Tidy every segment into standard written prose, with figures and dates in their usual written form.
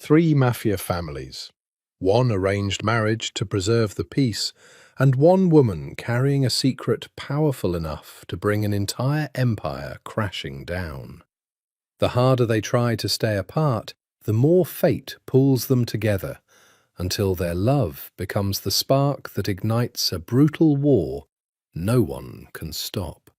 three Mafia families, one arranged marriage to preserve the peace, and one woman carrying a secret powerful enough to bring an entire empire crashing down. The harder they try to stay apart, the more fate pulls them together, until their love becomes the spark that ignites a brutal war no one can stop.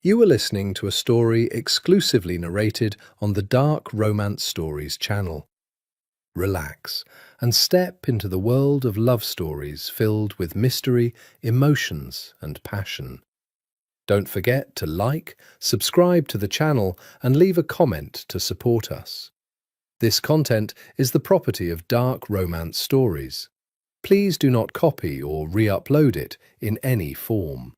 You are listening to a story exclusively narrated on the Dark Romance Stories channel. Relax and step into the world of love stories filled with mystery, emotions, and passion. Don't forget to like, subscribe to the channel, and leave a comment to support us. This content is the property of Dark Romance Stories. Please do not copy or re-upload it in any form.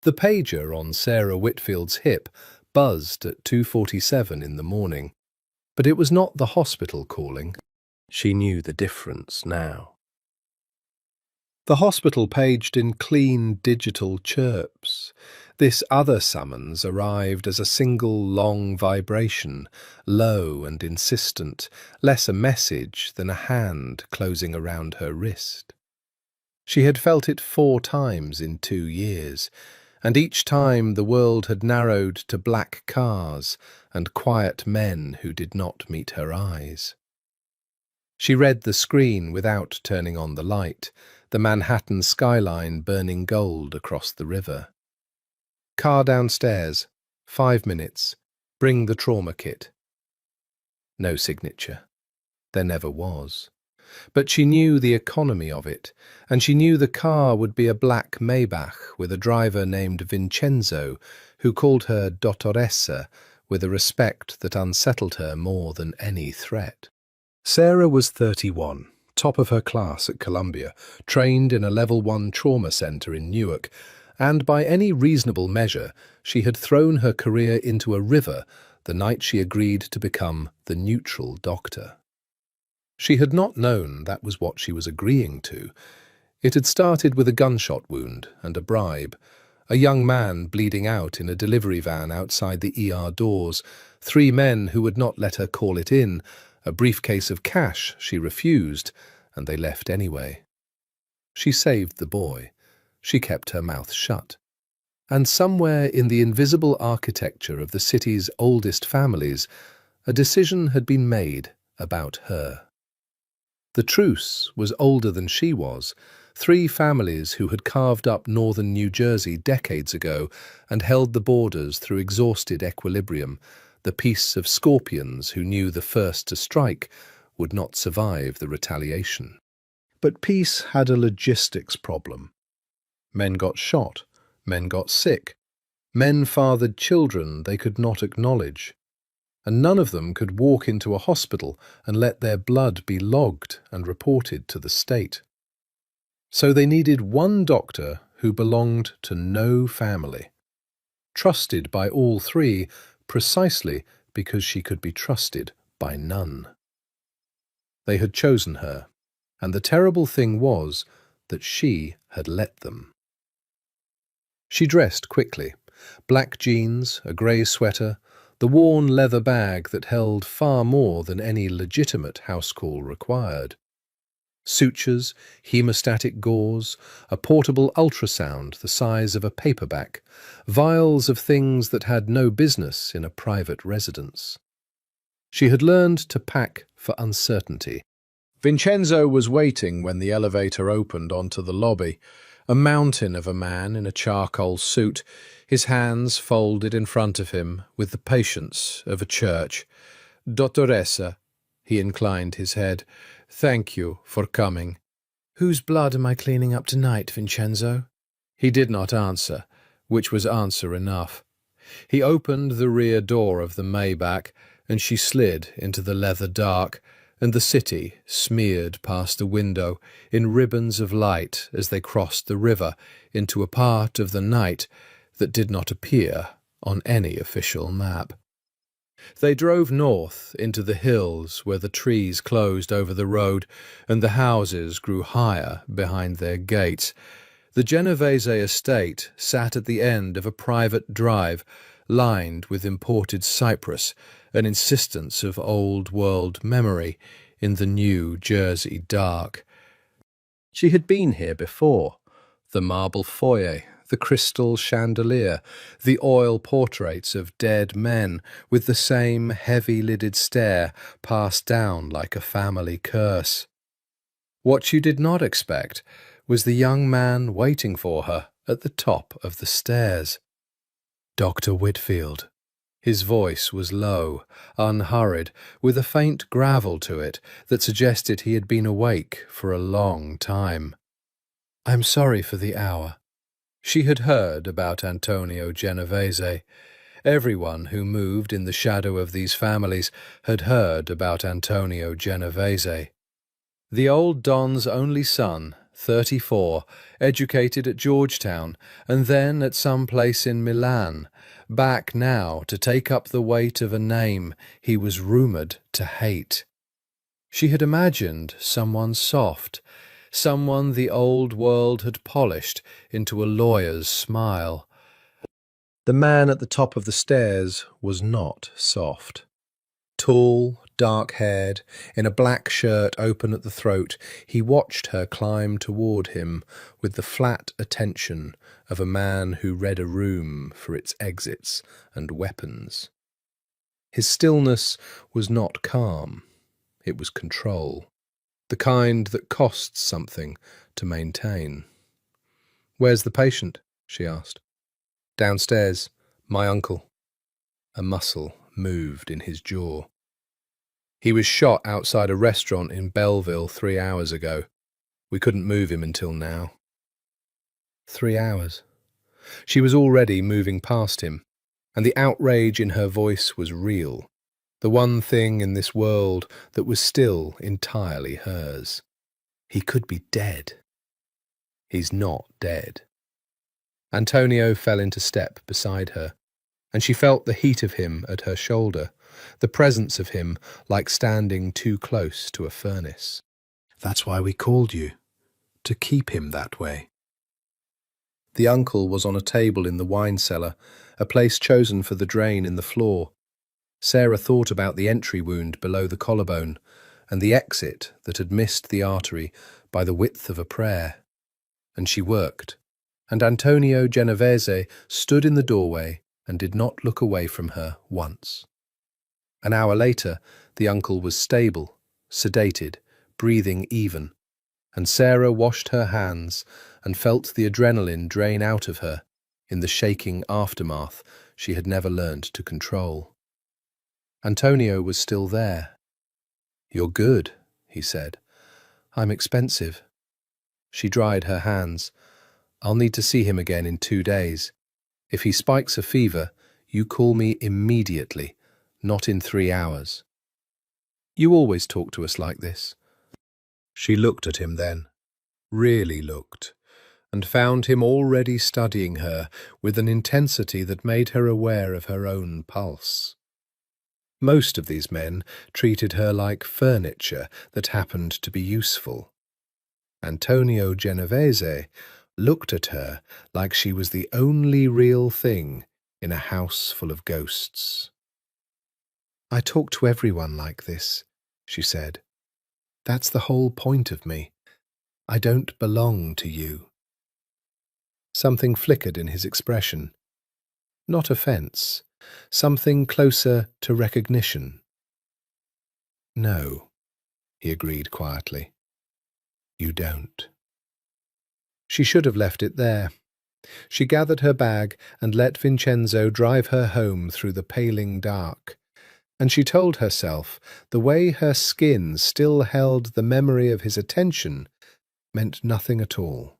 The pager on Sarah Whitfield's hip buzzed at 2:47 in the morning, but it was not the hospital calling. She knew the difference now. The hospital paged in clean digital chirps. This other summons arrived as a single long vibration, low and insistent, less a message than a hand closing around her wrist. She had felt it 4 times in 2 years, and each time the world had narrowed to black cars and quiet men who did not meet her eyes. She read the screen without turning on the light, the Manhattan skyline burning gold across the river. Car downstairs, 5 minutes, bring the trauma kit. No signature. There never was. But she knew the economy of it, and she knew the car would be a black Maybach with a driver named Vincenzo, who called her Dottoressa with a respect that unsettled her more than any threat. Sarah was 31, top of her class at Columbia, trained in a Level 1 trauma center in Newark, and by any reasonable measure, she had thrown her career into a river the night she agreed to become the neutral doctor. She had not known that was what she was agreeing to. It had started with a gunshot wound and a bribe, a young man bleeding out in a delivery van outside the ER doors, 3 men who would not let her call it in, a briefcase of cash she refused, and they left anyway. She saved the boy. She kept her mouth shut. And somewhere in the invisible architecture of the city's oldest families, a decision had been made about her. The truce was older than she was, 3 families who had carved up northern New Jersey decades ago and held the borders through exhausted equilibrium, the peace of scorpions who knew the first to strike would not survive the retaliation. But peace had a logistics problem. Men got shot, men got sick, men fathered children they could not acknowledge, and none of them could walk into a hospital and let their blood be logged and reported to the state. So they needed one doctor who belonged to no family, trusted by all 3 precisely because she could be trusted by none. They had chosen her, and the terrible thing was that she had let them. She dressed quickly, black jeans, a grey sweater, the worn leather bag that held far more than any legitimate house call required. Sutures, hemostatic gauze, a portable ultrasound the size of a paperback, vials of things that had no business in a private residence. She had learned to pack for uncertainty. Vincenzo was waiting when the elevator opened onto the lobby, a mountain of a man in a charcoal suit, his hands folded in front of him with the patience of a church. "Dottoressa," he inclined his head, "thank you for coming." "Whose blood am I cleaning up tonight, Vincenzo?" He did not answer, which was answer enough. He opened the rear door of the Maybach, and she slid into the leather dark, and the city smeared past the window in ribbons of light as they crossed the river into a part of the night that did not appear on any official map. They drove north into the hills where the trees closed over the road and the houses grew higher behind their gates. The Genovese estate sat at the end of a private drive lined with imported cypress, an insistence of old-world memory in the New Jersey dark. She had been here before. The marble foyer, the crystal chandelier, the oil portraits of dead men with the same heavy-lidded stare passed down like a family curse. What she did not expect was the young man waiting for her at the top of the stairs. Dr. Whitfield. His voice was low, unhurried, with a faint gravel to it that suggested he had been awake for a long time. "I'm sorry for the hour." She had heard about Antonio Genovese. Everyone who moved in the shadow of these families had heard about Antonio Genovese. The old Don's only son, 34, educated at Georgetown, and then at some place in Milan, back now to take up the weight of a name he was rumoured to hate. She had imagined someone soft, someone the old world had polished into a lawyer's smile. The man at the top of the stairs was not soft. Tall, dark-haired, in a black shirt open at the throat, he watched her climb toward him with the flat attention of a man who read a room for its exits and weapons. His stillness was not calm, it was control, the kind that costs something to maintain. "Where's the patient?" she asked. "Downstairs, my uncle." A muscle moved in his jaw. "He was shot outside a restaurant in Belleville 3 hours ago. We couldn't move him until now." 3 hours. She was already moving past him, and the outrage in her voice was real, the one thing in this world that was still entirely hers. He could be dead. He's not dead. Antonio fell into step beside her, and she felt the heat of him at her shoulder, the presence of him like standing too close to a furnace. "That's why we called you, to keep him that way." The uncle was on a table in the wine cellar, a place chosen for the drain in the floor. Sarah thought about the entry wound below the collarbone and the exit that had missed the artery by the width of a prayer. And she worked, and Antonio Genovese stood in the doorway and did not look away from her once. An hour later, the uncle was stable, sedated, breathing even, and Sarah washed her hands and felt the adrenaline drain out of her in the shaking aftermath she had never learned to control. Antonio was still there. "You're good," he said. "I'm expensive." She dried her hands. "I'll need to see him again in 2 days. If he spikes a fever, you call me immediately, not in 3 hours. You always talk to us like this." She looked at him then, really looked, and found him already studying her with an intensity that made her aware of her own pulse. Most of these men treated her like furniture that happened to be useful. Antonio Genovese looked at her like she was the only real thing in a house full of ghosts. "I talk to everyone like this," she said. "That's the whole point of me. I don't belong to you." Something flickered in his expression. Not offence, something closer to recognition. "No," he agreed quietly. "You don't." She should have left it there. She gathered her bag and let Vincenzo drive her home through the paling dark. And she told herself the way her skin still held the memory of his attention meant nothing at all.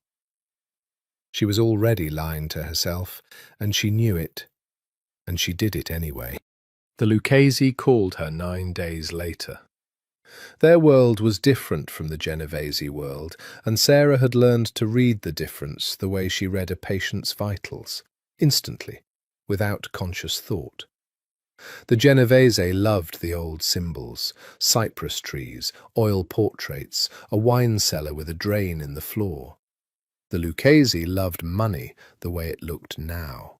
She was already lying to herself, and she knew it, and she did it anyway. The Lucchesi called her 9 days later. Their world was different from the Genovese world, and Sarah had learned to read the difference the way she read a patient's vitals, instantly, without conscious thought. The Genovese loved the old symbols, cypress trees, oil portraits, a wine cellar with a drain in the floor. The Lucchesi loved money the way it looked now.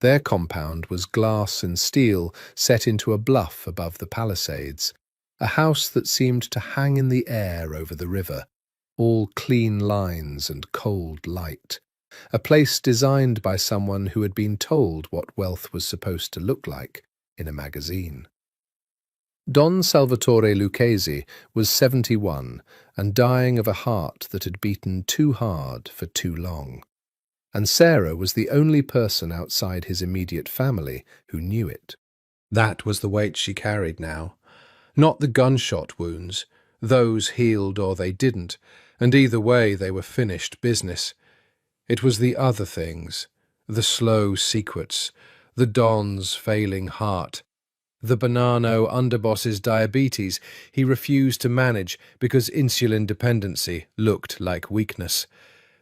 Their compound was glass and steel set into a bluff above the palisades, a house that seemed to hang in the air over the river, all clean lines and cold light, a place designed by someone who had been told what wealth was supposed to look like in a magazine. Don Salvatore Lucchesi was 71 and dying of a heart that had beaten too hard for too long, and Sarah was the only person outside his immediate family who knew it. That was the weight she carried now. Not the gunshot wounds. Those healed or they didn't, and either way they were finished business. It was the other things, the slow secrets, the Don's failing heart, the Bonanno underboss's diabetes he refused to manage because insulin dependency looked like weakness,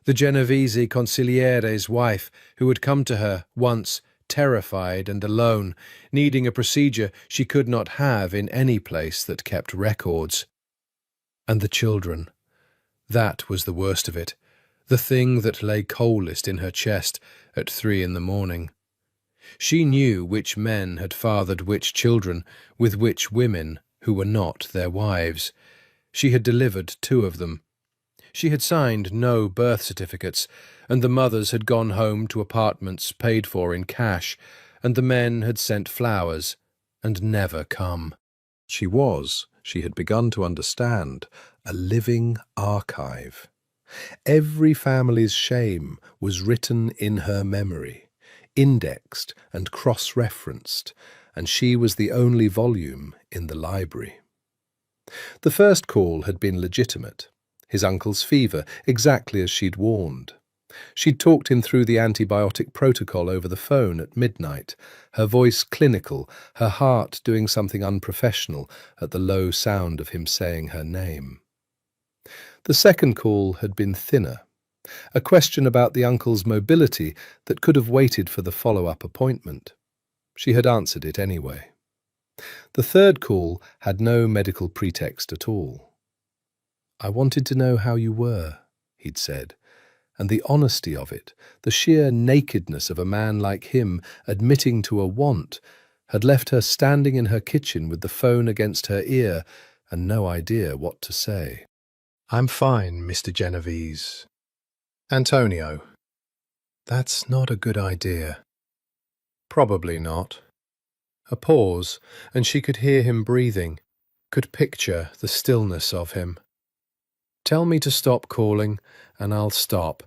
the Genovese consigliere's wife who had come to her once terrified and alone, needing a procedure she could not have in any place that kept records. And the children. That was the worst of it, the thing that lay coldest in her chest at 3 a.m. She knew which men had fathered which children with which women who were not their wives. She had delivered 2 of them. She had signed no birth certificates, and the mothers had gone home to apartments paid for in cash, and the men had sent flowers and never come. She had begun to understand, a living archive. Every family's shame was written in her memory, indexed and cross-referenced, and she was the only volume in the library. The first call had been legitimate. His uncle's fever, exactly as she'd warned. She'd talked him through the antibiotic protocol over the phone at midnight, her voice clinical, her heart doing something unprofessional at the low sound of him saying her name. The second call had been thinner, a question about the uncle's mobility that could have waited for the follow-up appointment. She had answered it anyway. The third call had no medical pretext at all. "I wanted to know how you were," he'd said, and the honesty of it, the sheer nakedness of a man like him admitting to a want, had left her standing in her kitchen with the phone against her ear and no idea what to say. "I'm fine, Mr. Genovese." "Antonio." "That's not a good idea." "Probably not." A pause, and she could hear him breathing, could picture the stillness of him. "Tell me to stop calling, and I'll stop."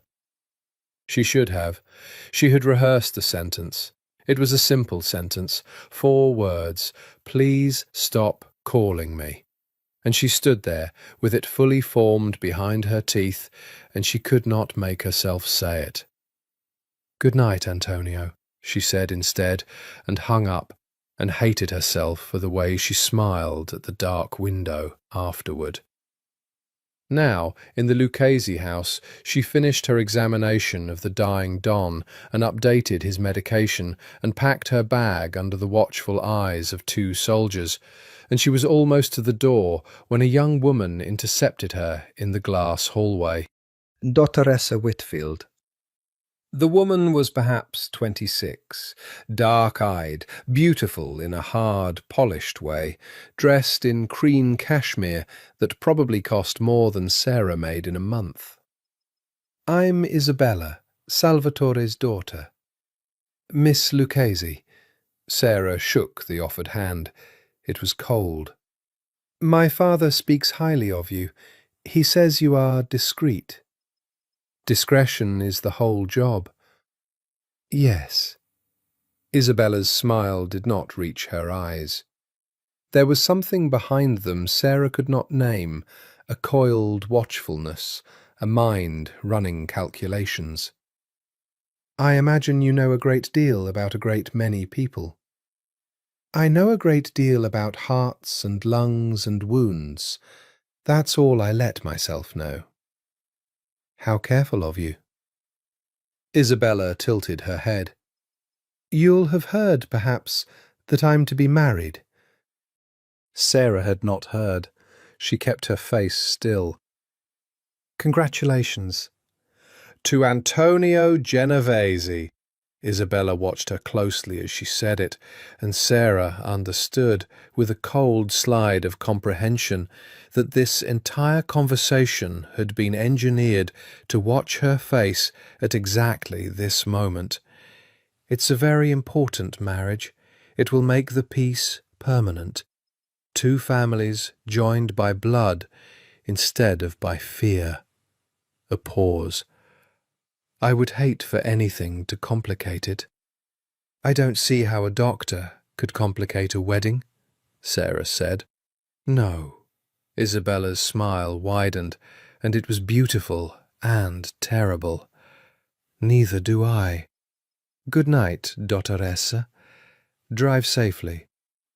She should have. She had rehearsed the sentence. It was a simple sentence, 4 words, "Please stop calling me." And she stood there, with it fully formed behind her teeth, and she could not make herself say it. "Good night, Antonio," she said instead, and hung up, and hated herself for the way she smiled at the dark window afterward. Now, in the Lucchesi house, she finished her examination of the dying Don and updated his medication and packed her bag under the watchful eyes of 2 soldiers, and she was almost to the door when a young woman intercepted her in the glass hallway. Dottoressa Whitfield. The woman was perhaps 26, dark-eyed, beautiful in a hard, polished way, dressed in cream cashmere that probably cost more than Sarah made in a month. "I'm Isabella, Salvatore's daughter." "Miss Lucchesi." Sarah shook the offered hand. It was cold. "My father speaks highly of you. He says you are discreet." "Discretion is the whole job." "Yes." Isabella's smile did not reach her eyes. There was something behind them Sarah could not name, a coiled watchfulness, a mind running calculations. "I imagine you know a great deal about a great many people." "I know a great deal about hearts and lungs and wounds. That's all I let myself know." "How careful of you." Isabella tilted her head. "You'll have heard, perhaps, that I'm to be married." Sarah had not heard. She kept her face still. "Congratulations." "To Antonio Genovese." Isabella watched her closely as she said it, and Sarah understood, with a cold slide of comprehension, that this entire conversation had been engineered to watch her face at exactly this moment. It's a very important marriage. It will make the peace permanent. Two families joined by blood instead of by fear. A pause. I would hate for anything to complicate it. I don't see how a doctor could complicate a wedding, Sarah said. No. Isabella's smile widened, and it was beautiful and terrible. Neither do I. Good night, dottoressa. Drive safely.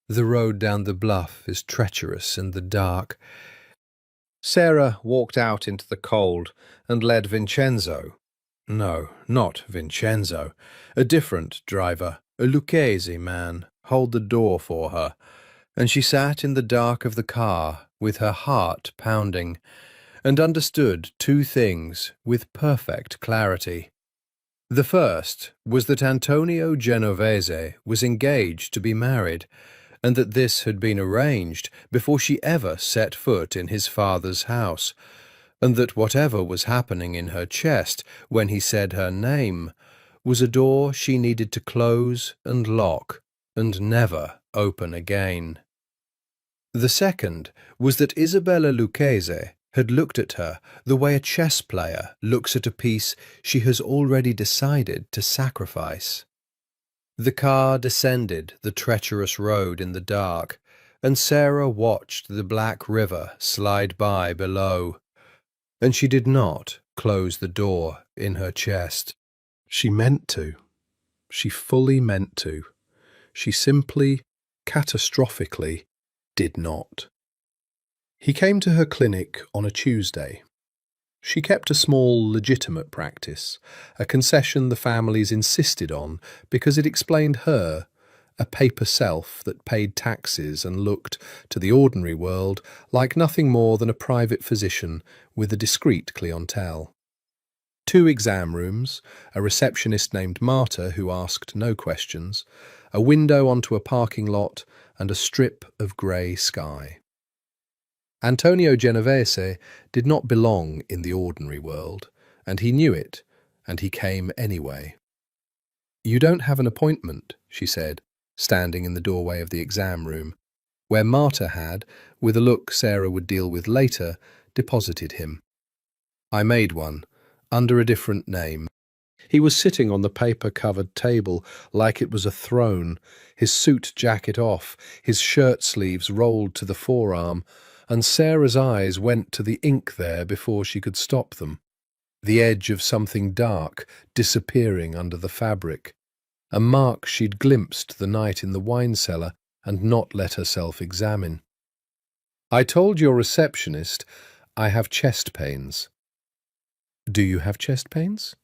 The road down the bluff is treacherous in the dark. Sarah walked out into the cold and led Vincenzo. No, not Vincenzo. A different driver, a Lucchese man, hold the door for her, and she sat in the dark of the car with her heart pounding, and understood two things with perfect clarity. The first was that Antonio Genovese was engaged to be married, and that this had been arranged before she ever set foot in his father's house, and that whatever was happening in her chest when he said her name was a door she needed to close and lock and never open again. The second was that Isabella Lucchese had looked at her the way a chess player looks at a piece she has already decided to sacrifice. The car descended the treacherous road in the dark, and Sarah watched the black river slide by below. And she did not close the door in her chest. She meant to. She fully meant to. She simply, catastrophically, did not. He came to her clinic on a Tuesday. She kept a small, legitimate practice, a concession the families insisted on because it explained her, a paper self that paid taxes and looked, to the ordinary world, like nothing more than a private physician with a discreet clientele. 2 exam rooms, a receptionist named Marta who asked no questions, a window onto a parking lot, and a strip of grey sky. Antonio Genovese did not belong in the ordinary world, and he knew it, and he came anyway. "You don't have an appointment," she said, standing in the doorway of the exam room, where Marta had, with a look Sarah would deal with later, deposited him. "I made one, under a different name." He was sitting on the paper-covered table like it was a throne, his suit jacket off, his shirt sleeves rolled to the forearm, and Sarah's eyes went to the ink there before she could stop them. The edge of something dark disappearing under the fabric, a mark she'd glimpsed the night in the wine cellar and not let herself examine. "I told your receptionist I have chest pains." "Do you have chest pains?"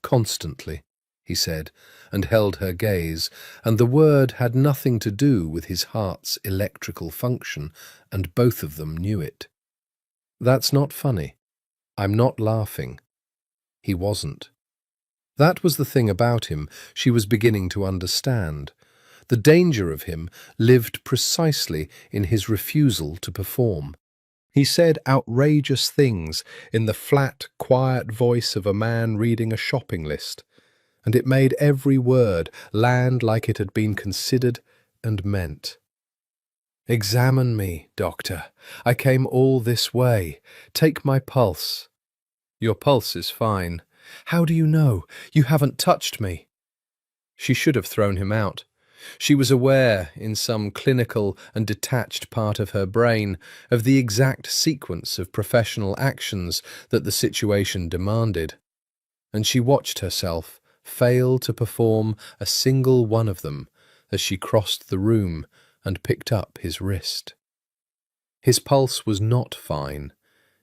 "Constantly," he said, and held her gaze, and the word had nothing to do with his heart's electrical function, and both of them knew it. "That's not funny. I'm not laughing." He wasn't. That was the thing about him she was beginning to understand. The danger of him lived precisely in his refusal to perform. He said outrageous things in the flat, quiet voice of a man reading a shopping list, and it made every word land like it had been considered and meant. "Examine me, doctor. I came all this way. Take my pulse." "Your pulse is fine." "How do you know? You haven't touched me." She should have thrown him out. She was aware, in some clinical and detached part of her brain, of the exact sequence of professional actions that the situation demanded, and she watched herself fail to perform a single one of them as she crossed the room and picked up his wrist. His pulse was not fine.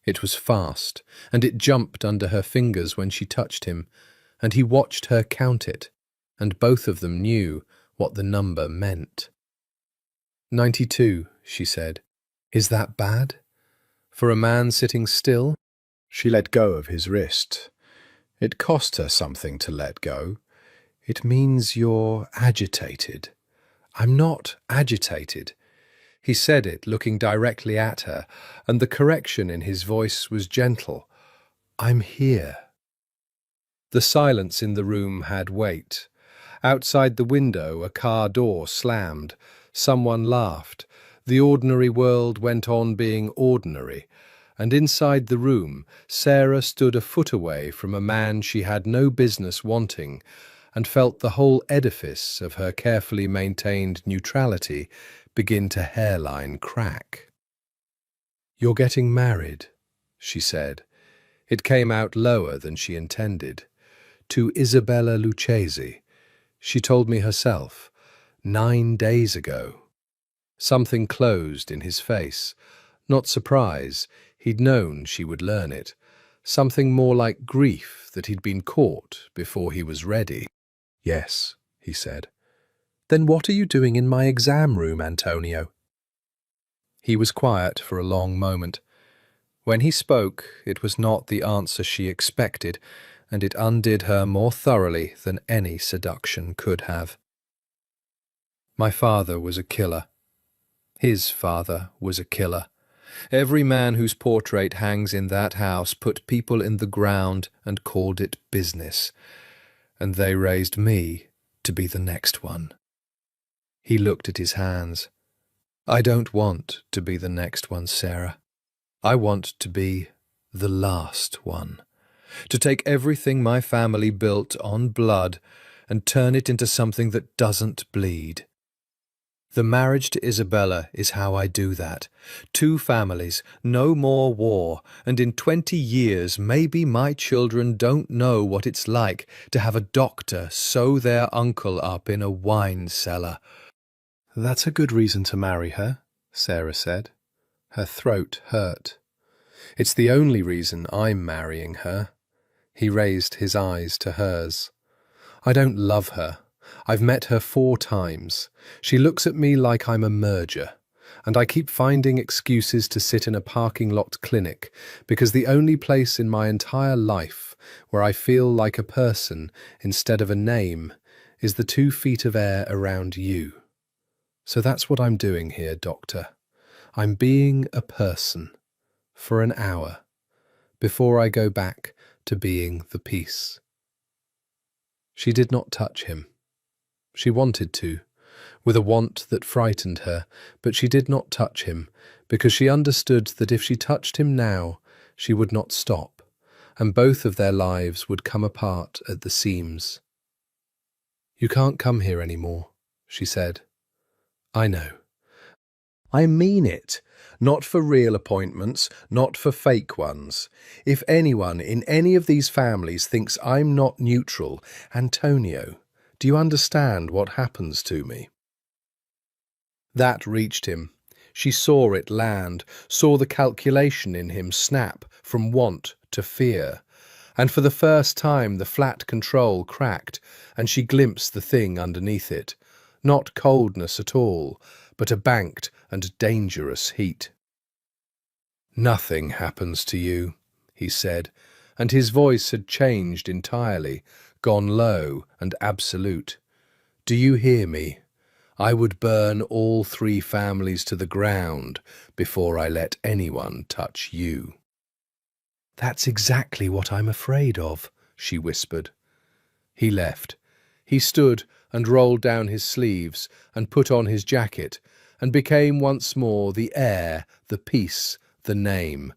It was fast, and it jumped under her fingers when she touched him, and he watched her count it, and both of them knew what the number meant. 92, she said. "Is that bad? For a man sitting still?" She let go of his wrist. It cost her something to let go. It means you're agitated. I'm not agitated. He said it, looking directly at her, and the correction in his voice was gentle. I'm here. The silence in the room had weight. Outside the window, a car door slammed. Someone laughed. The ordinary world went on being ordinary. And inside the room, Sarah stood a foot away from a man she had no business wanting, and felt the whole edifice of her carefully maintained neutrality begin to hairline crack. "You're getting married," she said. It came out lower than she intended. "To Isabella Lucchesi. She told me herself, 9 days ago." Something closed in his face. Not surprise, he'd known she would learn it. Something more like grief that he'd been caught before he was ready. "Yes," he said. "Then what are you doing in my exam room, Antonio?" He was quiet for a long moment. When he spoke, it was not the answer she expected, and it undid her more thoroughly than any seduction could have. "My father was a killer. His father was a killer. Every man whose portrait hangs in that house put people in the ground and called it business. And they raised me to be the next one." He looked at his hands. "I don't want to be the next one, Sarah. I want to be the last one. To take everything my family built on blood and turn it into something that doesn't bleed. The marriage to Isabella is how I do that. 2 families, no more war, and in 20 years maybe my children don't know what it's like to have a doctor sew their uncle up in a wine cellar." "That's a good reason to marry her," Sarah said. Her throat hurt. "It's the only reason I'm marrying her." He raised his eyes to hers. "I don't love her. I've met her 4 times. She looks at me like I'm a merger, and I keep finding excuses to sit in a parking-lot clinic because the only place in my entire life where I feel like a person instead of a name is the 2 feet of air around you. So that's what I'm doing here, Doctor. I'm being a person for an hour before I go back to being the peace." She did not touch him. She wanted to, with a want that frightened her, but she did not touch him, because she understood that if she touched him now, she would not stop, and both of their lives would come apart at the seams. "You can't come here anymore," she said. "I know. I mean it. Not for real appointments, not for fake ones. If anyone in any of these families thinks I'm not neutral, Antonio, do you understand what happens to me?" That reached him. She saw it land, saw the calculation in him snap from want to fear. And for the first time the flat control cracked, and she glimpsed the thing underneath it. Not coldness at all, but a banked and dangerous heat. "Nothing happens to you," he said, and his voice had changed entirely, gone low and absolute. "Do you hear me? I would burn all 3 families to the ground before I let anyone touch you." "That's exactly what I'm afraid of," she whispered. He left. He stood and rolled down his sleeves and put on his jacket and became once more the air, the peace, the name.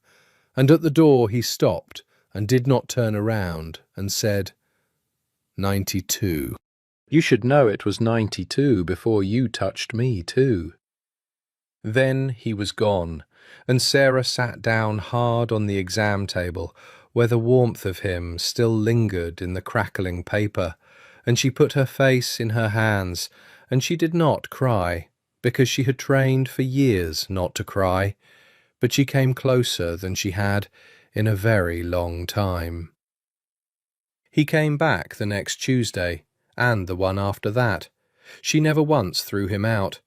And at the door he stopped and did not turn around and said, 92. You should know it was 92 before you touched me too. Then he was gone, and Sarah sat down hard on the exam table, where the warmth of him still lingered in the crackling paper, and she put her face in her hands, and she did not cry, because she had trained for years not to cry, but she came closer than she had in a very long time. He came back the next Tuesday, and the one after that. She never once threw him out.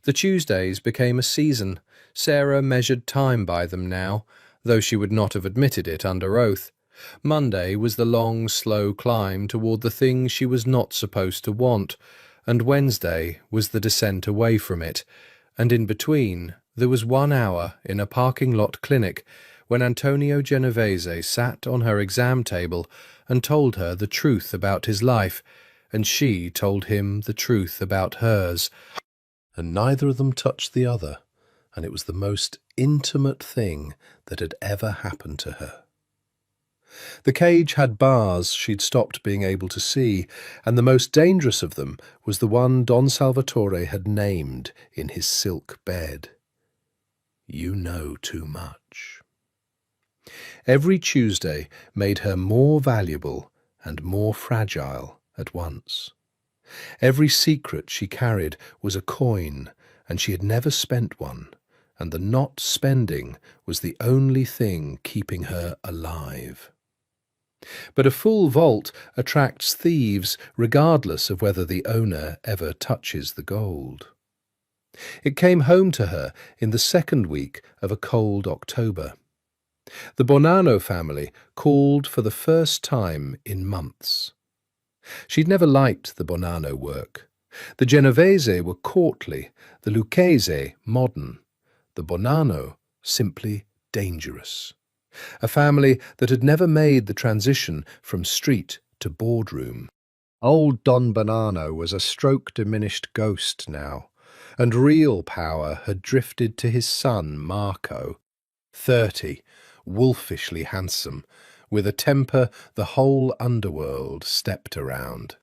The Tuesdays became a season. Sarah measured time by them now, though she would not have admitted it under oath. Monday was the long, slow climb toward the thing she was not supposed to want, and Wednesday was the descent away from it, and in between there was 1 hour in a parking lot clinic when Antonio Genovese sat on her exam table and told her the truth about his life, and she told him the truth about hers, and neither of them touched the other, and it was the most intimate thing that had ever happened to her. The cage had bars she'd stopped being able to see, and the most dangerous of them was the one Don Salvatore had named in his silk bed. You know too much. Every Tuesday made her more valuable and more fragile at once. Every secret she carried was a coin, and she had never spent one, and the not spending was the only thing keeping her alive. But a full vault attracts thieves regardless of whether the owner ever touches the gold. It came home to her in the second week of a cold October. The Bonanno family called for the first time in months. She'd never liked the Bonanno work. The Genovese were courtly, the Lucchese modern, the Bonanno simply dangerous. A family that had never made the transition from street to boardroom. Old Don Bonanno was a stroke-diminished ghost now, and real power had drifted to his son Marco, 30, wolfishly handsome, with a temper the whole underworld stepped around.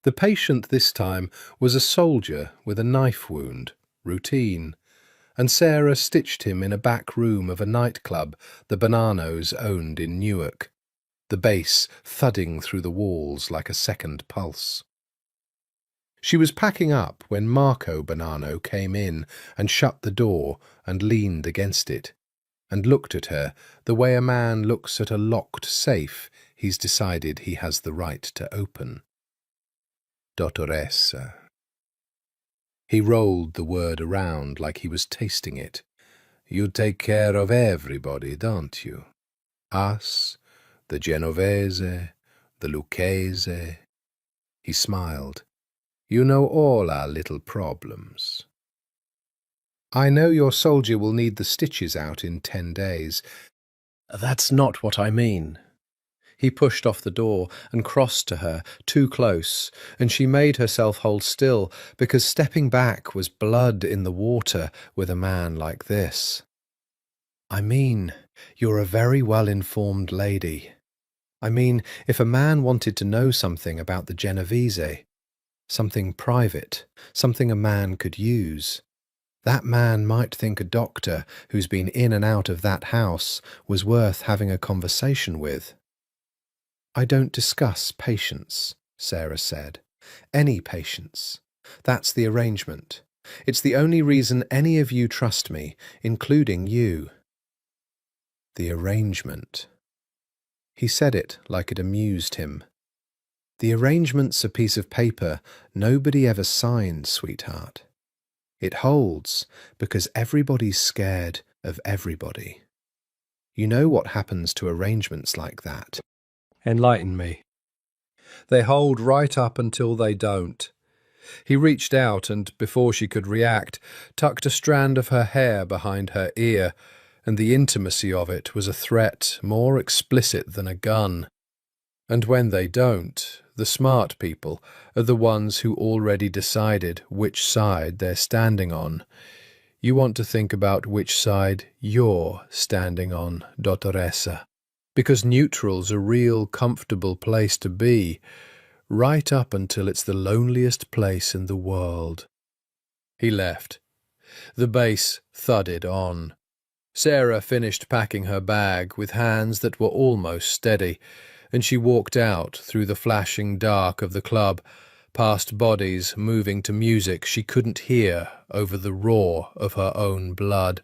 The patient this time was a soldier with a knife wound, routine, and Sarah stitched him in a back room of a nightclub the Bonannos owned in Newark, the bass thudding through the walls like a second pulse. She was packing up when Marco Bonanno came in and shut the door and leaned against it, and looked at her the way a man looks at a locked safe he's decided he has the right to open. Dottoressa. He rolled the word around like he was tasting it. You take care of everybody, don't you? Us, the Genovese, the Lucchese. He smiled. You know all our little problems. I know your soldier will need the stitches out in 10 days. That's not what I mean. He pushed off the door and crossed to her, too close, and she made herself hold still, because stepping back was blood in the water with a man like this. I mean, you're a very well-informed lady. I mean, if a man wanted to know something about the Genovese, something private, something a man could use, that man might think a doctor who's been in and out of that house was worth having a conversation with. I don't discuss patients, Sarah said. Any patients. That's the arrangement. It's the only reason any of you trust me, including you. The arrangement. He said it like it amused him. The arrangement's a piece of paper nobody ever signed, sweetheart. It holds because everybody's scared of everybody. You know what happens to arrangements like that. Enlighten me. They hold right up until they don't. He reached out and, before she could react, tucked a strand of her hair behind her ear, and the intimacy of it was a threat more explicit than a gun. And when they don't, the smart people are the ones who already decided which side they're standing on. You want to think about which side you're standing on, Dottoressa. Because neutral's a real comfortable place to be, right up until it's the loneliest place in the world. He left. The bass thudded on. Sarah finished packing her bag with hands that were almost steady, and she walked out through the flashing dark of the club, past bodies moving to music she couldn't hear over the roar of her own blood,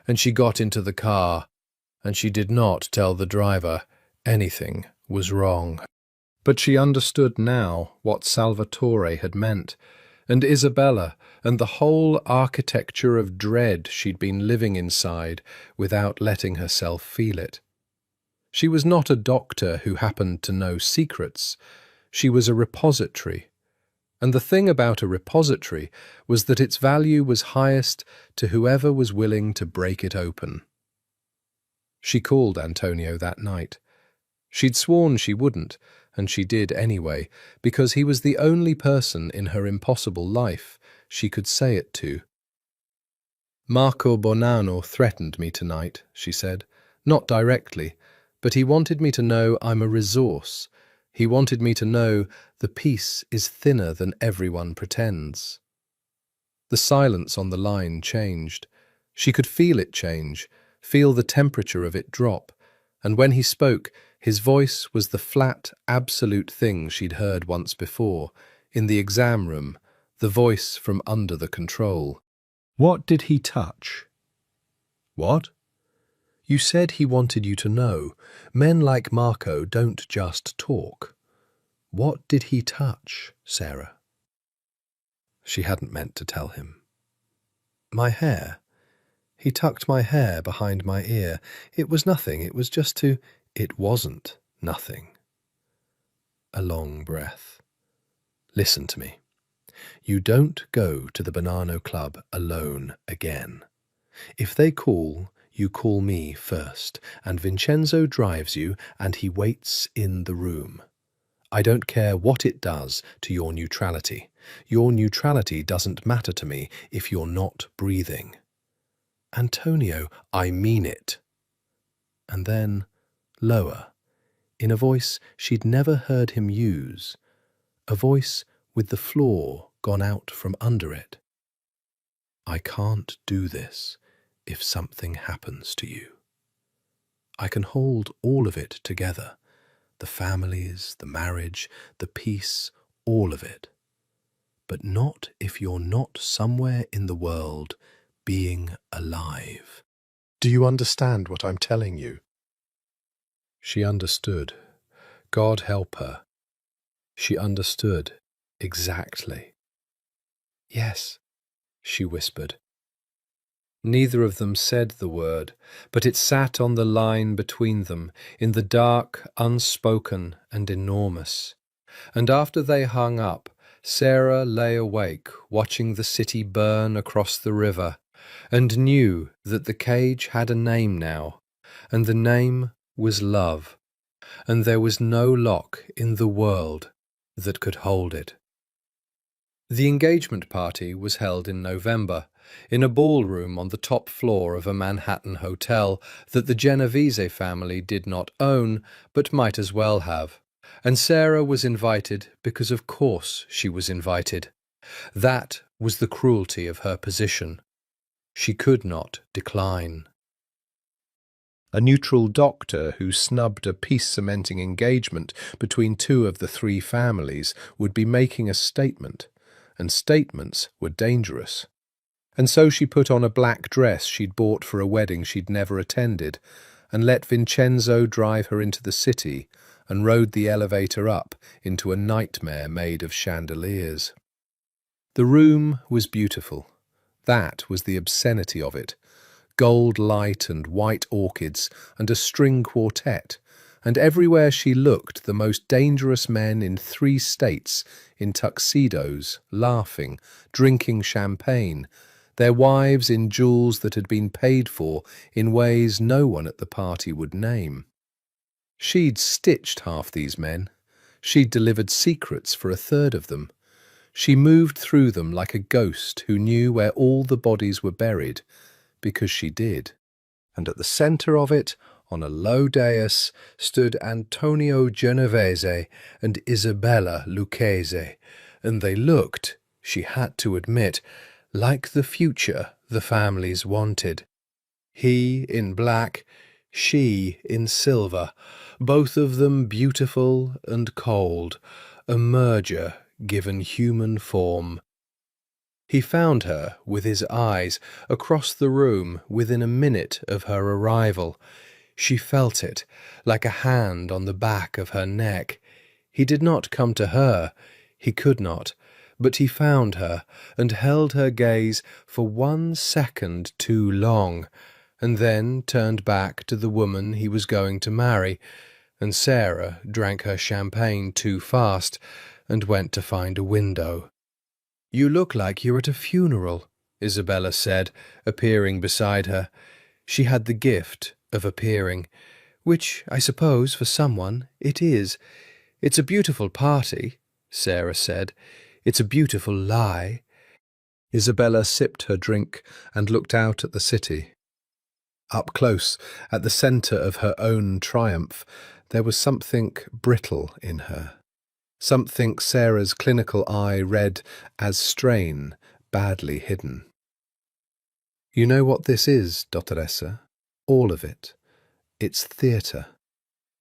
and she got into the car, and she did not tell the driver anything was wrong. But she understood now what Salvatore had meant, and Isabella, and the whole architecture of dread she'd been living inside without letting herself feel it. She was not a doctor who happened to know secrets. She was a repository. And the thing about a repository was that its value was highest to whoever was willing to break it open. She called Antonio that night. She'd sworn she wouldn't, and she did anyway, because he was the only person in her impossible life she could say it to. "Marco Bonanno threatened me tonight," she said. "Not directly, but he wanted me to know I'm a resource. He wanted me to know the peace is thinner than everyone pretends." The silence on the line changed. She could feel it change, feel the temperature of it drop, and when he spoke, his voice was the flat, absolute thing she'd heard once before, in the exam room, the voice from under the control. What did he touch? "What? You said he wanted you to know. Men like Marco don't just talk. What did he touch, Sarah?" She hadn't meant to tell him. "My hair. He tucked my hair behind my ear. It was nothing. It was just to—" "It wasn't nothing." A long breath. "Listen to me. You don't go to the Bonanno Club alone again. If they call, you call me first, and Vincenzo drives you, and he waits in the room. I don't care what it does to your neutrality. Your neutrality doesn't matter to me if you're not breathing." "Antonio, I mean it." And then, lower, in a voice she'd never heard him use, a voice with the floor gone out from under it. "I can't do this if something happens to you. I can hold all of it together, the families, the marriage, the peace, all of it. But not if you're not somewhere in the world being alive. Do you understand what I'm telling you?" She understood. God help her. She understood exactly. "Yes," she whispered. Neither of them said the word, but it sat on the line between them, in the dark, unspoken and enormous. And after they hung up, Sarah lay awake, watching the city burn across the river, and knew that the cage had a name now, and the name was love, and there was no lock in the world that could hold it. The engagement party was held in November, in a ballroom on the top floor of a Manhattan hotel that the Genovese family did not own, but might as well have. And Sarah was invited because of course she was invited. That was the cruelty of her position. She could not decline. A neutral doctor who snubbed a peace-cementing engagement between two of the three families would be making a statement, and statements were dangerous. And so she put on a black dress she'd bought for a wedding she'd never attended, and let Vincenzo drive her into the city, and rode the elevator up into a nightmare made of chandeliers. The room was beautiful. That was the obscenity of it. Gold light and white orchids and a string quartet, and everywhere she looked the most dangerous men in 3 states, in tuxedos, laughing, drinking champagne, their wives in jewels that had been paid for in ways no one at the party would name. She'd stitched half these men. She'd delivered secrets for a third of them. She moved through them like a ghost who knew where all the bodies were buried, because she did. And at the centre of it, on a low dais, stood Antonio Genovese and Isabella Lucchese, and they looked, she had to admit, like the future the families wanted. He in black, she in silver, both of them beautiful and cold, a merger given human form. He found her, with his eyes, across the room within a minute of her arrival. She felt it, like a hand on the back of her neck. He did not come to her, he could not, but he found her and held her gaze for 1 second too long, and then turned back to the woman he was going to marry, and Sarah drank her champagne too fast and went to find a window. "You look like you're at a funeral," Isabella said, appearing beside her. She had the gift of appearing, which, I suppose, for someone, it is. "It's a beautiful party," Sarah said. "It's a beautiful lie." Isabella sipped her drink and looked out at the city. Up close, at the centre of her own triumph, there was something brittle in her. Something Sarah's clinical eye read as strain, badly hidden. "You know what this is, Dottoressa? All of it. It's theatre.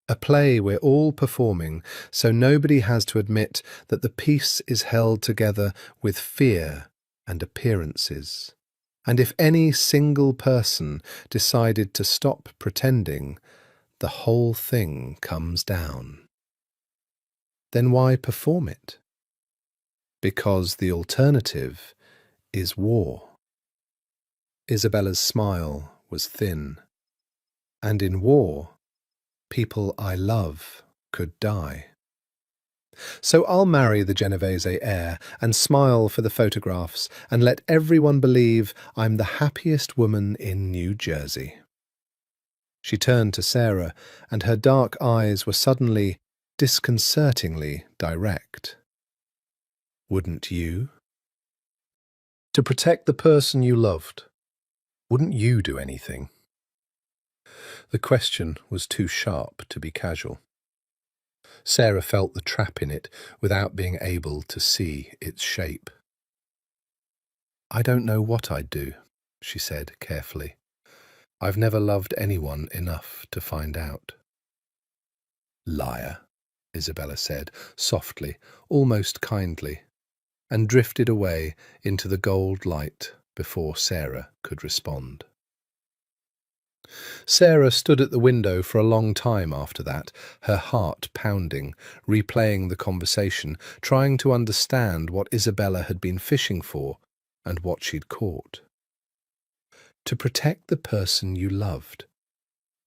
A play we're all performing, so nobody has to admit that the piece is held together with fear and appearances. And if any single person decided to stop pretending, the whole thing comes down. Then why perform it? Because the alternative is war." Isabella's smile was thin. "And in war, people I love could die. So I'll marry the Genovese heir and smile for the photographs and let everyone believe I'm the happiest woman in New Jersey." She turned to Sarah, and her dark eyes were suddenly, disconcertingly direct. "Wouldn't you? To protect the person you loved, wouldn't you do anything?" The question was too sharp to be casual. Sarah felt the trap in it without being able to see its shape. "I don't know what I'd do," she said carefully. "I've never loved anyone enough to find out." "Liar," Isabella said, softly, almost kindly, and drifted away into the gold light before Sarah could respond. Sarah stood at the window for a long time after that, her heart pounding, replaying the conversation, trying to understand what Isabella had been fishing for and what she'd caught. To protect the person you loved,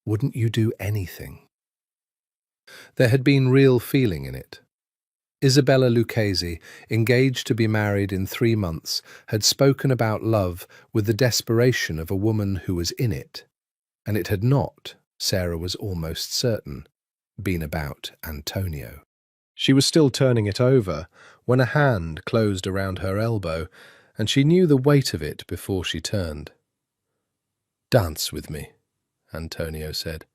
wouldn't you do anything? There had been real feeling in it. Isabella Lucchesi, engaged to be married in 3 months, had spoken about love with the desperation of a woman who was in it. And it had not, Sarah was almost certain, been about Antonio. She was still turning it over when a hand closed around her elbow, and she knew the weight of it before she turned. "Dance with me," Antonio said.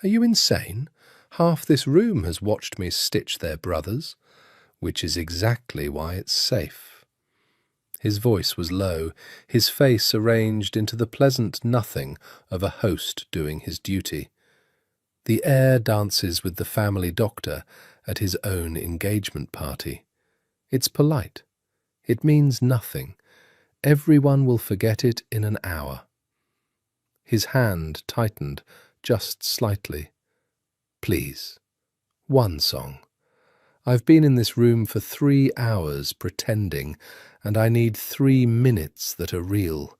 "Are you insane? Half this room has watched me stitch their brothers, which is exactly why it's safe." His voice was low, his face arranged into the pleasant nothing of a host doing his duty. The heir dances with the family doctor at his own engagement party. It's polite. It means nothing. Everyone will forget it in an hour. His hand tightened just slightly. "Please, one song. I've been in this room for 3 hours pretending, and I need 3 minutes that are real,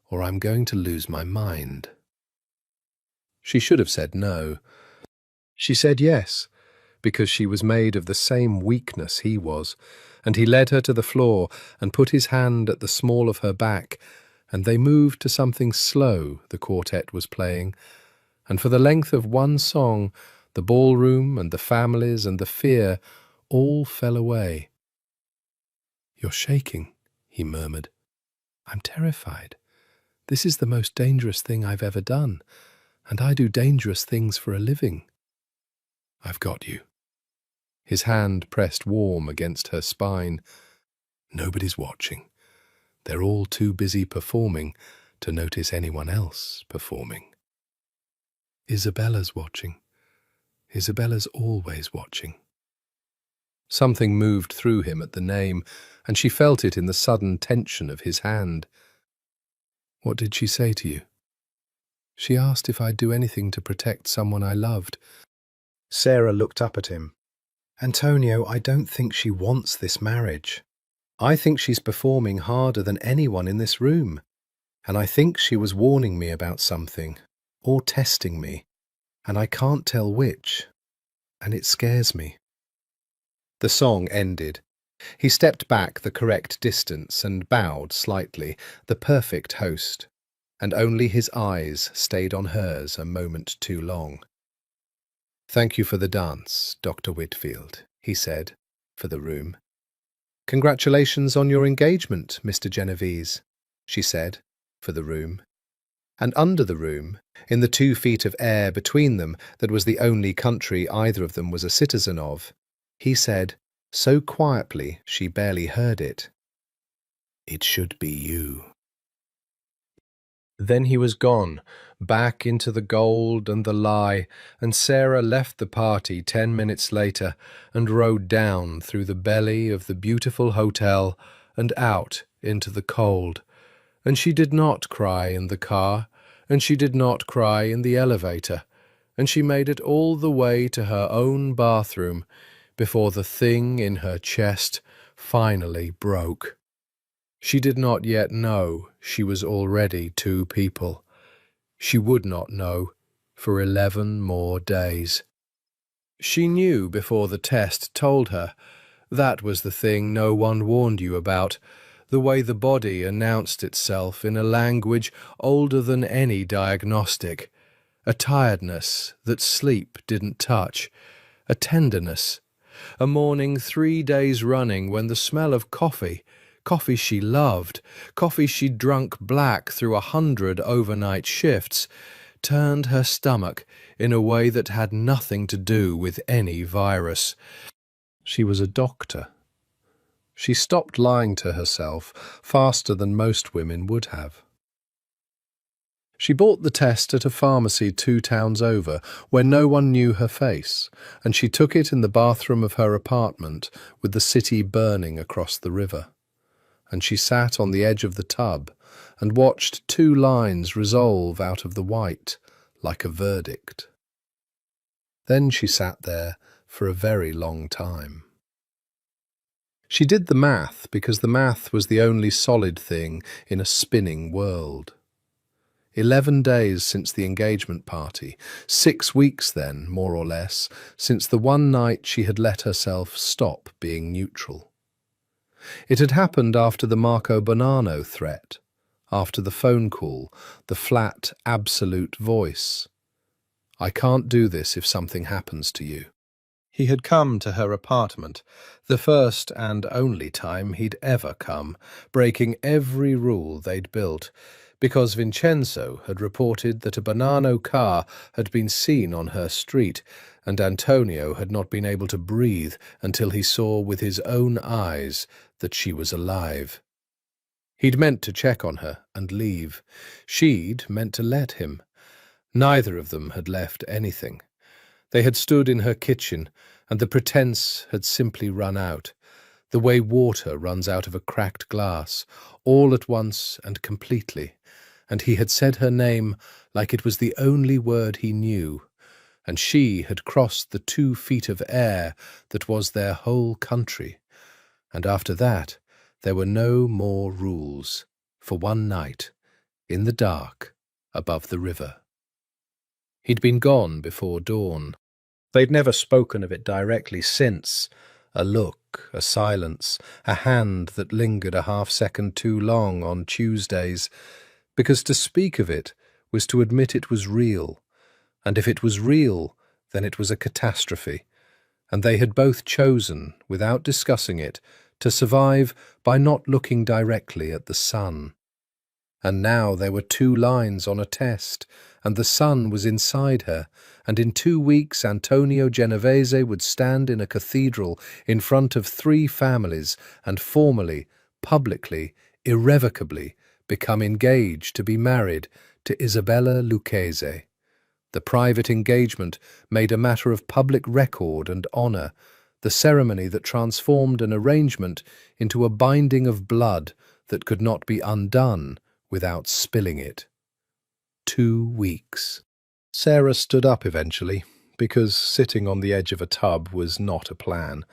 or I'm going to lose my mind." She should have said no. She said yes, because she was made of the same weakness he was, and he led her to the floor and put his hand at the small of her back, and they moved to something slow the quartet was playing, and for the length of one song, the ballroom and the families and the fear all fell away. "You're shaking," he murmured. "I'm terrified. This is the most dangerous thing I've ever done, and I do dangerous things for a living." "I've got you." His hand pressed warm against her spine. "Nobody's watching. They're all too busy performing to notice anyone else performing." "Isabella's watching. Isabella's always watching." Something moved through him at the name, and she felt it in the sudden tension of his hand. "What did she say to you?" "She asked if I'd do anything to protect someone I loved." Sarah looked up at him. "Antonio, I don't think she wants this marriage. I think she's performing harder than anyone in this room. and I think she was warning me about something, or testing me, and I can't tell which, and it scares me." The song ended. He stepped back the correct distance and bowed slightly, the perfect host, and only his eyes stayed on hers a moment too long. "Thank you for the dance, Dr. Whitfield," he said, for the room. "Congratulations on your engagement, Mr. Genovese," she said, for the room. And under the room, in the 2 feet of air between them that was the only country either of them was a citizen of, he said, so quietly she barely heard it, "It should be you." Then he was gone, back into the gold and the lie, and Sarah left the party 10 minutes later and rode down through the belly of the beautiful hotel and out into the cold. And she did not cry in the car, and she did not cry in the elevator, and she made it all the way to her own bathroom before the thing in her chest finally broke. She did not yet know she was already 2 people. She would not know for 11 more days. She knew before the test told her. That was the thing no one warned you about, the way the body announced itself in a language older than any diagnostic, a tiredness that sleep didn't touch, a tenderness, a morning 3 days running when the smell of coffee she loved, coffee she'd drunk black through 100 overnight shifts, turned her stomach in a way that had nothing to do with any virus. She was a doctor. She stopped lying to herself faster than most women would have. She bought the test at a pharmacy 2 towns over, where no one knew her face, and she took it in the bathroom of her apartment with the city burning across the river. And she sat on the edge of the tub and watched 2 lines resolve out of the white like a verdict. Then she sat there for a very long time. She did the math because the math was the only solid thing in a spinning world. 11 days since the engagement party, 6 weeks then, more or less, since the one night she had let herself stop being neutral. It had happened after the Marco Bonanno threat, after the phone call, the flat, absolute voice. "I can't do this if something happens to you." He had come to her apartment, the first and only time he'd ever come, breaking every rule they'd built, because Vincenzo had reported that a Bonanno car had been seen on her street, and Antonio had not been able to breathe until he saw with his own eyes that she was alive. He'd meant to check on her and leave. She'd meant to let him. Neither of them had left anything. They had stood in her kitchen, and the pretense had simply run out, the way water runs out of a cracked glass, all at once and completely, and he had said her name like it was the only word he knew, and she had crossed the 2 feet of air that was their whole country, and after that there were no more rules, for one night, in the dark, above the river. He'd been gone before dawn. They'd never spoken of it directly since. A look, a silence, a hand that lingered a half-second too long on Tuesdays, because to speak of it was to admit it was real, and if it was real, then it was a catastrophe, and they had both chosen, without discussing it, to survive by not looking directly at the sun. And now there were 2 lines on a test, and the sun was inside her, and in 2 weeks Antonio Genovese would stand in a cathedral in front of 3 families and formally, publicly, irrevocably become engaged to be married to Isabella Lucchese. The private engagement made a matter of public record and honour, the ceremony that transformed an arrangement into a binding of blood that could not be undone without spilling it. 2 weeks. Sarah stood up eventually, because sitting on the edge of a tub was not a plan,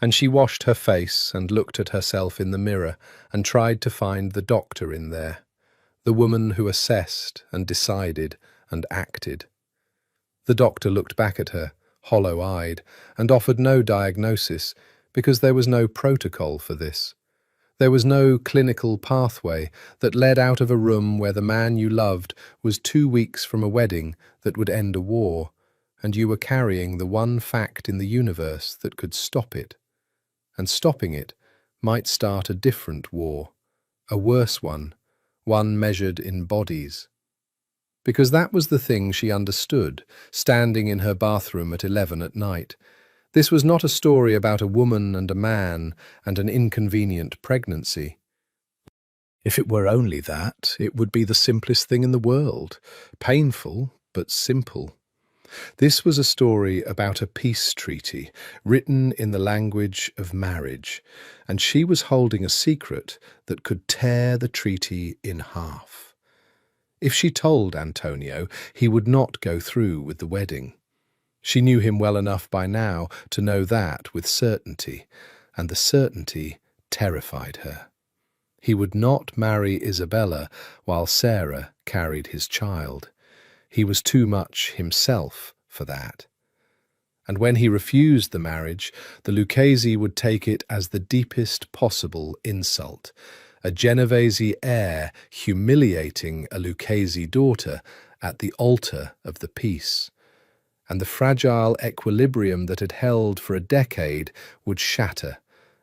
and she washed her face and looked at herself in the mirror and tried to find the doctor in there. the woman who assessed and decided and acted. The doctor looked back at her, hollow-eyed, and offered no diagnosis because there was no protocol for this. There was no clinical pathway that led out of a room where the man you loved was 2 weeks from a wedding that would end a war, and you were carrying the one fact in the universe that could stop it. And stopping it might start a different war, a worse one measured in bodies. Because that was the thing she understood, standing in her bathroom at 11 at night. This was not a story about a woman and a man and an inconvenient pregnancy. If it were only that, it would be the simplest thing in the world, painful but simple. This was a story about a peace treaty, written in the language of marriage, and she was holding a secret that could tear the treaty in half. If she told Antonio, he would not go through with the wedding. She knew him well enough by now to know that with certainty, and the certainty terrified her. He would not marry Isabella while Sarah carried his child. He was too much himself for that. And when he refused the marriage, the Lucchese would take it as the deepest possible insult, a Genovese heir humiliating a Lucchese daughter at the altar of the peace. And the fragile equilibrium that had held for a decade would shatter,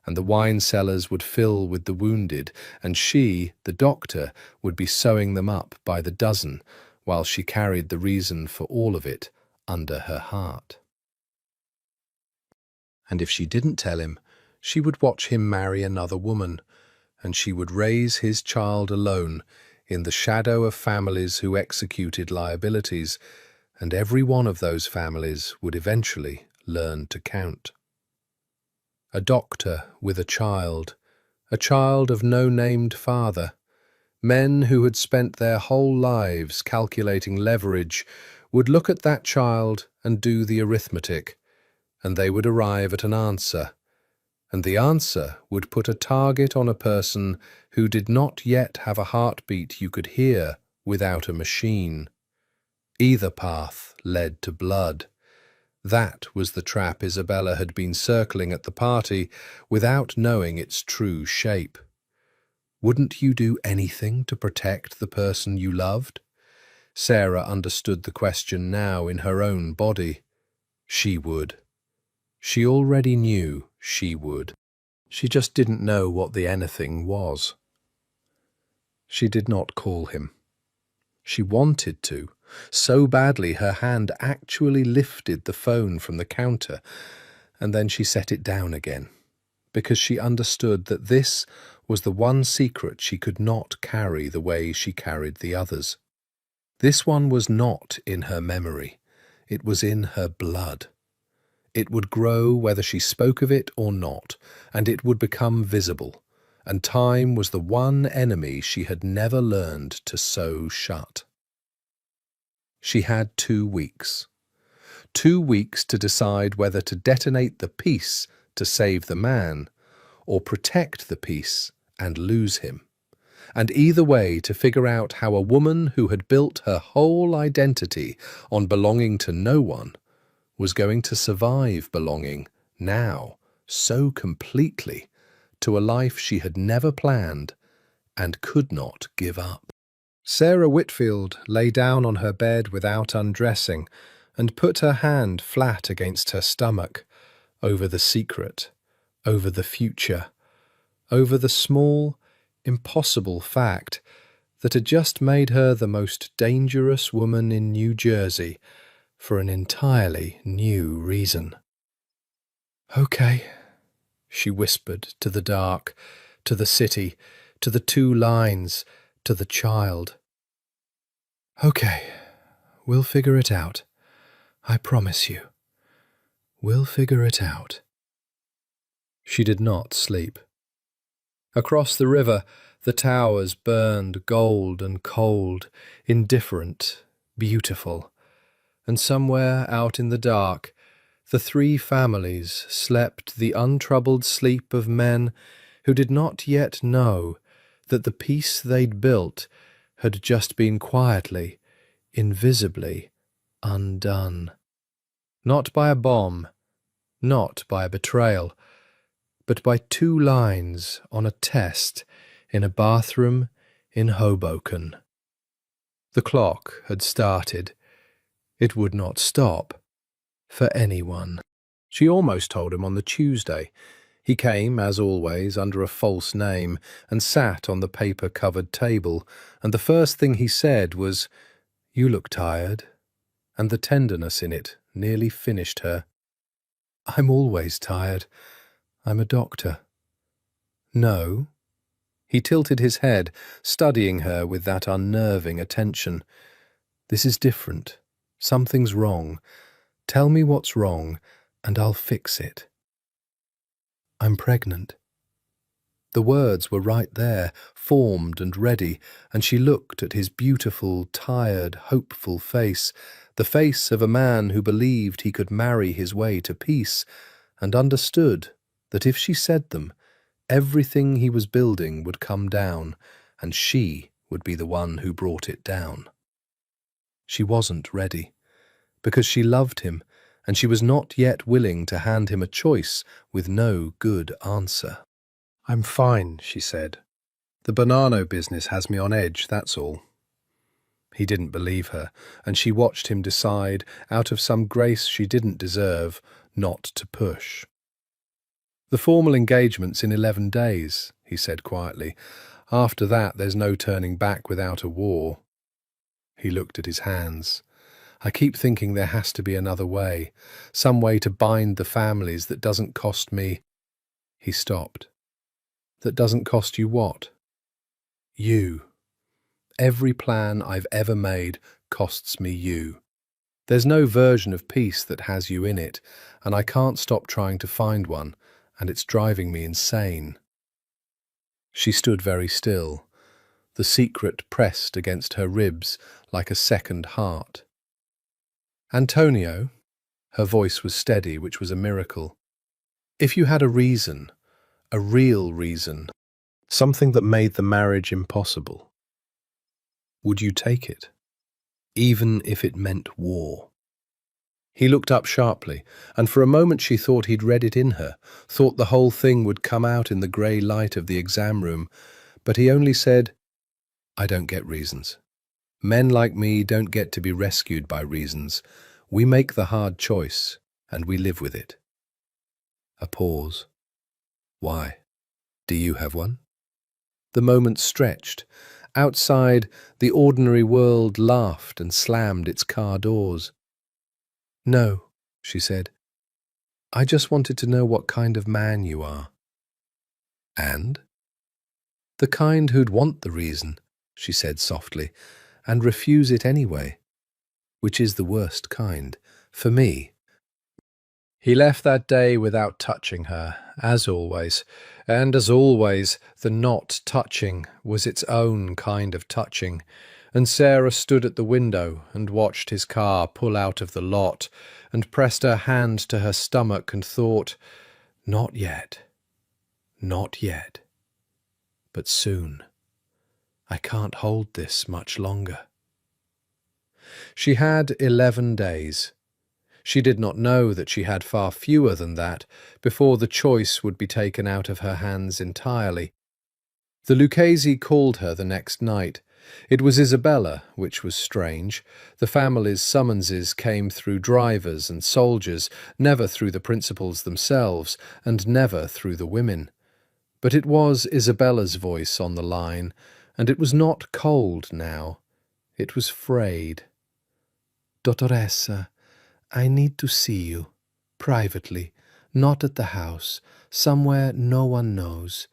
and the wine cellars would fill with the wounded, and she, the doctor, would be sewing them up by the dozen, while she carried the reason for all of it under her heart. And if she didn't tell him, she would watch him marry another woman, and she would raise his child alone in the shadow of families who executed liabilities, and every one of those families would eventually learn to count. A doctor with a child of no named father. Men who had spent their whole lives calculating leverage would look at that child and do the arithmetic, and they would arrive at an answer, and the answer would put a target on a person who did not yet have a heartbeat you could hear without a machine. Either path led to blood. That was the trap Isabella had been circling at the party without knowing its true shape. Wouldn't you do anything to protect the person you loved? Sarah understood the question now in her own body. She would. She already knew she would. She just didn't know what the anything was. She did not call him. She wanted to, so badly her hand actually lifted the phone from the counter, and then she set it down again, because she understood that this was the one secret she could not carry the way she carried the others. This one was not in her memory. It was in her blood. It would grow whether she spoke of it or not, and it would become visible, and time was the one enemy she had never learned to sew shut. She had 2 weeks. 2 weeks to decide whether to detonate the peace to save the man, or protect the peace and lose him. And either way to figure out how a woman who had built her whole identity on belonging to no one was going to survive belonging now so completely to a life she had never planned and could not give up. Sarah Whitfield lay down on her bed without undressing and put her hand flat against her stomach, over the secret, over the future, over the small, impossible fact that had just made her the most dangerous woman in New Jersey for an entirely new reason. "Okay," she whispered to the dark, to the city, to the 2 lines, to the child. "Okay, we'll figure it out. I promise you. We'll figure it out." She did not sleep. Across the river, the towers burned gold and cold, indifferent, beautiful, and somewhere out in the dark, the 3 families slept the untroubled sleep of men who did not yet know that the peace they'd built had just been quietly, invisibly undone. Not by a bomb, not by a betrayal, but by 2 lines on a test in a bathroom in Hoboken. The clock had started. It would not stop for anyone. She almost told him on the Tuesday. He came, as always, under a false name and sat on the paper-covered table, and the first thing he said was, "You look tired," and the tenderness in it nearly finished her. "I'm always tired. I'm a doctor." "No?" He tilted his head, studying her with that unnerving attention. "This is different. Something's wrong. Tell me what's wrong, and I'll fix it." "I'm pregnant." The words were right there, formed and ready, and she looked at his beautiful, tired, hopeful face, the face of a man who believed he could marry his way to peace, and understood that if she said them, everything he was building would come down, and she would be the one who brought it down. She wasn't ready, because she loved him, and she was not yet willing to hand him a choice with no good answer. "I'm fine," she said. "The banana business has me on edge, that's all." He didn't believe her, and she watched him decide, out of some grace she didn't deserve, not to push. "The formal engagement's in 11 days, he said quietly. "After that there's no turning back without a war." He looked at his hands. "I keep thinking there has to be another way, some way to bind the families that doesn't cost me—" He stopped. "That doesn't cost you what?" "You. Every plan I've ever made costs me you. There's no version of peace that has you in it, and I can't stop trying to find one, and it's driving me insane." She stood very still, the secret pressed against her ribs like a second heart. "Antonio," her voice was steady, which was a miracle, "if you had a reason, a real reason, something that made the marriage impossible, would you take it, even if it meant war?" He looked up sharply, and for a moment she thought he'd read it in her, thought the whole thing would come out in the grey light of the exam room, but he only said, "I don't get reasons. Men like me don't get to be rescued by reasons. We make the hard choice, and we live with it." A pause. "Why? Do you have one?" The moment stretched. Outside, the ordinary world laughed and slammed its car doors. "No," she said. "I just wanted to know what kind of man you are." "And?" "The kind who'd want the reason," she said softly, "and refuse it anyway. Which is the worst kind, for me." He left that day without touching her, as always, and as always, the not touching was its own kind of touching, and Sarah stood at the window and watched his car pull out of the lot and pressed her hand to her stomach and thought, "Not yet, not yet, but soon. I can't hold this much longer." She had 11 days. She did not know that she had far fewer than that before the choice would be taken out of her hands entirely. The Lucchese called her the next night. It was Isabella, which was strange. The family's summonses came through drivers and soldiers, never through the principals themselves, and never through the women. But it was Isabella's voice on the line, and it was not cold now. It was frayed. "Dottoressa, I need to see you, privately, not at the house, somewhere no one knows."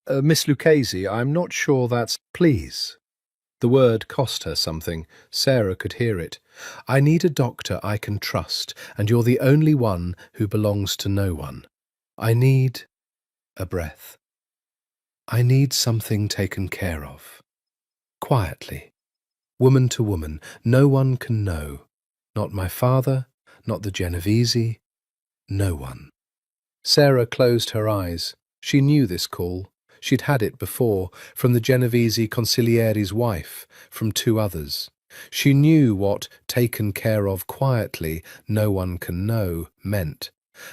"Miss Lucchese, I'm not sure that's—" "Please." The word cost her something. Sarah could hear it. "I need a doctor I can trust, and you're the only one who belongs to no one. I need—" a breath. "I need something taken care of. Quietly. Woman to woman. No one can know. Not my father, not the Genovese, no one." Sarah closed her eyes. She knew this call. She'd had it before, from the Genovese consiglieri's wife, from two others. She knew what taken care of quietly, no one can know, meant,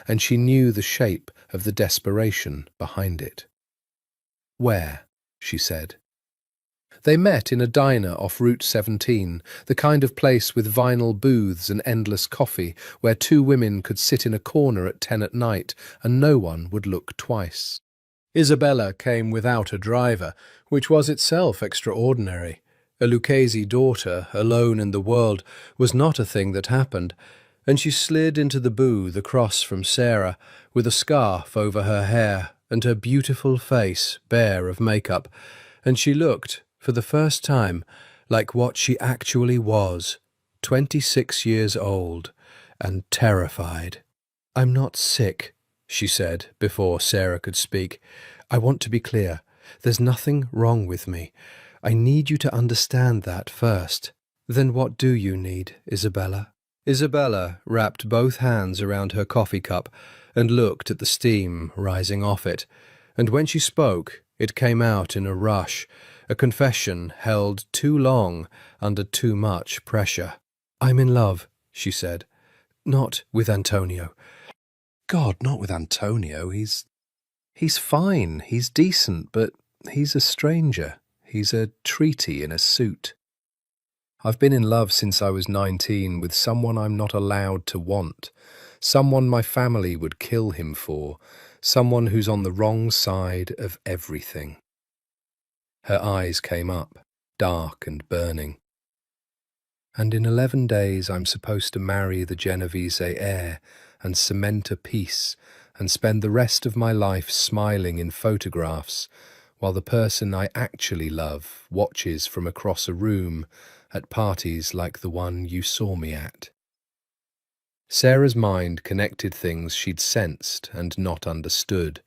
and she knew the shape of the desperation behind it. "Where?" she said. They met in a diner off Route 17, the kind of place with vinyl booths and endless coffee, where two women could sit in a corner at 10 at night and no one would look twice. Isabella came without a driver, which was itself extraordinary. A Lucchese daughter, alone in the world, was not a thing that happened, and she slid into the booth across from Sarah, with a scarf over her hair and her beautiful face bare of makeup, and she looked, for the first time, like what she actually was, 26 years old, and terrified. "I'm not sick," she said before Sarah could speak. "I want to be clear. There's nothing wrong with me. I need you to understand that first. Then what do you need, Isabella?" Isabella wrapped both hands around her coffee cup and looked at the steam rising off it, and when she spoke, it came out in a rush, a confession held too long under too much pressure. "I'm in love," she said. "Not with Antonio." "God, not with Antonio. He's fine, he's decent, but he's a stranger. He's a treaty in a suit. I've been in love since I was 19 with someone I'm not allowed to want, someone my family would kill him for, someone who's on the wrong side of everything." Her eyes came up, dark and burning. "And in 11 days I'm supposed to marry the Genovese heir and cement a peace and spend the rest of my life smiling in photographs while the person I actually love watches from across a room at parties like the one you saw me at." Sarah's mind connected things she'd sensed and not understood,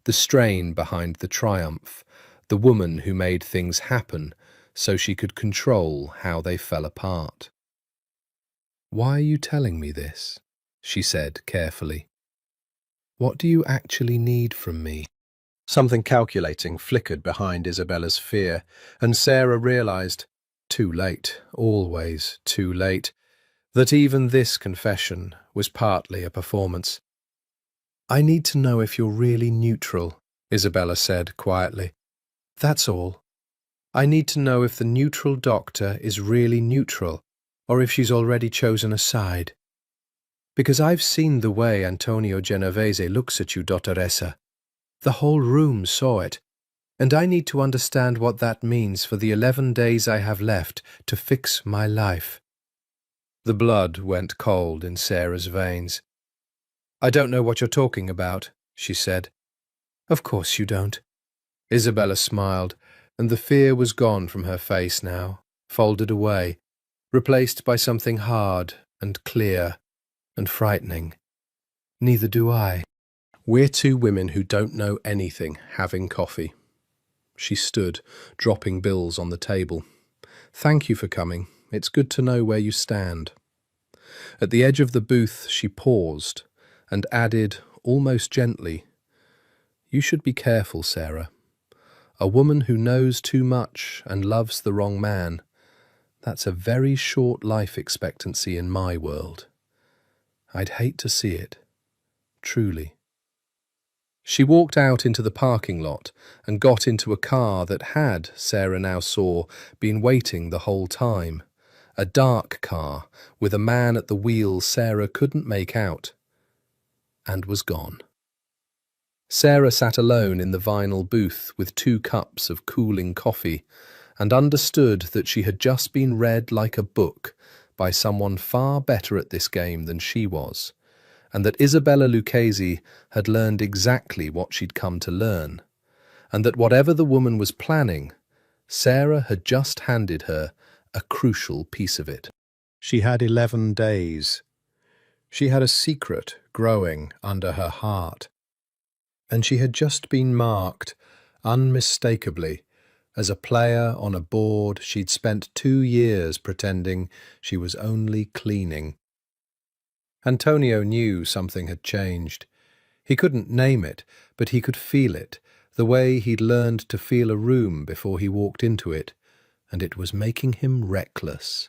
the strain behind the triumph, the woman who made things happen so she could control how they fell apart. "Why are you telling me this?" she said carefully. "What do you actually need from me?" Something calculating flickered behind Isabella's fear, and Sarah realized, too late, always too late, that even this confession was partly a performance. "I need to know if you're really neutral," Isabella said quietly. "That's all. I need to know if the neutral doctor is really neutral, or if she's already chosen a side. Because I've seen the way Antonio Genovese looks at you, Dottoressa. The whole room saw it, and I need to understand what that means for the 11 days I have left to fix my life." The blood went cold in Sarah's veins. "I don't know what you're talking about," she said. "Of course you don't." Isabella smiled, and the fear was gone from her face now, folded away, replaced by something hard and clear and frightening. "Neither do I. We're two women who don't know anything having coffee." She stood, dropping bills on the table. "Thank you for coming. It's good to know where you stand." At the edge of the booth she paused and added, almost gently, "You should be careful, Sarah. A woman who knows too much and loves the wrong man, that's a very short life expectancy in my world. I'd hate to see it. Truly." She walked out into the parking lot and got into a car that had, Sarah now saw, been waiting the whole time. A dark car with a man at the wheel Sarah couldn't make out, and was gone. Sarah sat alone in the vinyl booth with 2 cups of cooling coffee and understood that she had just been read like a book by someone far better at this game than she was, and that Isabella Lucchese had learned exactly what she'd come to learn, and that whatever the woman was planning, Sarah had just handed her a crucial piece of it. She had 11 days. She had a secret growing under her heart, and she had just been marked, unmistakably, as a player on a board she'd spent 2 years pretending she was only cleaning. Antonio knew something had changed. He couldn't name it, but he could feel it, the way he'd learned to feel a room before he walked into it, and it was making him reckless.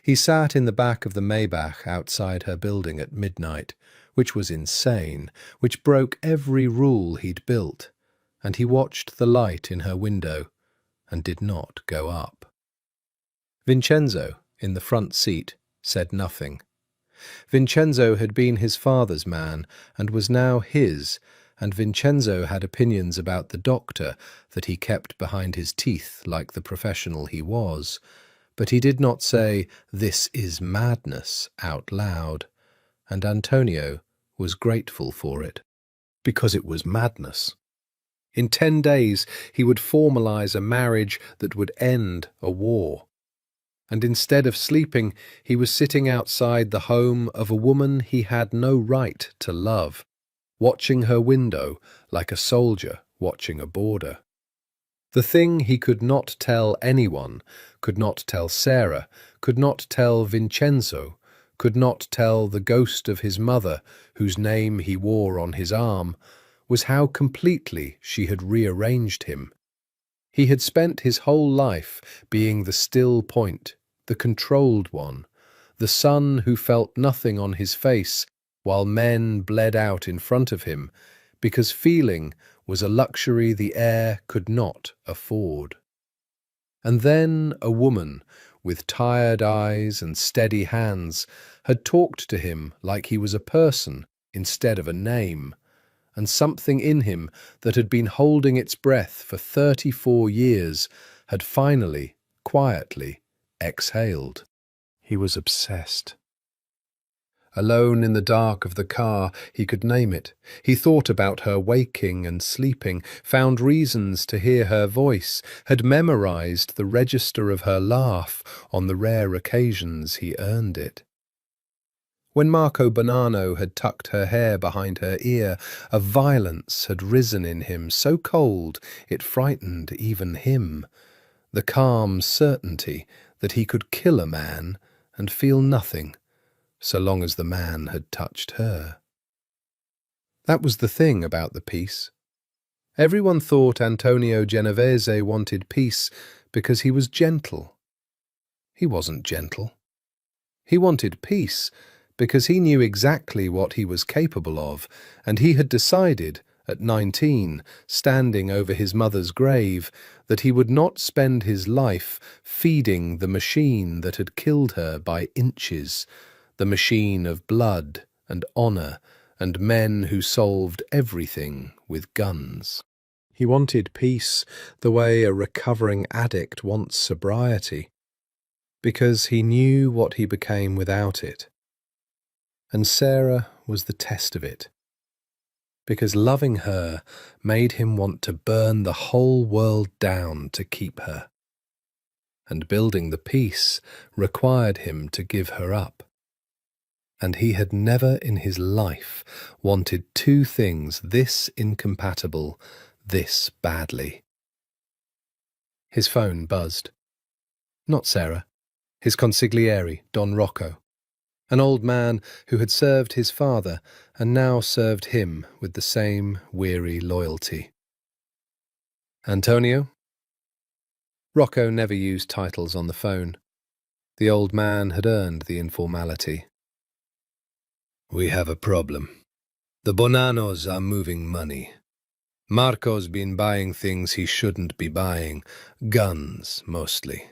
He sat in the back of the Maybach outside her building at midnight, which was insane, which broke every rule he'd built, and he watched the light in her window and did not go up. Vincenzo, in the front seat, said nothing. Vincenzo had been his father's man and was now his, and Vincenzo had opinions about the doctor that he kept behind his teeth like the professional he was, but he did not say, "This is madness," out loud, and Antonio was grateful for it, because it was madness. In 10 days he would formalize a marriage that would end a war. And instead of sleeping, he was sitting outside the home of a woman he had no right to love, watching her window like a soldier watching a border. The thing he could not tell anyone, could not tell Sarah, could not tell Vincenzo, could not tell the ghost of his mother, whose name he wore on his arm, was how completely she had rearranged him. He had spent his whole life being the still point, the controlled one, the son who felt nothing on his face while men bled out in front of him, because feeling was a luxury the heir could not afford. And then a woman, with tired eyes and steady hands, had talked to him like he was a person instead of a name, and something in him that had been holding its breath for 34 years had finally, quietly, exhaled. He was obsessed. Alone in the dark of the car, he could name it. He thought about her waking and sleeping, found reasons to hear her voice, had memorized the register of her laugh on the rare occasions he earned it. When Marco Bonanno had tucked her hair behind her ear, a violence had risen in him so cold it frightened even him, the calm certainty that he could kill a man and feel nothing, so long as the man had touched her. That was the thing about the peace. Everyone thought Antonio Genovese wanted peace because he was gentle. He wasn't gentle. He wanted peace because he knew exactly what he was capable of, and he had decided, at 19, standing over his mother's grave, that he would not spend his life feeding the machine that had killed her by inches, the machine of blood and honor and men who solved everything with guns. He wanted peace the way a recovering addict wants sobriety, because he knew what he became without it. And Sarah was the test of it, because loving her made him want to burn the whole world down to keep her. And building the peace required him to give her up. And he had never in his life wanted two things this incompatible, this badly. His phone buzzed. Not Sarah, his consigliere, Don Rocco, an old man who had served his father and now served him with the same weary loyalty. Antonio? Rocco never used titles on the phone. The old man had earned the informality. We have a problem. The Bonannos are moving money. Marco's been buying things he shouldn't be buying, guns mostly.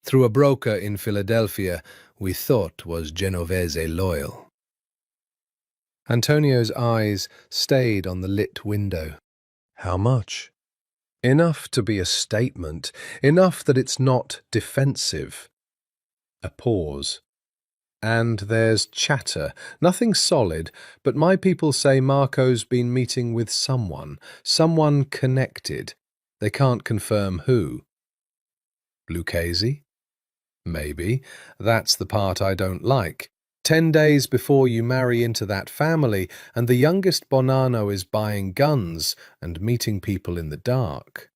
Through a broker in Philadelphia we thought was Genovese loyal. Antonio's eyes stayed on the lit window. How much? Enough to be a statement, enough that it's not defensive. A pause. And there's chatter, nothing solid, but my people say Marco's been meeting with someone connected. They can't confirm who. Lucchese? Maybe. That's the part I don't like. 10 days before you marry into that family, and the youngest Bonanno is buying guns and meeting people in the dark.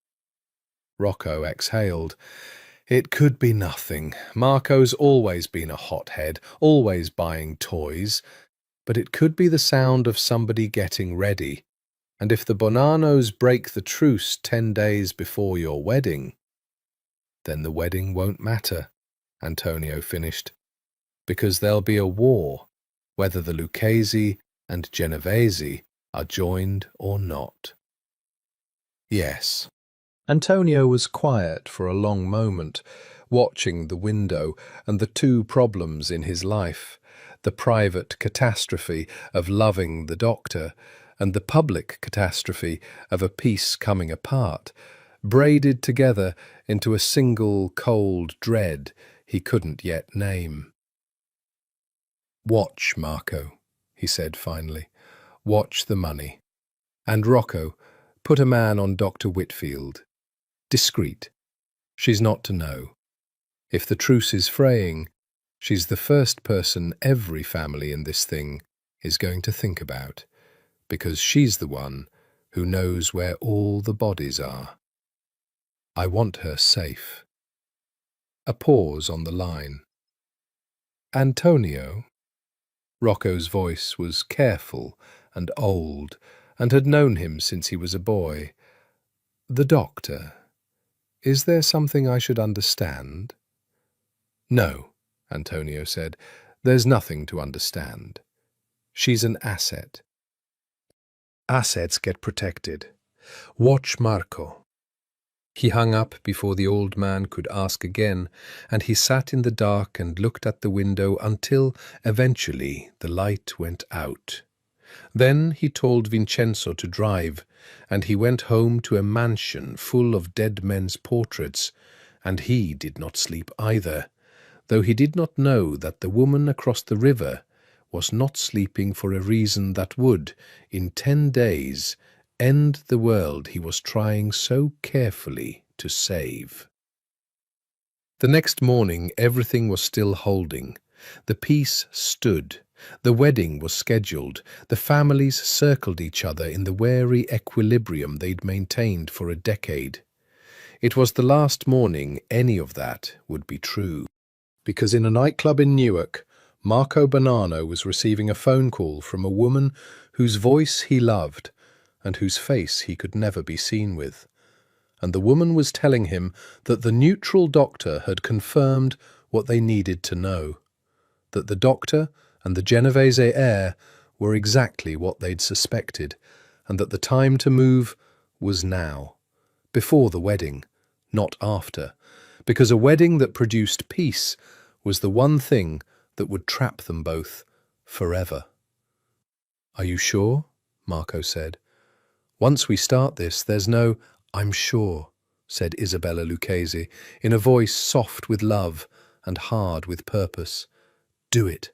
Rocco exhaled. It could be nothing. Marco's always been a hothead, always buying toys. But it could be the sound of somebody getting ready. And if the Bonanos break the truce 10 days before your wedding, then the wedding won't matter, Antonio finished, because there'll be a war, whether the Lucchesi and Genovese are joined or not. Yes. Antonio was quiet for a long moment, watching the window and the two problems in his life, the private catastrophe of loving the doctor and the public catastrophe of a piece coming apart, braided together into a single cold dread he couldn't yet name. "Watch, Marco," he said finally. "Watch the money. And Rocco, put a man on Dr. Whitfield. Discreet. She's not to know. If the truce is fraying, she's the first person every family in this thing is going to think about, because she's the one who knows where all the bodies are. I want her safe." A pause on the line. "Antonio?" Rocco's voice was careful and old, and had known him since he was a boy. "The doctor. Is there something I should understand?" "No," Antonio said. "There's nothing to understand. She's an asset. Assets get protected. Watch Marco." He hung up before the old man could ask again, and he sat in the dark and looked at the window until, eventually, the light went out. Then he told Vincenzo to drive, and he went home to a mansion full of dead men's portraits, and he did not sleep either, though he did not know that the woman across the river was not sleeping for a reason that would, in 10 days, end the world he was trying so carefully to save. The next morning everything was still holding. The peace stood. The wedding was scheduled. The families circled each other in the wary equilibrium they'd maintained for a decade. It was the last morning any of that would be true, because in a nightclub in Newark, Marco Bonanno was receiving a phone call from a woman whose voice he loved and whose face he could never be seen with. And the woman was telling him that the neutral doctor had confirmed what they needed to know, that the doctor and the Genovese heir were exactly what they'd suspected, and that the time to move was now, before the wedding, not after, because a wedding that produced peace was the one thing that would trap them both forever. "Are you sure?" Marco said. "Once we start this, there's no—" "I'm sure," said Isabella Lucchesi, in a voice soft with love and hard with purpose. "Do it.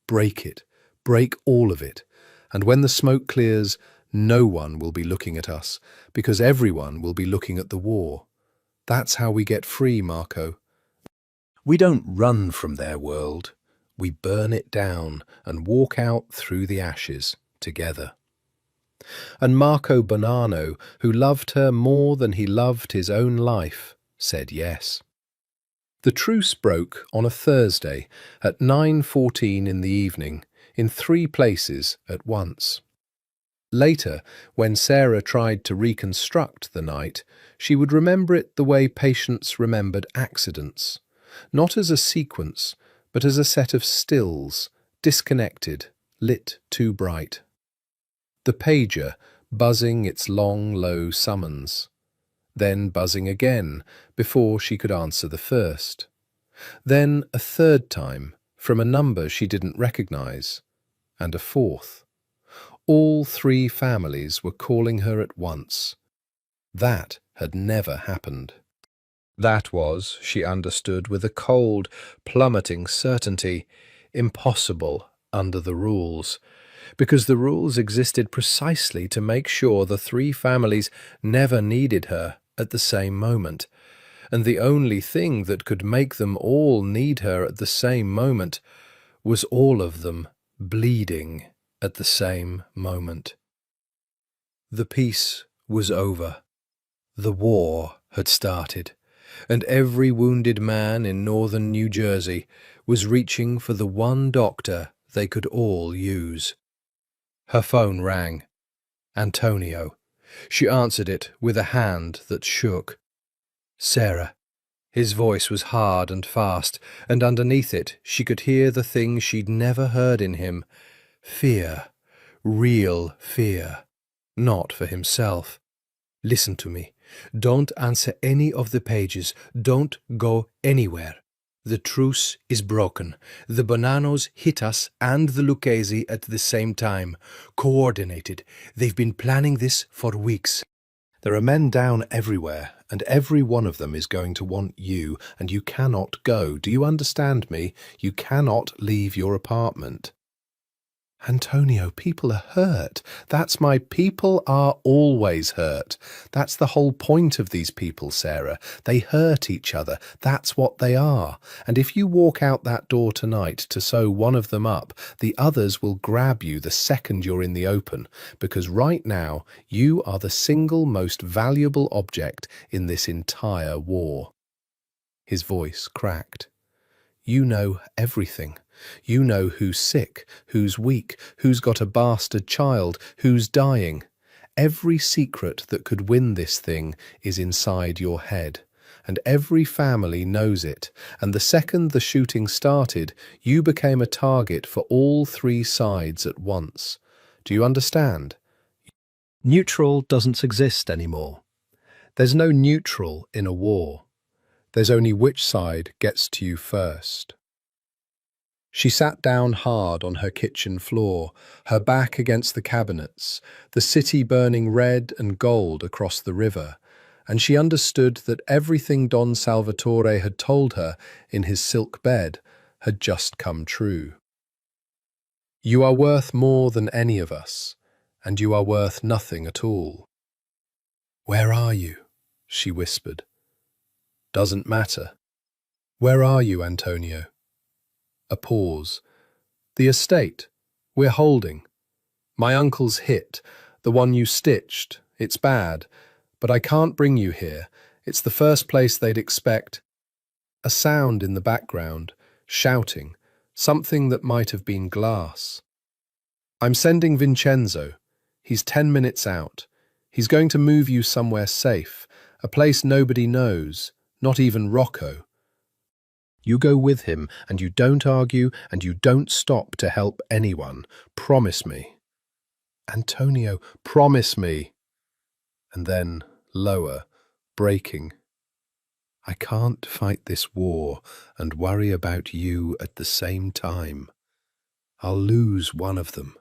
Break all of it. And when the smoke clears, no one will be looking at us, because everyone will be looking at the war. That's how we get free, Marco. We don't run from their world. We burn it down and walk out through the ashes together." And Marco Bonanno, who loved her more than he loved his own life, said yes. The truce broke on a Thursday at 9:14 in the evening, in 3 places at once. Later, when Sarah tried to reconstruct the night, she would remember it the way patients remembered accidents, not as a sequence, but as a set of stills, disconnected, lit too bright. The pager buzzing its long, low summons, then buzzing again before she could answer the first, then a third time from a number she didn't recognize, and a fourth. All 3 families were calling her at once. That had never happened. That was, she understood with a cold, plummeting certainty, impossible under the rules, because the rules existed precisely to make sure the 3 families never needed her at the same moment, and the only thing that could make them all need her at the same moment was all of them bleeding at the same moment. The peace was over. The war had started, and every wounded man in northern New Jersey was reaching for the one doctor they could all use. Her phone rang. Antonio. She answered it with a hand that shook. Sarah. His voice was hard and fast, and underneath it she could hear the thing she'd never heard in him. Fear. Real fear. Not for himself. Listen to me. Don't answer any of the pages. Don't go anywhere. The truce is broken. The Bonanos hit us and the Lucchese at the same time. Coordinated. They've been planning this for weeks. There are men down everywhere, and every one of them is going to want you, and you cannot go. Do you understand me? You cannot leave your apartment. Antonio, people are hurt. People are always hurt. That's the whole point of these people, Sarah. They hurt each other. That's what they are. And if you walk out that door tonight to sew one of them up, the others will grab you the second you're in the open, because right now you are the single most valuable object in this entire war. His voice cracked. You know everything. You know who's sick, who's weak, who's got a bastard child, who's dying. Every secret that could win this thing is inside your head, and every family knows it, and the second the shooting started, you became a target for all three sides at once. Do you understand? Neutral doesn't exist anymore. There's no neutral in a war. There's only which side gets to you first. She sat down hard on her kitchen floor, her back against the cabinets, the city burning red and gold across the river, and she understood that everything Don Salvatore had told her in his silk bed had just come true. You are worth more than any of us, and you are worth nothing at all. Where are you? She whispered. Doesn't matter. Where are you, Antonio? A pause. The estate. We're holding. My uncle's hit, the one you stitched. It's bad, but I can't bring you here. It's the first place they'd expect. A sound in the background, shouting, something that might have been glass. I'm sending Vincenzo. He's 10 minutes out. He's going to move you somewhere safe, a place nobody knows, not even Rocco. You go with him, and you don't argue, and you don't stop to help anyone. Promise me. Antonio, promise me. And then, lower, breaking. I can't fight this war and worry about you at the same time. I'll lose one of them.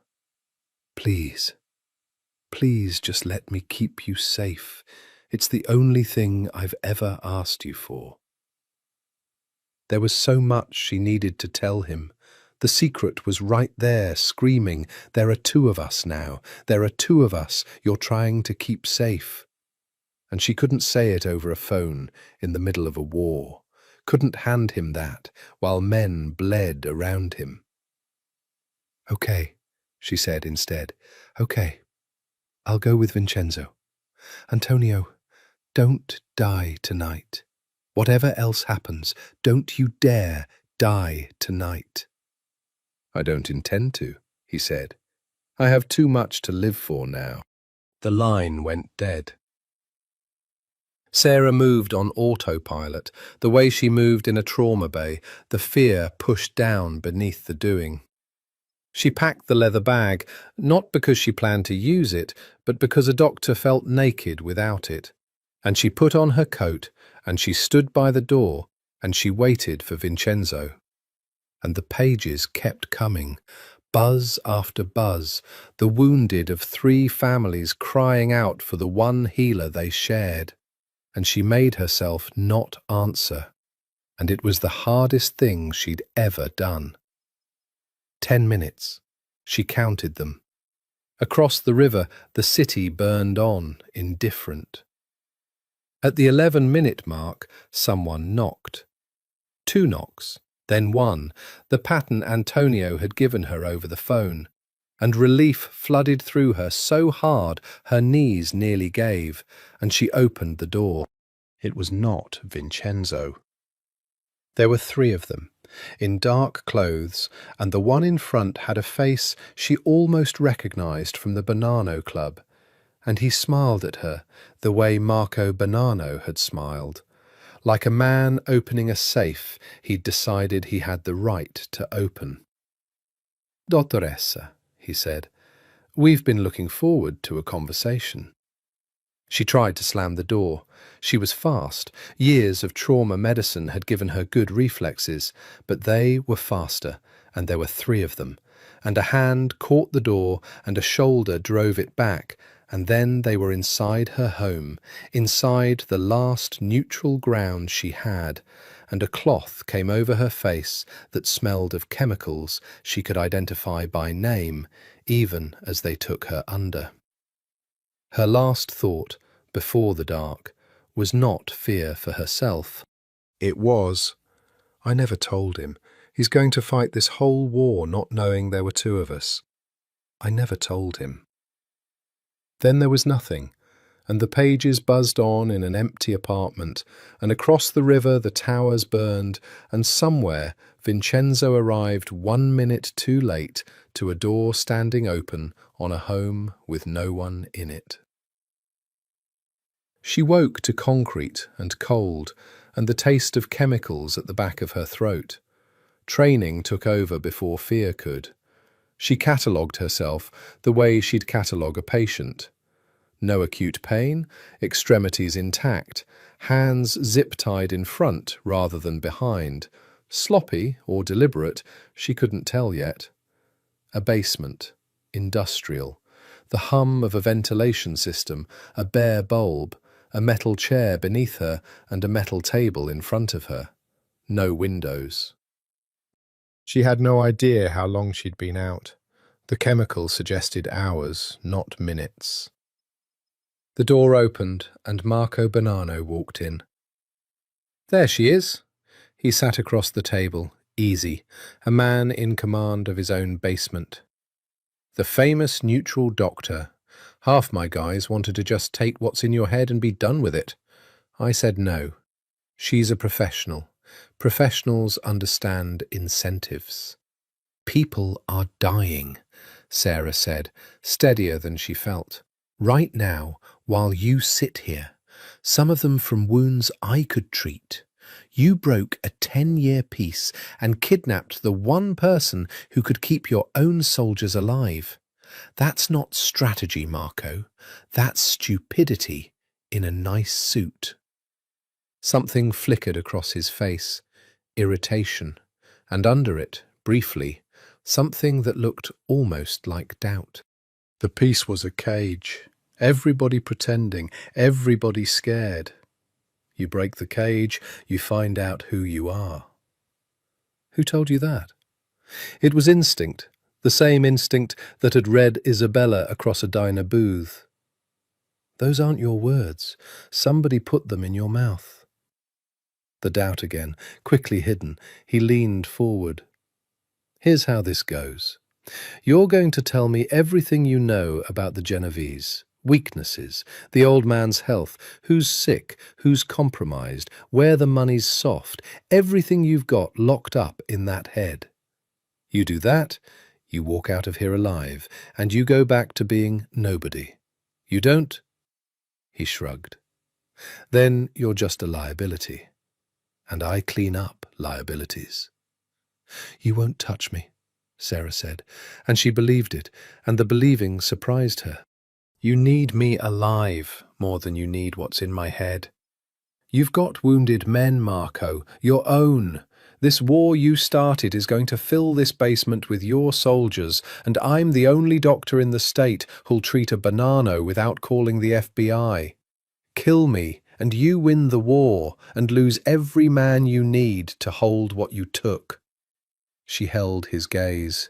Please, please just let me keep you safe. It's the only thing I've ever asked you for. There was so much she needed to tell him. The secret was right there, screaming, there are two of us now. There are two of us you're trying to keep safe. And she couldn't say it over a phone in the middle of a war, couldn't hand him that while men bled around him. Okay, she said instead. Okay, I'll go with Vincenzo. Antonio, don't die tonight. Whatever else happens, don't you dare die tonight. I don't intend to, he said. I have too much to live for now. The line went dead. Sarah moved on autopilot, the way she moved in a trauma bay, the fear pushed down beneath the doing. She packed the leather bag, not because she planned to use it, but because a doctor felt naked without it. And she put on her coat, and she stood by the door, and she waited for Vincenzo. And the pages kept coming, buzz after buzz, the wounded of 3 families crying out for the one healer they shared. And she made herself not answer, and it was the hardest thing she'd ever done. 10 minutes. She counted them. Across the river, the city burned on, indifferent. At the 11-minute mark, someone knocked. 2 knocks, then 1, the pattern Antonio had given her over the phone, and relief flooded through her so hard her knees nearly gave, and she opened the door. It was not Vincenzo. There were 3 of them, in dark clothes, and the one in front had a face she almost recognized from the Banano Club. And he smiled at her the way Marco Bonanno had smiled. Like a man opening a safe he'd decided he had the right to open. "Dottoressa," he said, "we've been looking forward to a conversation." She tried to slam the door. She was fast. Years of trauma medicine had given her good reflexes, but they were faster, and there were three of them, and a hand caught the door and a shoulder drove it back, and then they were inside her home, inside the last neutral ground she had, and a cloth came over her face that smelled of chemicals she could identify by name, even as they took her under. Her last thought, before the dark, was not fear for herself. It was, "I never told him. He's going to fight this whole war not knowing there were two of us. I never told him." Then there was nothing, and the pages buzzed on in an empty apartment, and across the river the towers burned, and somewhere Vincenzo arrived 1 minute too late to a door standing open on a home with no one in it. She woke to concrete and cold, and the taste of chemicals at the back of her throat. Training took over before fear could. She catalogued herself the way she'd catalogue a patient. No acute pain, extremities intact, hands zip-tied in front rather than behind. Sloppy or deliberate, she couldn't tell yet. A basement, industrial, the hum of a ventilation system, a bare bulb, a metal chair beneath her and a metal table in front of her. No windows. She had no idea how long she'd been out. The chemical suggested hours, not minutes. The door opened and Marco Bonanno walked in. "There she is." He sat across the table, easy, a man in command of his own basement. "The famous neutral doctor. Half my guys wanted to just take what's in your head and be done with it. I said no. She's a professional. Professionals understand incentives." "People are dying," Sarah said, steadier than she felt. "Right now, while you sit here. Some of them from wounds I could treat. You broke a 10-year peace and kidnapped the one person who could keep your own soldiers alive. That's not strategy, Marco. That's stupidity in a nice suit." Something flickered across his face, irritation, and under it, briefly, something that looked almost like doubt. The peace was a cage. Everybody pretending, everybody scared. You break the cage, you find out who you are. Who told you that? It was instinct, the same instinct that had read Isabella across a diner booth. Those aren't your words. Somebody put them in your mouth. The doubt again, quickly hidden, he leaned forward. "Here's how this goes. You're going to tell me everything you know about the Genovese. Weaknesses, the old man's health, who's sick, who's compromised, where the money's soft, everything you've got locked up in that head. You do that, you walk out of here alive, and you go back to being nobody. You don't?" He shrugged. "Then you're just a liability. And I clean up liabilities." "You won't touch me," Sarah said, and she believed it, and the believing surprised her. "You need me alive more than you need what's in my head. You've got wounded men, Marco, your own. This war you started is going to fill this basement with your soldiers, and I'm the only doctor in the state who'll treat a Bonanno without calling the FBI. Kill me, and you win the war, and lose every man you need to hold what you took." She held his gaze.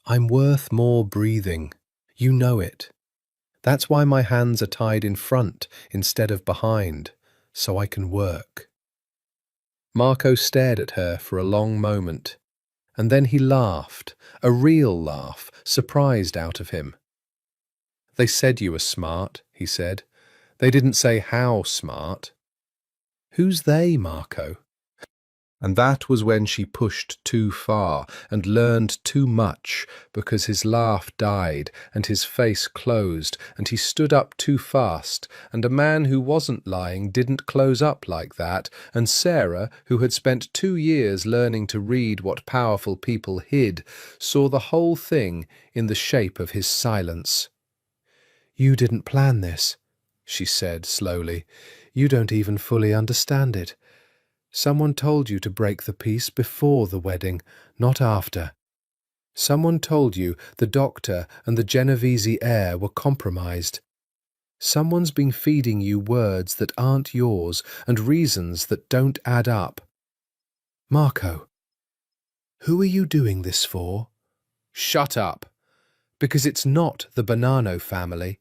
"I'm worth more breathing. You know it. That's why my hands are tied in front instead of behind, so I can work." Marco stared at her for a long moment, and then he laughed, a real laugh, surprised out of him. "They said you were smart," he said. "They didn't say how smart." "Who's they, Marco?" And that was when she pushed too far and learned too much, because his laugh died and his face closed and he stood up too fast, and a man who wasn't lying didn't close up like that, and Sarah, who had spent 2 years learning to read what powerful people hid, saw the whole thing in the shape of his silence. "You didn't plan this," she said slowly. "You don't even fully understand it. Someone told you to break the peace before the wedding, not after. Someone told you the doctor and the Genovese heir were compromised. Someone's been feeding you words that aren't yours and reasons that don't add up. Marco, who are you doing this for?" "Shut up. Because it's not the Bonanno family.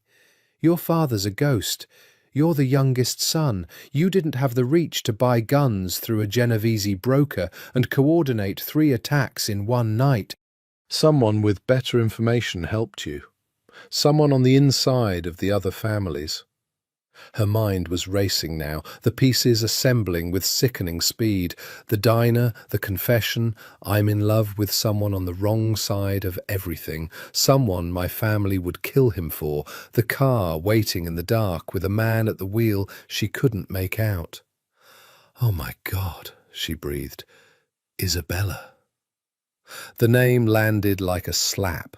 Your father's a ghost. You're the youngest son. You didn't have the reach to buy guns through a Genovese broker and coordinate 3 attacks in one night. Someone with better information helped you. Someone on the inside of the other families." Her mind was racing now, the pieces assembling with sickening speed. The diner, the confession, I'm in love with someone on the wrong side of everything, someone my family would kill him for, the car waiting in the dark with a man at the wheel she couldn't make out. "Oh my God," she breathed. "Isabella." The name landed like a slap.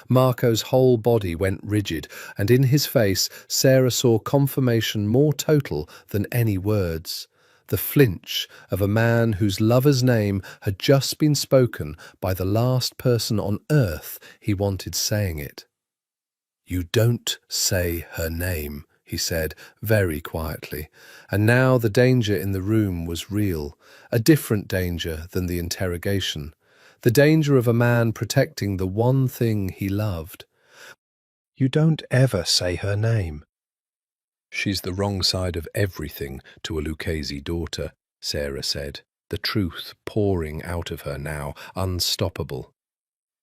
Marco's whole body went rigid, and in his face Sarah saw confirmation more total than any words. The flinch of a man whose lover's name had just been spoken by the last person on earth he wanted saying it. "You don't say her name," he said very quietly, and now the danger in the room was real, a different danger than the interrogation. The danger of a man protecting the one thing he loved. "You don't ever say her name." "She's the wrong side of everything to a Lucchese daughter," Sarah said, the truth pouring out of her now, unstoppable.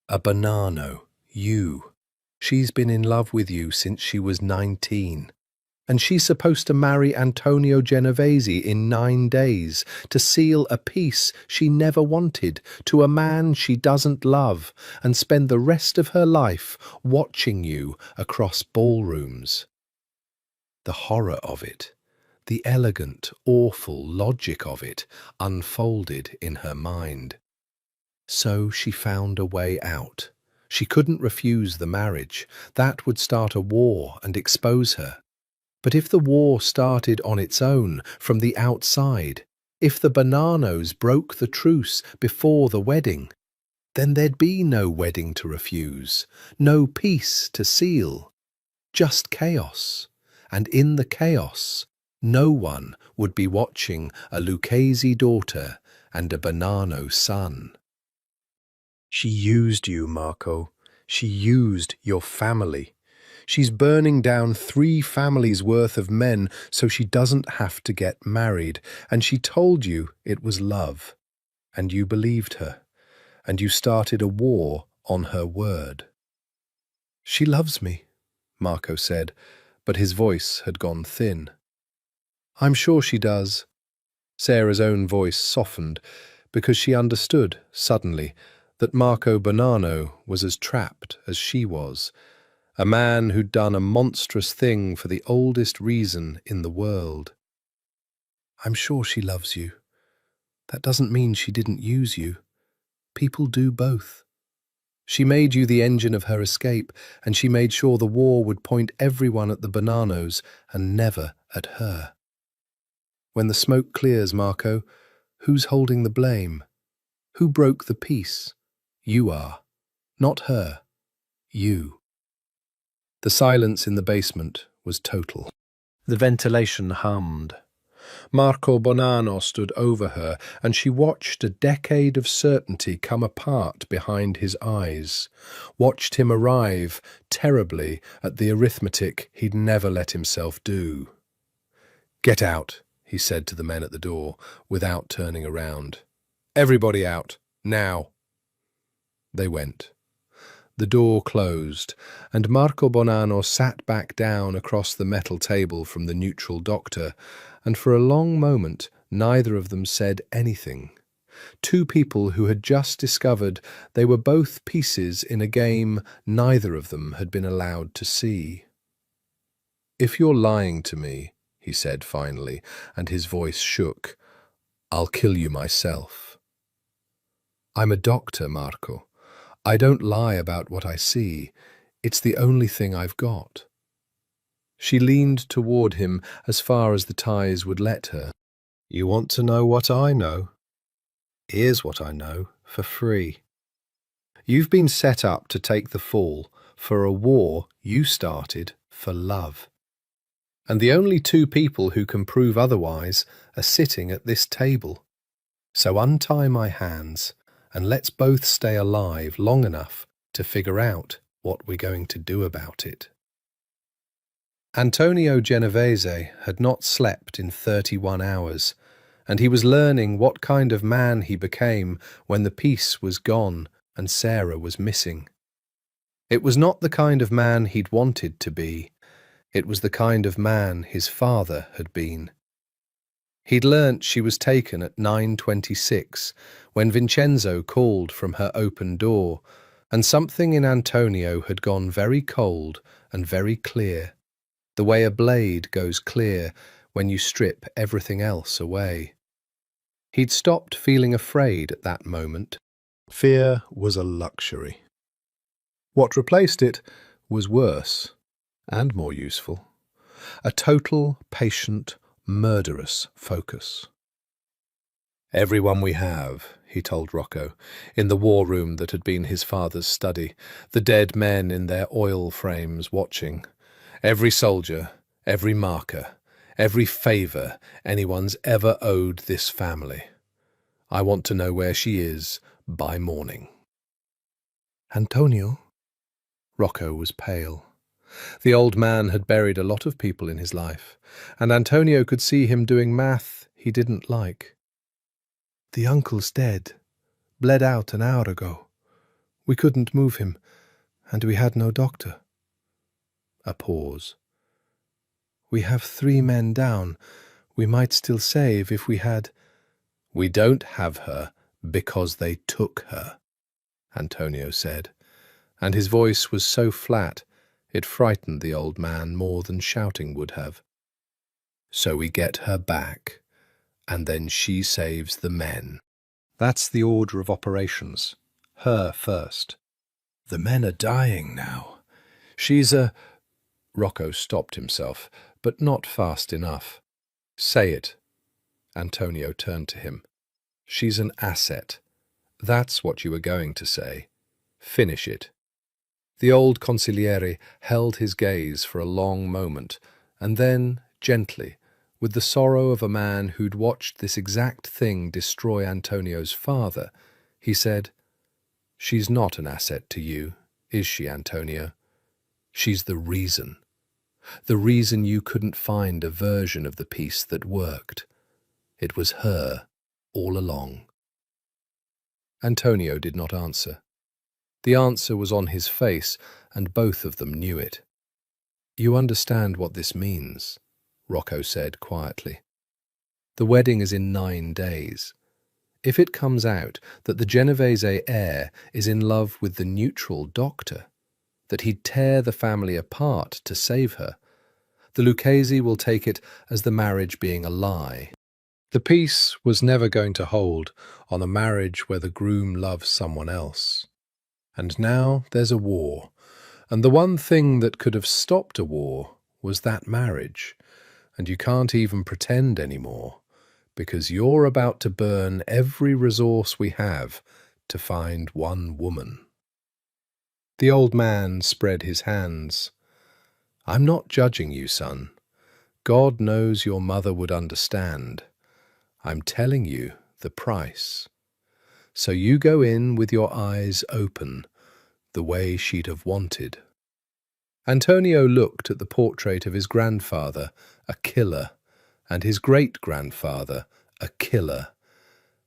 "A Bonanno, you. She's been in love with you since she was 19. And she's supposed to marry Antonio Genovese in 9 days, to seal a peace she never wanted, to a man she doesn't love, and spend the rest of her life watching you across ballrooms." The horror of it, the elegant, awful logic of it, unfolded in her mind. So she found a way out. She couldn't refuse the marriage. That would start a war and expose her. But if the war started on its own, from the outside, if the Bonannos broke the truce before the wedding, then there'd be no wedding to refuse, no peace to seal, just chaos. And in the chaos, no one would be watching a Lucchese daughter and a Bonanno son. "She used you, Marco. She used your family. She's burning down 3 families' worth of men so she doesn't have to get married, and she told you it was love, and you believed her, and you started a war on her word." "She loves me," Marco said, but his voice had gone thin. "I'm sure she does." Sarah's own voice softened, because she understood, suddenly, that Marco Bonanno was as trapped as she was. A man who'd done a monstrous thing for the oldest reason in the world. "I'm sure she loves you. That doesn't mean she didn't use you. People do both. She made you the engine of her escape, and she made sure the war would point everyone at the Bonannos and never at her. When the smoke clears, Marco, who's holding the blame? Who broke the peace? You are. Not her. You." The silence in the basement was total. The ventilation hummed. Marco Bonanno stood over her, and she watched a decade of certainty come apart behind his eyes, watched him arrive terribly at the arithmetic he'd never let himself do. "Get out," he said to the men at the door, without turning around. "Everybody out, now." They went. The door closed, and Marco Bonanno sat back down across the metal table from the neutral doctor, and for a long moment neither of them said anything. Two people who had just discovered they were both pieces in a game neither of them had been allowed to see. "If you're lying to me," he said finally, and his voice shook, "I'll kill you myself." "I'm a doctor, Marco. I don't lie about what I see. It's the only thing I've got." She leaned toward him as far as the ties would let her. "You want to know what I know? Here's what I know, for free. You've been set up to take the fall for a war you started for love. And the only two people who can prove otherwise are sitting at this table. So untie my hands and let's both stay alive long enough to figure out what we're going to do about it." Antonio Genovese had not slept in 31 hours, and he was learning what kind of man he became when the peace was gone and Sarah was missing. It was not the kind of man he'd wanted to be. It was the kind of man his father had been. He'd learnt she was taken at 9:26 when Vincenzo called from her open door, and something in Antonio had gone very cold and very clear, the way a blade goes clear when you strip everything else away. He'd stopped feeling afraid at that moment. Fear was a luxury. What replaced it was worse and more useful. A total, patient, murderous focus. "Everyone we have," he told Rocco, in the war room that had been his father's study, the dead men in their oil frames watching. "Every soldier, every marker, every favour anyone's ever owed this family. I want to know where she is by morning." "Antonio?" Rocco was pale. The old man had buried a lot of people in his life, and Antonio could see him doing math he didn't like. "The uncle's dead. Bled out an hour ago. We couldn't move him, and we had no doctor." A pause. "We have 3 men down. We might still save if we had—" "We don't have her because they took her," Antonio said, and his voice was so flat it frightened the old man more than shouting would have. "So we get her back, and then she saves the men. That's the order of operations. Her first. The men are dying now. She's a—" Rocco stopped himself, but not fast enough. "Say it." Antonio turned to him. "She's an asset. That's what you were going to say. Finish it." The old consigliere held his gaze for a long moment, and then, gently, with the sorrow of a man who'd watched this exact thing destroy Antonio's father, he said, "She's not an asset to you, is she, Antonio? She's the reason you couldn't find a version of the piece that worked. It was her all along." Antonio did not answer. The answer was on his face, and both of them knew it. "You understand what this means," Rocco said quietly. "The wedding is in 9 days. If it comes out that the Genovese heir is in love with the neutral doctor, that he'd tear the family apart to save her, the Lucchesi will take it as the marriage being a lie. The peace was never going to hold on a marriage where the groom loves someone else. And now there's a war, and the one thing that could have stopped a war was that marriage, and you can't even pretend anymore, because you're about to burn every resource we have to find one woman." The old man spread his hands. "I'm not judging you, son. God knows your mother would understand. I'm telling you the price. So you go in with your eyes open, the way she'd have wanted." Antonio looked at the portrait of his grandfather, a killer, and his great-grandfather, a killer,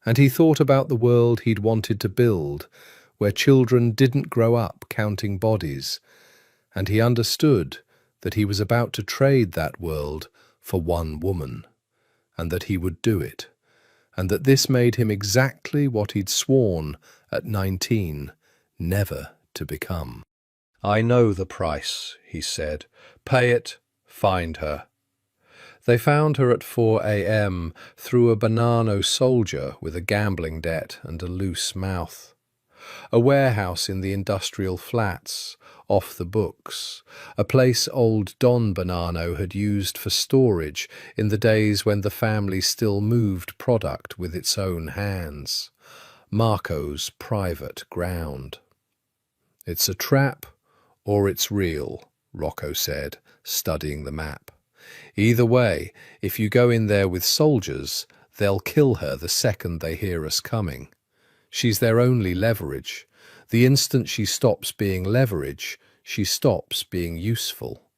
and he thought about the world he'd wanted to build, where children didn't grow up counting bodies, and he understood that he was about to trade that world for one woman, and that he would do it, and that this made him exactly what he'd sworn at 19 never to become. "I know the price," he said. "Pay it, find her." They found her at 4 a.m. through a Bonanno soldier with a gambling debt and a loose mouth. A warehouse in the industrial flats, off the books, a place old Don Bonanno had used for storage in the days when the family still moved product with its own hands. Marco's private ground. "It's a trap, or it's real," Rocco said, studying the map. "Either way, if you go in there with soldiers, they'll kill her the second they hear us coming. She's their only leverage. The instant she stops being leverage, she stops being useful."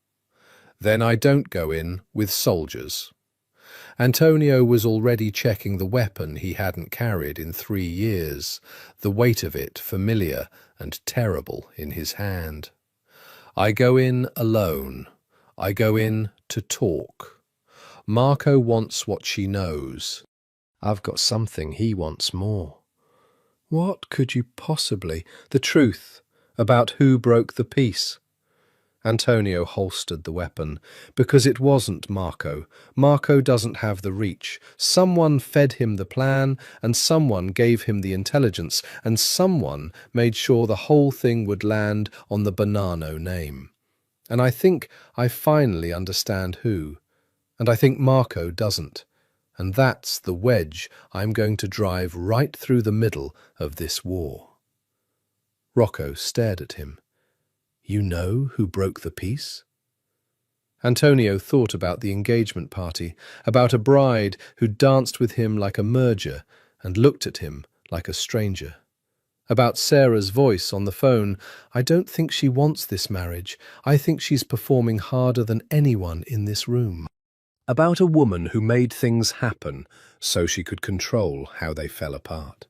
"Then I don't go in with soldiers." Antonio was already checking the weapon he hadn't carried in 3 years, the weight of it familiar and terrible in his hand. "I go in alone. I go in to talk. Marco wants what she knows. I've got something he wants more." "What could you possibly—" "The truth about who broke the peace." Antonio holstered the weapon, because it wasn't Marco. Marco doesn't have the reach. Someone fed him the plan, and someone gave him the intelligence, and someone made sure the whole thing would land on the Bonanno name. And I think I finally understand who. And I think Marco doesn't. And that's the wedge I'm going to drive right through the middle of this war. Rocco stared at him. "You know who broke the peace?" Antonio thought about the engagement party, about a bride who danced with him like a merger and looked at him like a stranger. About Sarah's voice on the phone. "I don't think she wants this marriage. I think she's performing harder than anyone in this room." About a woman who made things happen so she could control how they fell apart.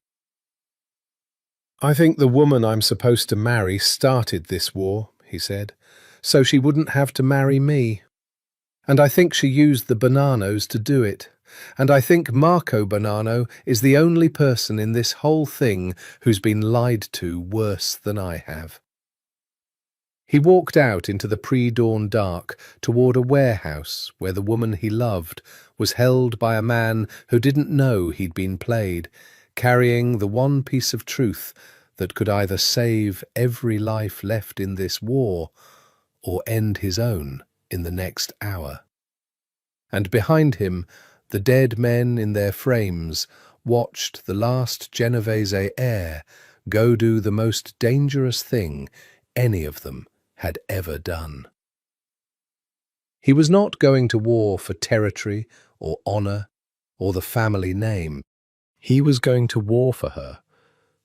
"I think the woman I'm supposed to marry started this war," he said, "so she wouldn't have to marry me. And I think she used the Bonannos to do it. And I think Marco Bonanno is the only person in this whole thing who's been lied to worse than I have." He walked out into the pre-dawn dark toward a warehouse where the woman he loved was held by a man who didn't know he'd been played, carrying the one piece of truth that could either save every life left in this war or end his own in the next hour. And behind him, the dead men in their frames watched the last Genovese heir go do the most dangerous thing any of them had ever done. He was not going to war for territory or honor or the family name. He was going to war for her,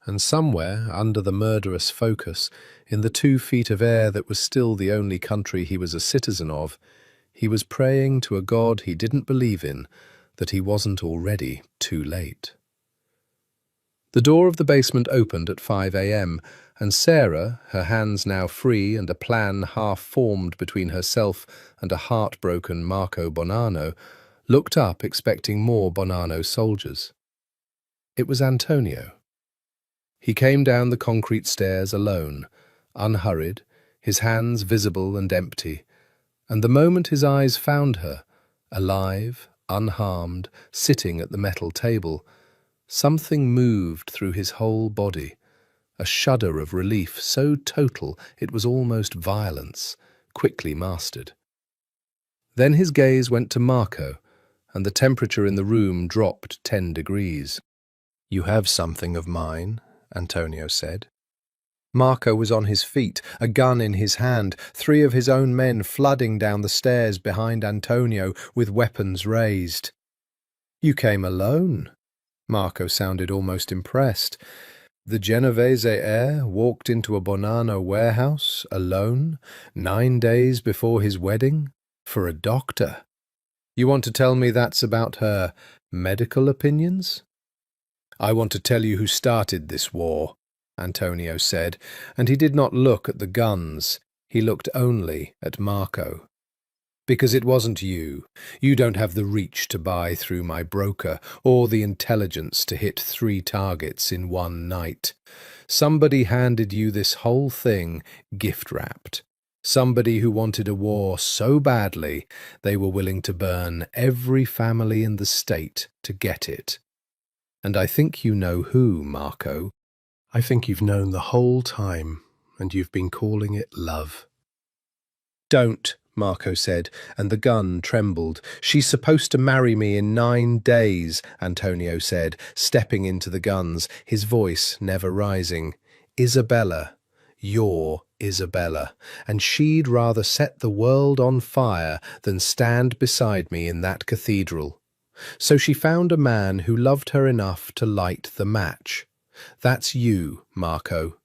and somewhere under the murderous focus, in the 2 feet of air that was still the only country he was a citizen of, he was praying to a God he didn't believe in that he wasn't already too late. The door of the basement opened at 5 a.m., and Sarah, her hands now free and a plan half-formed between herself and a heartbroken Marco Bonanno, looked up expecting more Bonanno soldiers. It was Antonio. He came down the concrete stairs alone, unhurried, his hands visible and empty, and the moment his eyes found her, alive, unharmed, sitting at the metal table, something moved through his whole body, a shudder of relief so total it was almost violence, quickly mastered. Then his gaze went to Marco, and the temperature in the room dropped 10 degrees. "You have something of mine," Antonio said. Marco was on his feet, a gun in his hand, 3 of his own men flooding down the stairs behind Antonio with weapons raised. "You came alone?" Marco sounded almost impressed. The Genovese heir walked into a Bonanno warehouse, alone, 9 days before his wedding, for a doctor. "You want to tell me that's about her medical opinions?" "I want to tell you who started this war," Antonio said, and he did not look at the guns, he looked only at Marco. Because it wasn't you. You don't have the reach to buy through my broker, or the intelligence to hit 3 targets in one night. Somebody handed you this whole thing gift-wrapped. Somebody who wanted a war so badly they were willing to burn every family in the state to get it. And I think you know who, Marco. I think you've known the whole time, and you've been calling it love. Don't, Marco said, and the gun trembled. She's supposed to marry me in 9 days, Antonio said, stepping into the guns, his voice never rising. Isabella, your Isabella, and she'd rather set the world on fire than stand beside me in that cathedral. So she found a man who loved her enough to light the match. That's you, Marco.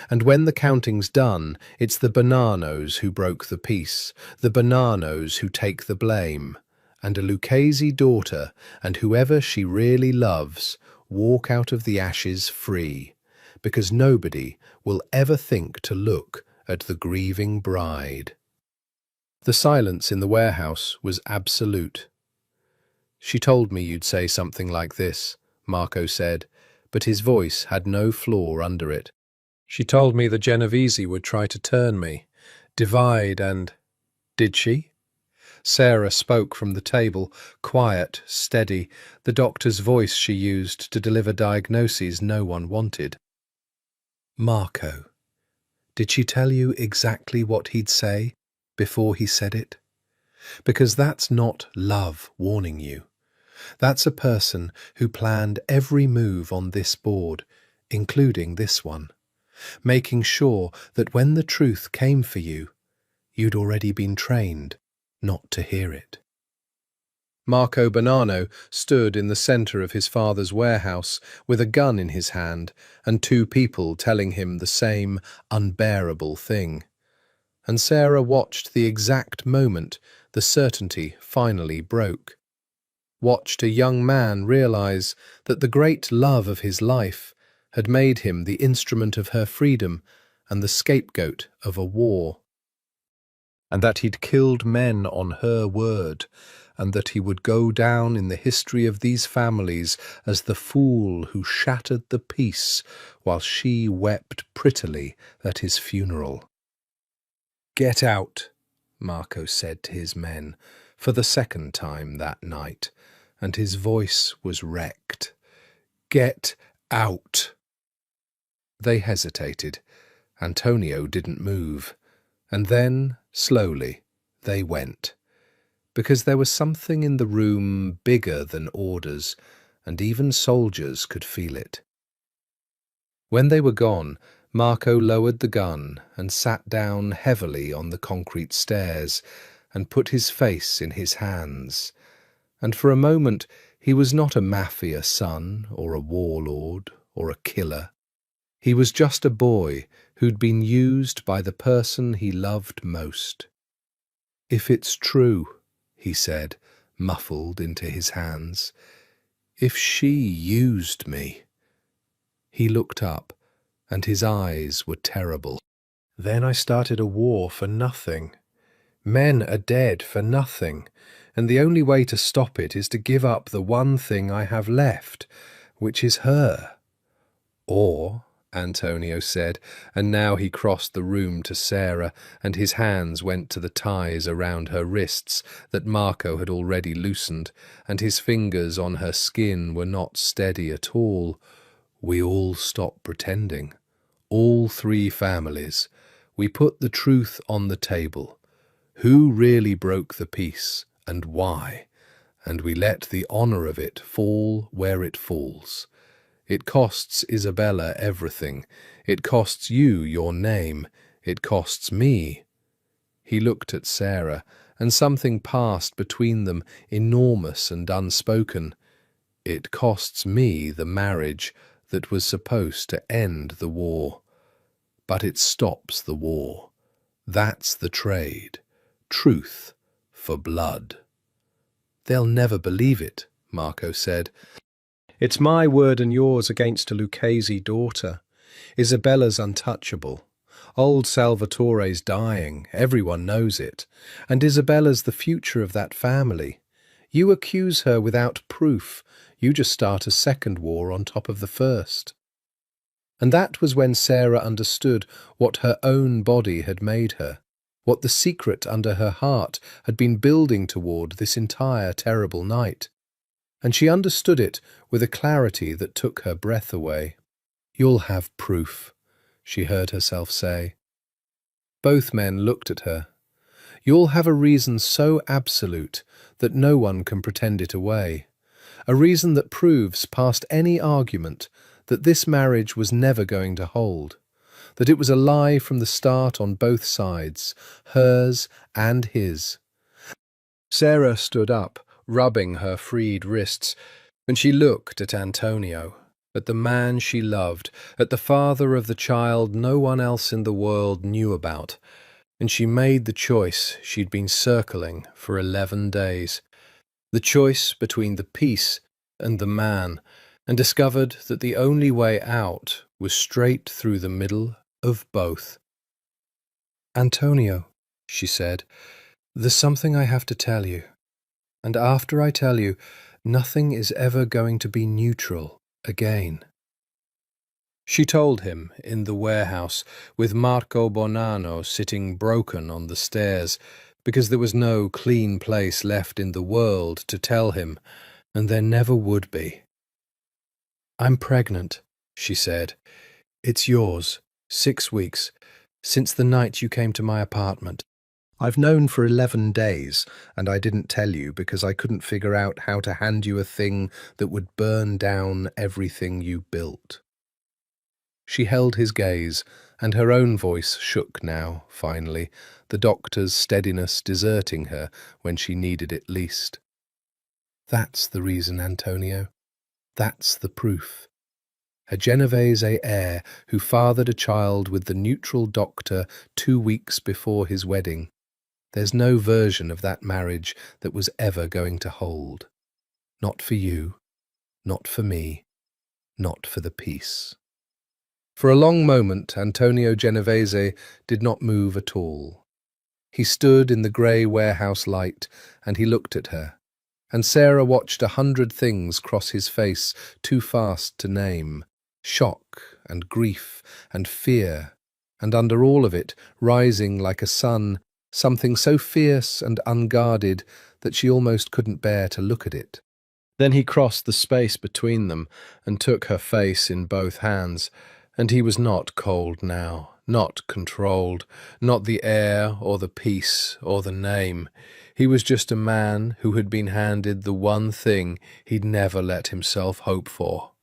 And when the counting's done, it's the Bonanos who broke the peace, the Bonanos who take the blame, and a Lucchese daughter, and whoever she really loves, walk out of the ashes free, because nobody will ever think to look at the grieving bride. The silence in the warehouse was absolute. She told me you'd say something like this, Marco said, but his voice had no flaw under it. She told me the Genovese would try to turn me, divide and... Did she? Sarah spoke from the table, quiet, steady, the doctor's voice she used to deliver diagnoses no one wanted. Marco, did she tell you exactly what he'd say before he said it? Because that's not love warning you. That's a person who planned every move on this board, including this one, making sure that when the truth came for you, you'd already been trained not to hear it. Marco Bonanno stood in the centre of his father's warehouse with a gun in his hand and 2 people telling him the same unbearable thing. And Sarah watched the exact moment the certainty finally broke. Watched a young man realise that the great love of his life had made him the instrument of her freedom and the scapegoat of a war. And that he'd killed men on her word, and that he would go down in the history of these families as the fool who shattered the peace while she wept prettily at his funeral. "Get out," Marco said to his men, for the 2nd time that night, and his voice was wrecked. "Get out." They hesitated. Antonio didn't move. And then, slowly, they went. Because there was something in the room bigger than orders, and even soldiers could feel it. When they were gone, Marco lowered the gun and sat down heavily on the concrete stairs and put his face in his hands. And for a moment he was not a Mafia son or a warlord or a killer. He was just a boy who'd been used by the person he loved most. "If it's true," he said, muffled into his hands, "if she used me." He looked up, and his eyes were terrible. "Then I started a war for nothing. Men are dead for nothing, and the only way to stop it is to give up the one thing I have left, which is her." "Or," Antonio said, and now he crossed the room to Sarah, and his hands went to the ties around her wrists that Marco had already loosened, and his fingers on her skin were not steady at all. "We all stopped pretending. All 3 families. We put the truth on the table. Who really broke the peace, and why? And we let the honour of it fall where it falls. It costs Isabella everything. It costs you your name. It costs me." He looked at Sarah, and something passed between them, enormous and unspoken. "It costs me the marriage that was supposed to end the war. But it stops the war. That's the trade. Truth for blood." "They'll never believe it," Marco said. "It's my word and yours against a Lucchese daughter. Isabella's untouchable. Old Salvatore's dying, everyone knows it, and Isabella's the future of that family. You accuse her without proof, you just start a second war on top of the first. And that was when Sarah understood what her own body had made her, what the secret under her heart had been building toward this entire terrible night. And she understood it with a clarity that took her breath away. "You'll have proof," she heard herself say. Both men looked at her. "You'll have a reason so absolute that no one can pretend it away. A reason that proves past any argument that this marriage was never going to hold, that it was a lie from the start on both sides, hers and his." Sarah stood up, rubbing her freed wrists, and she looked at Antonio, at the man she loved, at the father of the child no one else in the world knew about, and she made the choice she'd been circling for 11 days. The choice between the peace and the man, and discovered that the only way out was straight through the middle of both. "Antonio," she said, "there's something I have to tell you. And after I tell you, nothing is ever going to be neutral again." She told him in the warehouse, with Marco Bonanno sitting broken on the stairs, because there was no clean place left in the world to tell him, and there never would be. "I'm pregnant," she said. "It's yours, 6 weeks, since the night you came to my apartment. I've known for 11 days, and I didn't tell you because I couldn't figure out how to hand you a thing that would burn down everything you built." She held his gaze, and her own voice shook now, finally, the doctor's steadiness deserting her when she needed it least. "That's the reason, Antonio. That's the proof. A Genovese heir who fathered a child with the neutral doctor 2 weeks before his wedding. There's no version of that marriage that was ever going to hold. Not for you, not for me, not for the peace." For a long moment, Antonio Genovese did not move at all. He stood in the grey warehouse light, and he looked at her. And Sarah watched 100 things cross his face, too fast to name. Shock and grief and fear, and under all of it, rising like a sun, something so fierce and unguarded that she almost couldn't bear to look at it. Then he crossed the space between them and took her face in both hands, and he was not cold now, not controlled, not the air or the peace or the name. He was just a man who had been handed the one thing he'd never let himself hope for.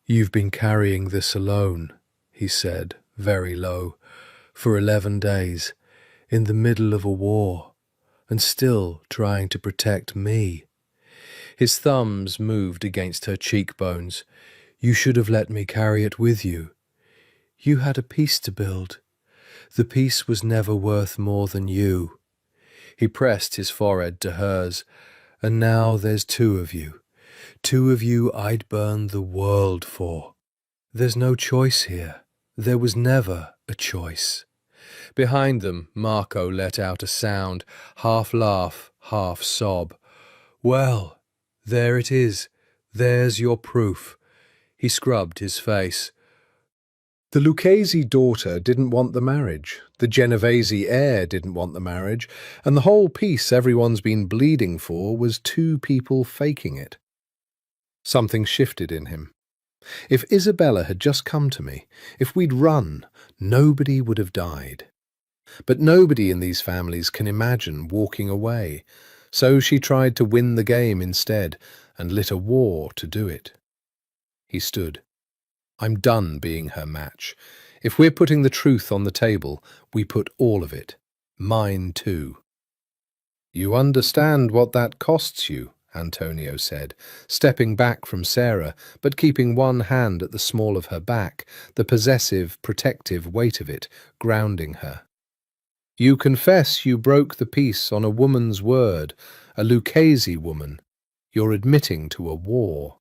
"You've been carrying this alone," he said, very low, "for 11 days, in the middle of a war, and still trying to protect me." His thumbs moved against her cheekbones. "You should have let me carry it with you. You had a peace to build. The peace was never worth more than you." He pressed his forehead to hers. "And now there's 2 of you. 2 of you I'd burn the world for. There's no choice here. There was never a choice." Behind them, Marco let out a sound, half laugh, half sob. "Well, there it is. There's your proof." He scrubbed his face. The Lucchese daughter didn't want the marriage, the Genovese heir didn't want the marriage, and the whole piece everyone's been bleeding for was 2 people faking it. Something shifted in him. If Isabella had just come to me, if we'd run, nobody would have died. But nobody in these families can imagine walking away, so she tried to win the game instead, and lit a war to do it. He stood. "I'm done being her match. If we're putting the truth on the table, we put all of it. Mine too." "You understand what that costs you," Antonio said, stepping back from Sarah, but keeping one hand at the small of her back, the possessive, protective weight of it, grounding her. "You confess you broke the peace on a woman's word, a Lucchese woman. You're admitting to a war.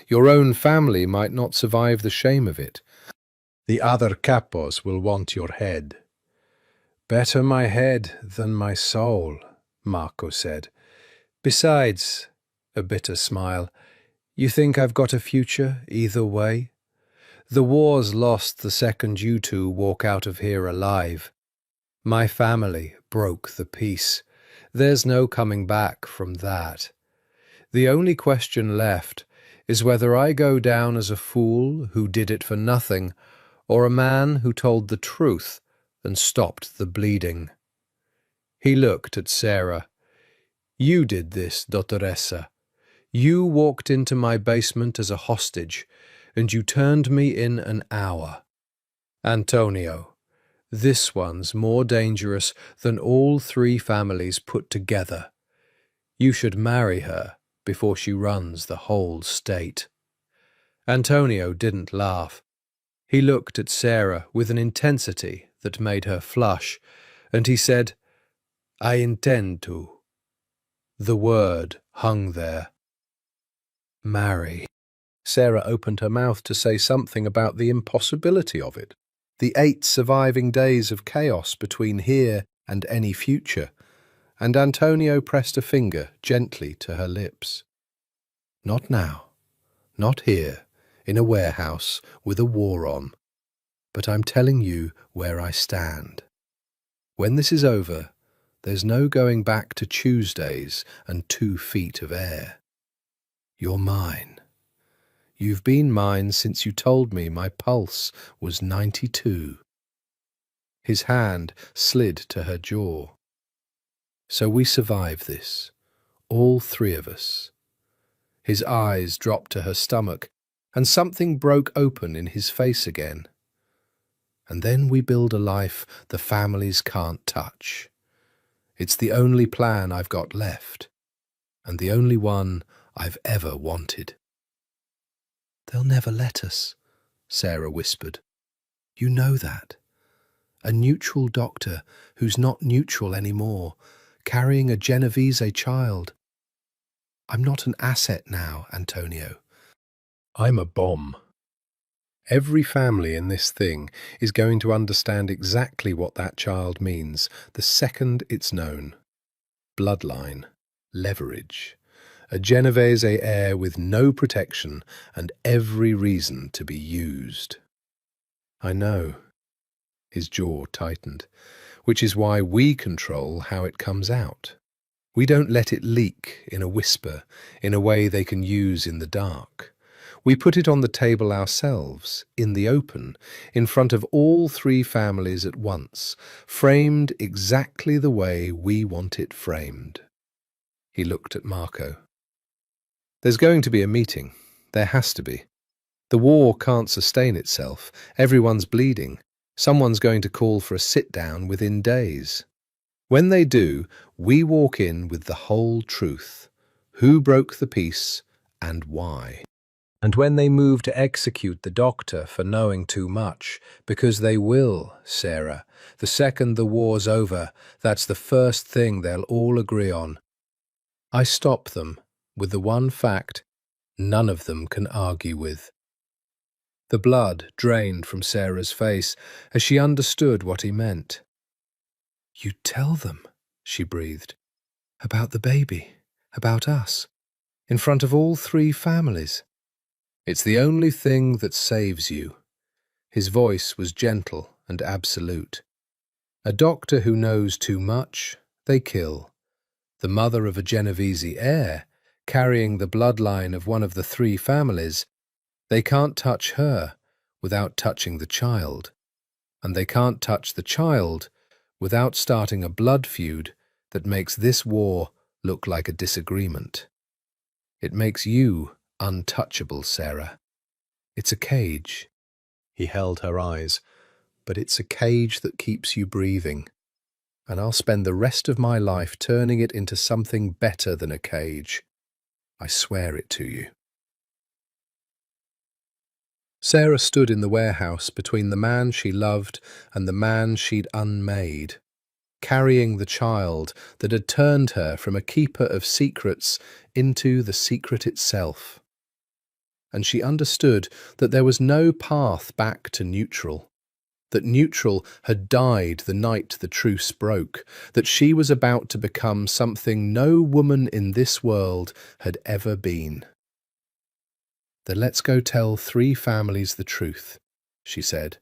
Your own family might not survive the shame of it. The other capos will want your head. Better my head than my soul, Marco said. Besides, a bitter smile, you think I've got a future either way? The war's lost the second you two walk out of here alive. My family broke the peace. There's no coming back from that. The only question left is whether I go down as a fool who did it for nothing, or a man who told the truth and stopped the bleeding. He looked at Sarah. You did this, Dottoressa. You walked into my basement as a hostage, and you turned me in an hour. Antonio, this one's more dangerous than all three families put together. You should marry her before she runs the whole state. Antonio didn't laugh. He looked at Sarah with an intensity that made her flush, and he said, I intend to. The word hung there. Marry. Sarah opened her mouth to say something about the impossibility of it. The 8 surviving days of chaos between here and any future, and Antonio pressed a finger gently to her lips. Not now, not here, in a warehouse with a war on, but I'm telling you where I stand. When this is over, there's no going back to Tuesdays and 2 feet of air. You're mine. You've been mine since you told me my pulse was 92. His hand slid to her jaw. So we survive this, all 3 of us. His eyes dropped to her stomach, and something broke open in his face again. And then we build a life the families can't touch. It's the only plan I've got left, and the only one I've ever wanted. They'll never let us, Sarah whispered. You know that. A neutral doctor who's not neutral anymore, carrying a Genovese child. I'm not an asset now, Antonio. I'm a bomb. Every family in this thing is going to understand exactly what that child means the second it's known. Bloodline, leverage, a Genovese heir with no protection and every reason to be used. I know. His jaw tightened, which is why we control how it comes out. We don't let it leak in a whisper, in a way they can use in the dark. We put it on the table ourselves, in the open, in front of all 3 families at once, framed exactly the way we want it framed. He looked at Marco. There's going to be a meeting. There has to be. The war can't sustain itself. Everyone's bleeding. Someone's going to call for a sit-down within days. When they do, we walk in with the whole truth. Who broke the peace and why? And when they move to execute the doctor for knowing too much, because they will, Sarah, the second the war's over, that's the first thing they'll all agree on. I stop them with the one fact none of them can argue with. The blood drained from Sarah's face as she understood what he meant. You tell them, she breathed, about the baby, about us, in front of all 3 families. It's the only thing that saves you. His voice was gentle and absolute. A doctor who knows too much, they kill. The mother of a Genovese heir, carrying the bloodline of one of the 3 families, they can't touch her without touching the child. And they can't touch the child without starting a blood feud that makes this war look like a disagreement. It makes you untouchable, Sarah. It's a cage. He held her eyes. But it's a cage that keeps you breathing. And I'll spend the rest of my life turning it into something better than a cage. I swear it to you. Sarah stood in the warehouse between the man she loved and the man she'd unmade, carrying the child that had turned her from a keeper of secrets into the secret itself. and she understood that there was no path back to neutral, that neutral had died the night the truce broke, that she was about to become something no woman in this world had ever been. "Then let's go tell 3 families the truth," she said,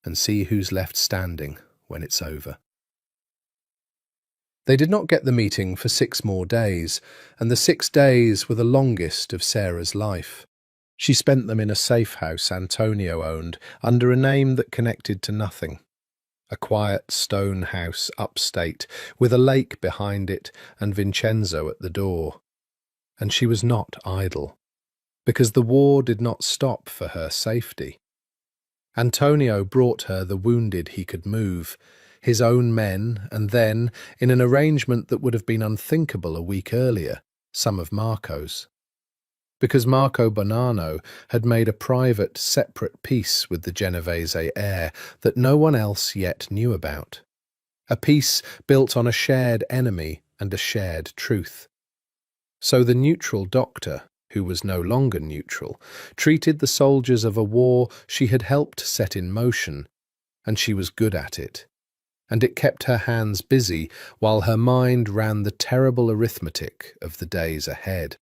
"and see who's left standing when it's over." They did not get the meeting for 6 more days, and the 6 days were the longest of Sarah's life. She spent them in a safe house Antonio owned, under a name that connected to nothing. A quiet stone house upstate, with a lake behind it and Vincenzo at the door. And she was not idle, because the war did not stop for her safety. Antonio brought her the wounded he could move, his own men, and then, in an arrangement that would have been unthinkable a week earlier, some of Marco's. Because Marco Bonanno had made a private, separate peace with the Genovese heir that no one else yet knew about. A peace built on a shared enemy and a shared truth. So the neutral doctor, who was no longer neutral, treated the soldiers of a war she had helped set in motion, and she was good at it. And it kept her hands busy while her mind ran the terrible arithmetic of the days ahead.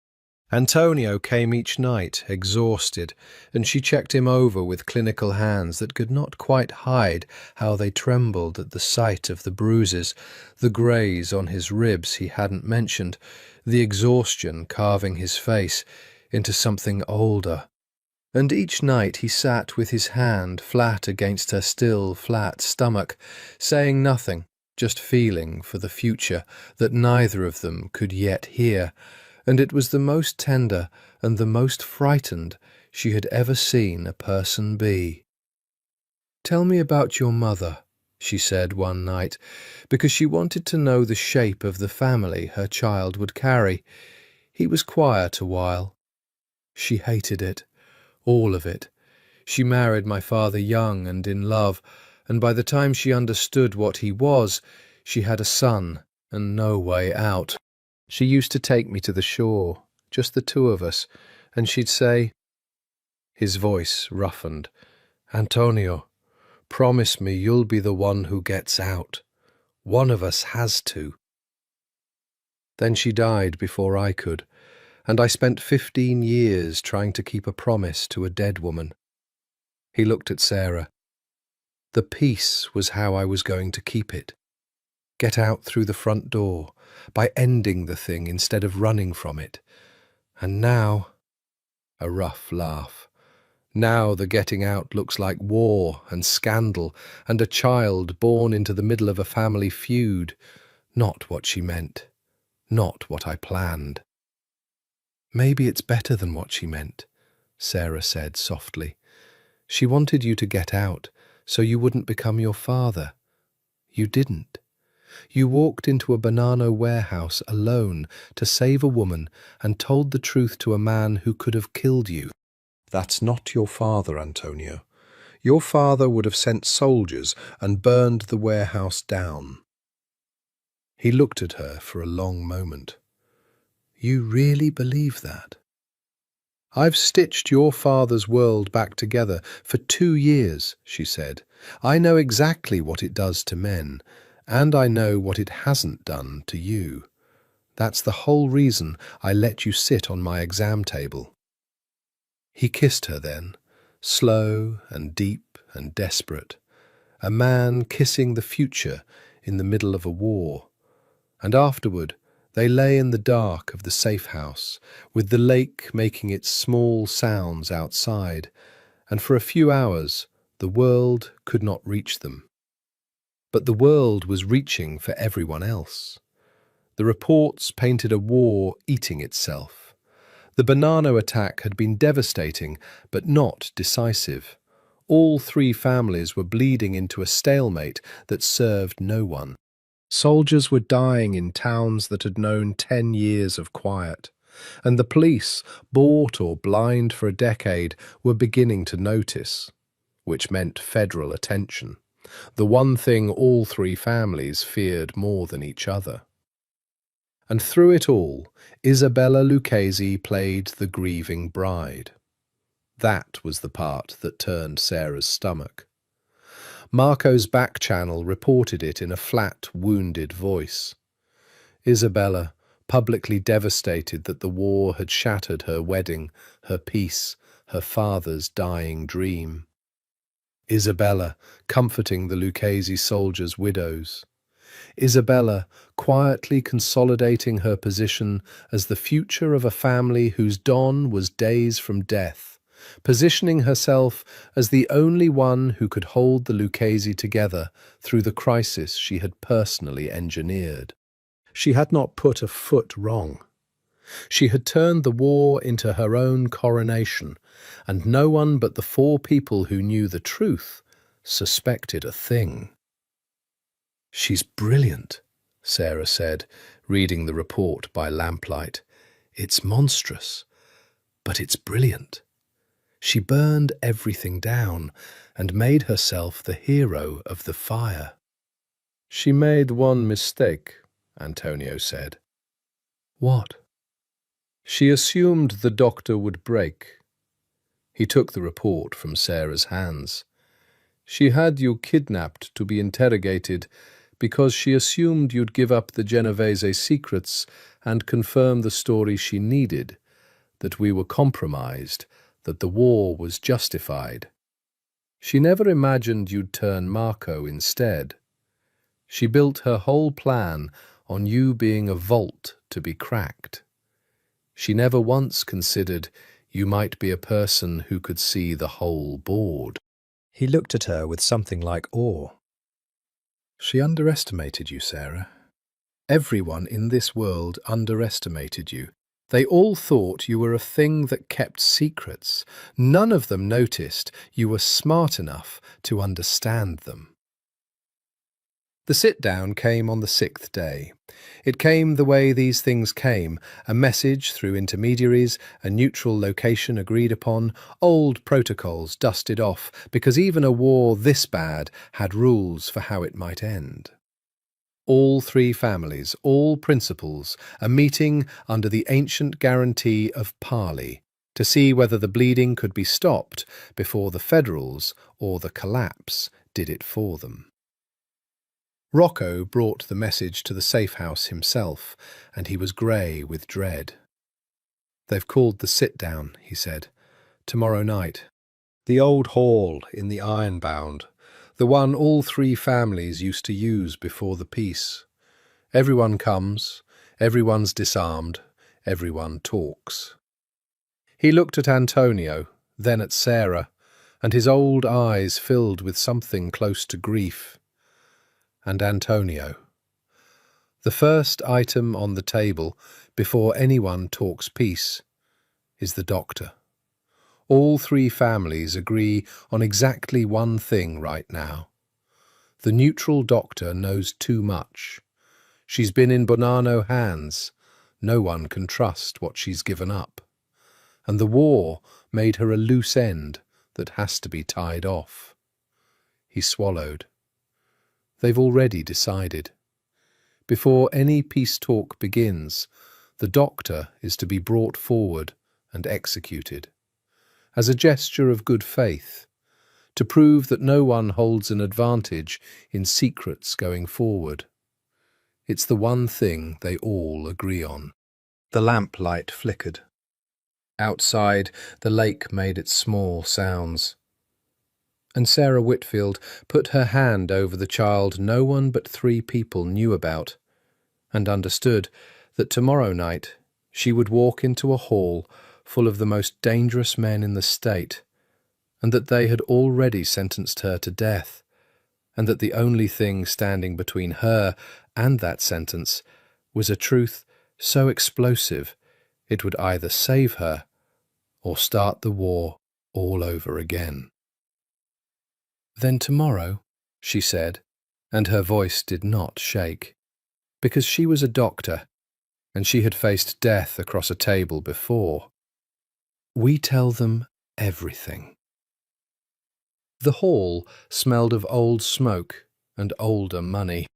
Antonio came each night, exhausted, and she checked him over with clinical hands that could not quite hide how they trembled at the sight of the bruises, the greys on his ribs he hadn't mentioned, the exhaustion carving his face into something older. And each night he sat with his hand flat against her still, flat stomach, saying nothing, just feeling for the future that neither of them could yet hear, and it was the most tender and the most frightened she had ever seen a person be. "Tell me about your mother," she said one night, because she wanted to know the shape of the family her child would carry. He was quiet a while. She hated it, all of it. She married my father young and in love, and by the time she understood what he was, she had a son and no way out. She used to take me to the shore, just the 2 of us, and she'd say—" His voice roughened, "Antonio, promise me you'll be the one who gets out. One of us has to." Then she died before I could, and I spent 15 years trying to keep a promise to a dead woman. He looked at Sarah. The peace was how I was going to keep it. Get out through the front door, by ending the thing instead of running from it. And now, a rough laugh, now the getting out looks like war and scandal and a child born into the middle of a family feud. Not what she meant, not what I planned. "Maybe it's better than what she meant," Sarah said softly. "She wanted you to get out so you wouldn't become your father. You didn't. You walked into a Bonanno warehouse alone to save a woman and told the truth to a man who could have killed you. That's not your father, Antonio. Your father would have sent soldiers and burned the warehouse down." He looked at her for a long moment. "You really believe that?" "I've stitched your father's world back together for 2 years," she said. "I know exactly what it does to men. And I know what it hasn't done to you. That's the whole reason I let you sit on my exam table." He kissed her then, slow and deep and desperate, a man kissing the future in the middle of a war. And afterward they lay in the dark of the safe house, with the lake making its small sounds outside, and for a few hours the world could not reach them. But the world was reaching for everyone else. The reports painted a war eating itself. The Bonanno attack had been devastating, but not decisive. All 3 families were bleeding into a stalemate that served no one. Soldiers were dying in towns that had known 10 years of quiet, and the police, bought or blind for a decade, were beginning to notice, which meant federal attention. The one thing all 3 families feared more than each other. And through it all, Isabella Lucchesi played the grieving bride. That was the part that turned Sarah's stomach. Marco's back channel reported it in a flat, wounded voice. Isabella, publicly devastated that the war had shattered her wedding, her peace, her father's dying dream. Isabella, comforting the Lucchese soldiers' widows. Isabella, quietly consolidating her position as the future of a family whose dawn was days from death, positioning herself as the only one who could hold the Lucchese together through the crisis she had personally engineered. She had not put a foot wrong. She had turned the war into her own coronation, and no one but the 4 people who knew the truth suspected a thing. "She's brilliant," Sarah said, reading the report by lamplight. "It's monstrous, but it's brilliant. She burned everything down and made herself the hero of the fire." "She made one mistake," Antonio said. "What?" "She assumed the doctor would break." He took the report from Sarah's hands. "She had you kidnapped to be interrogated because she assumed you'd give up the Genovese secrets and confirm the story she needed, that we were compromised, that the war was justified. She never imagined you'd turn Marco instead. She built her whole plan on you being a vault to be cracked. She never once considered you might be a person who could see the whole board." He looked at her with something like awe. "She underestimated you, Sarah. Everyone in this world underestimated you. They all thought you were a thing that kept secrets. None of them noticed you were smart enough to understand them." The sit-down came on the 6th day. It came the way these things came, a message through intermediaries, a neutral location agreed upon, old protocols dusted off, because even a war this bad had rules for how it might end. All 3 families, all principals, a meeting under the ancient guarantee of parley, to see whether the bleeding could be stopped before the Federals or the collapse did it for them. Rocco brought the message to the safe house himself, and he was grey with dread. "They've called the sit-down," he said. "Tomorrow night." The old hall in the Ironbound, the one all 3 families used to use before the peace. Everyone comes, everyone's disarmed, everyone talks. He looked at Antonio, then at Sarah, and his old eyes filled with something close to grief. And Antonio. "The first item on the table, before anyone talks peace, is the doctor. All 3 families agree on exactly one thing right now. The neutral doctor knows too much. She's been in Bonanno hands. No one can trust what she's given up. And the war made her a loose end that has to be tied off." He swallowed. "They've already decided. Before any peace talk begins, the doctor is to be brought forward and executed. As a gesture of good faith, to prove that no one holds an advantage in secrets going forward. It's the one thing they all agree on." The lamplight flickered. Outside, the lake made its small sounds. And Sarah Whitfield put her hand over the child no one but 3 people knew about, and understood that tomorrow night she would walk into a hall full of the most dangerous men in the state, and that they had already sentenced her to death, and that the only thing standing between her and that sentence was a truth so explosive it would either save her or start the war all over again. "Then tomorrow," she said, and her voice did not shake, because she was a doctor, and she had faced death across a table before. "We tell them everything." The hall smelled of old smoke and older money.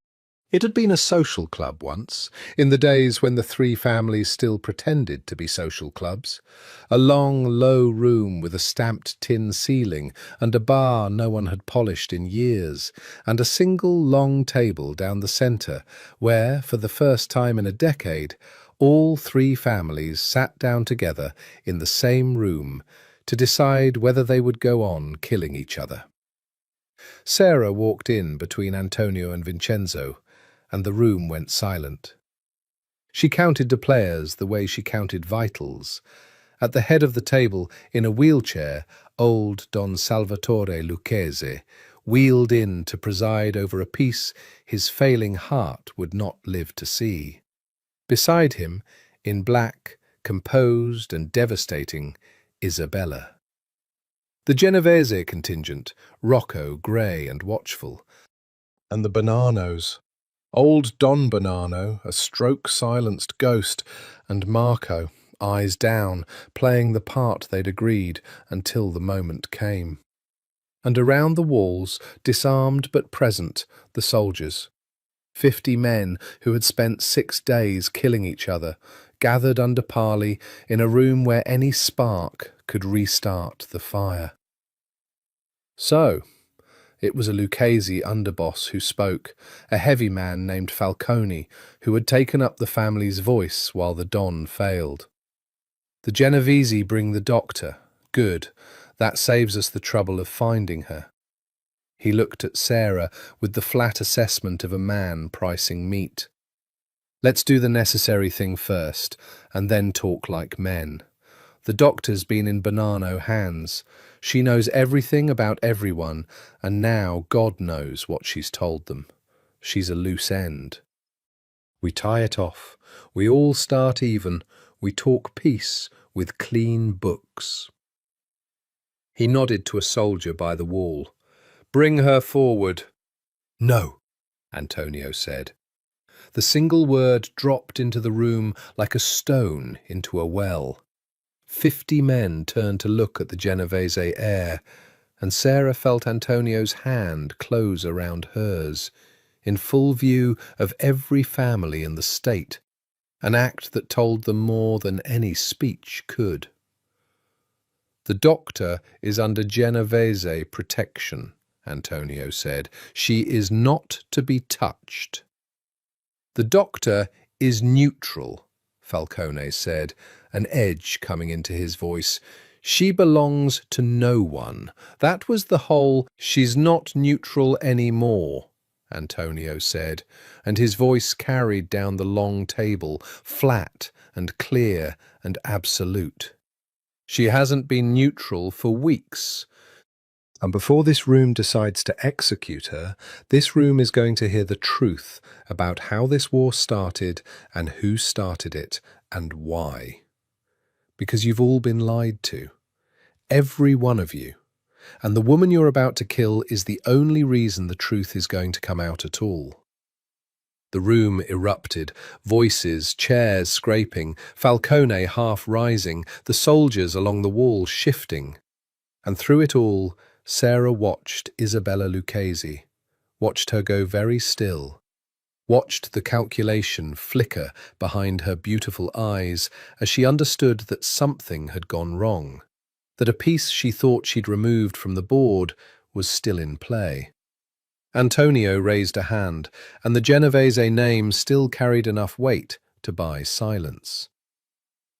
It had been a social club once, in the days when the three families still pretended to be social clubs. A long, low room with a stamped tin ceiling and a bar no one had polished in years, and a single long table down the centre where, for the first time in a decade, all three families sat down together in the same room to decide whether they would go on killing each other. Sarah walked in between Antonio and Vincenzo, and the room went silent. She counted the players the way she counted vitals. At the head of the table, in a wheelchair, old Don Salvatore Lucchese wheeled in to preside over a piece his failing heart would not live to see. Beside him, in black, composed and devastating, Isabella. The Genovese contingent, Rocco, grey and watchful, and the Bonanos. Old Don Bonanno, a stroke-silenced ghost, and Marco, eyes down, playing the part they'd agreed until the moment came. And around the walls, disarmed but present, the soldiers. 50 men who had spent 6 days killing each other, gathered under parley in a room where any spark could restart the fire. So, it was a Lucchese underboss who spoke, a heavy man named Falcone, who had taken up the family's voice while the Don failed. The Genovese bring the doctor. Good. That saves us the trouble of finding her. He looked at Sarah with the flat assessment of a man pricing meat. Let's do the necessary thing first, and then talk like men. The doctor's been in Bonanno hands. She knows everything about everyone, and now God knows what she's told them. She's a loose end. We tie it off. We all start even. We talk peace with clean books. He nodded to a soldier by the wall. Bring her forward. No, Antonio said. The single word dropped into the room like a stone into a well. 50 men turned to look at the Genovese heir, and Sarah felt Antonio's hand close around hers, in full view of every family in the state, an act that told them more than any speech could. The doctor is under Genovese protection, Antonio said. She is not to be touched. The doctor is neutral, Falcone said, an edge coming into his voice. She belongs to no one. That was the whole "she's not neutral anymore," Antonio said, and his voice carried down the long table, flat and clear and absolute. She hasn't been neutral for weeks. And before this room decides to execute her, this room is going to hear the truth about how this war started and who started it and why. Because you've all been lied to. Every one of you. And the woman you're about to kill is the only reason the truth is going to come out at all. The room erupted, voices, chairs scraping, Falcone half rising, the soldiers along the wall shifting. And through it all, Sarah watched Isabella Lucchese, watched her go very still, watched the calculation flicker behind her beautiful eyes as she understood that something had gone wrong, that a piece she thought she'd removed from the board was still in play. Antonio raised a hand, and the Genovese name still carried enough weight to buy silence.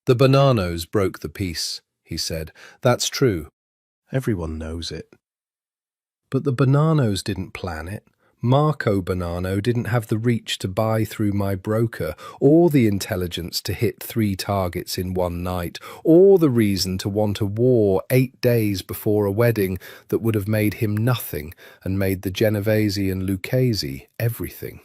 The Bonanos broke the peace, he said. That's true. Everyone knows it. But the Bonanos didn't plan it. Marco Bonanno didn't have the reach to buy through my broker, or the intelligence to hit 3 targets in one night, or the reason to want a war 8 days before a wedding that would have made him nothing and made the Genovese and Lucchese everything.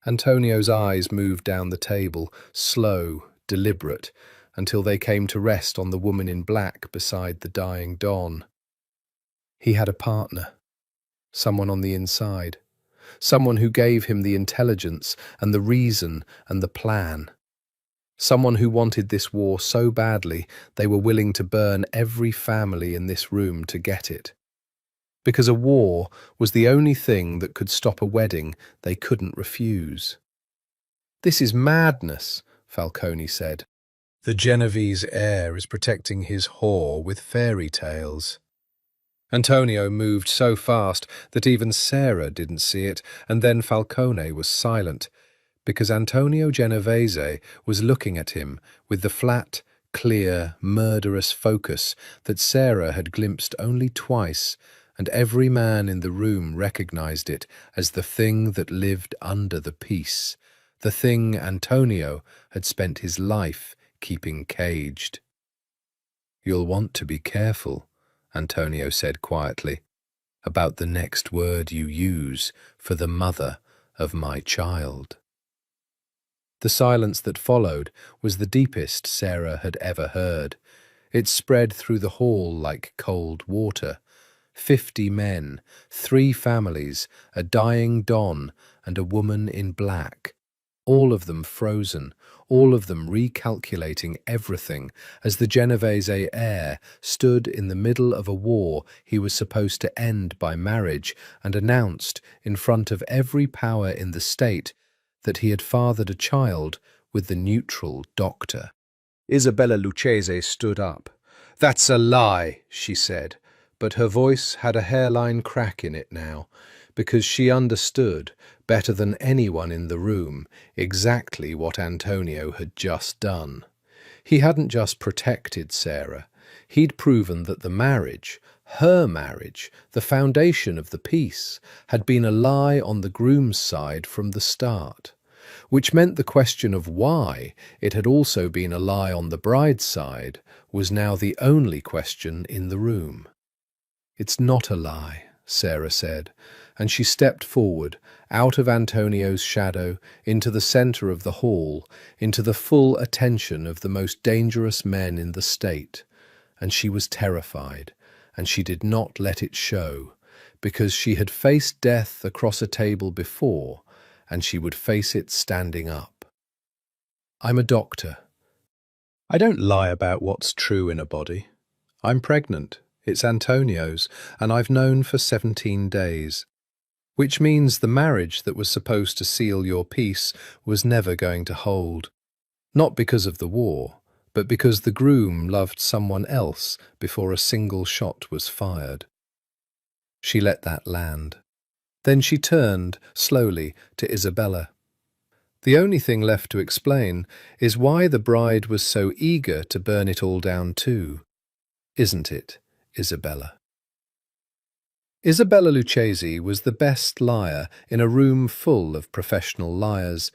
Antonio's eyes moved down the table, slow, deliberate, until they came to rest on the woman in black beside the dying Don. He had a partner. Someone on the inside, someone who gave him the intelligence and the reason and the plan, someone who wanted this war so badly they were willing to burn every family in this room to get it. because a war was the only thing that could stop a wedding they couldn't refuse. "This is madness," Falcone said. "The Genovese heir is protecting his whore with fairy tales." Antonio moved so fast that even Sarah didn't see it, and then Falcone was silent, because Antonio Genovese was looking at him with the flat, clear, murderous focus that Sarah had glimpsed only twice, and every man in the room recognized it as the thing that lived under the peace, the thing Antonio had spent his life keeping caged. "You'll want to be careful," Antonio said quietly, "about the next word you use for the mother of my child." The silence that followed was the deepest Sarah had ever heard. It spread through the hall like cold water. 50 men, 3 families, a dying Don, and a woman in black. All of them frozen, all of them recalculating everything as the Genovese heir stood in the middle of a war he was supposed to end by marriage and announced in front of every power in the state that he had fathered a child with the neutral doctor. Isabella Lucchese stood up. "That's a lie," she said, but her voice had a hairline crack in it now, because she understood, better than anyone in the room, exactly what Antonio had just done. He hadn't just protected Sarah. He'd proven that the marriage, her marriage, the foundation of the peace, had been a lie on the groom's side from the start, which meant the question of why it had also been a lie on the bride's side was now the only question in the room. "It's not a lie," Sarah said, and she stepped forward, out of Antonio's shadow, into the centre of the hall, into the full attention of the most dangerous men in the state, and she was terrified, and she did not let it show, because she had faced death across a table before, and she would face it standing up. "I'm a doctor. I don't lie about what's true in a body. I'm pregnant. It's Antonio's, and I've known for 17 days. Which means the marriage that was supposed to seal your peace was never going to hold. Not because of the war, but because the groom loved someone else before a single shot was fired." She let that land. Then she turned, slowly, to Isabella. "The only thing left to explain is why the bride was so eager to burn it all down too. Isn't it, Isabella?" Isabella Lucchese was the best liar in a room full of professional liars,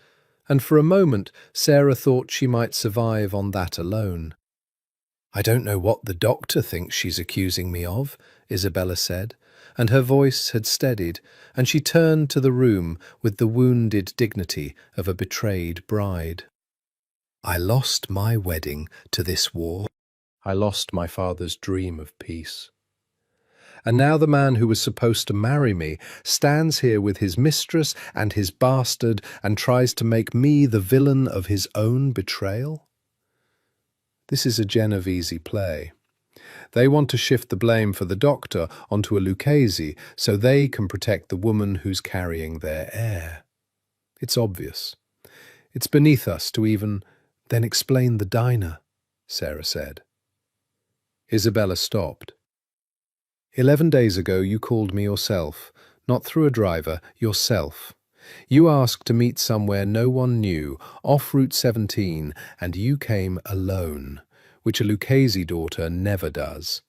and for a moment Sarah thought she might survive on that alone. "I don't know what the doctor thinks she's accusing me of," Isabella said, and her voice had steadied, and she turned to the room with the wounded dignity of a betrayed bride. "I lost my wedding to this war. I lost my father's dream of peace. And now the man who was supposed to marry me stands here with his mistress and his bastard and tries to make me the villain of his own betrayal? This is a Genovese play. They want to shift the blame for the doctor onto a Lucchese so they can protect the woman who's carrying their heir. It's obvious. It's beneath us to even then explain the diner," Sarah said. Isabella stopped. 11 days ago you called me yourself, not through a driver, yourself. You asked to meet somewhere no one knew, off Route 17, and you came alone, which a Lucchese daughter never does.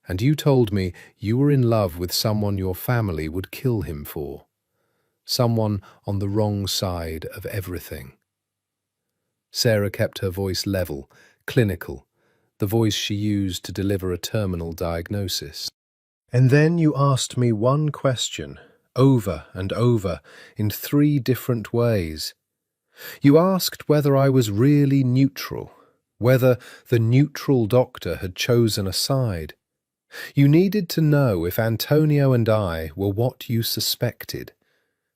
And you told me you were in love with someone your family would kill him for. Someone on the wrong side of everything. Sarah kept her voice level, clinical, the voice she used to deliver a terminal diagnosis. "And then you asked me one question, over and over, in 3 different ways. You asked whether I was really neutral, whether the neutral doctor had chosen a side. You needed to know if Antonio and I were what you suspected,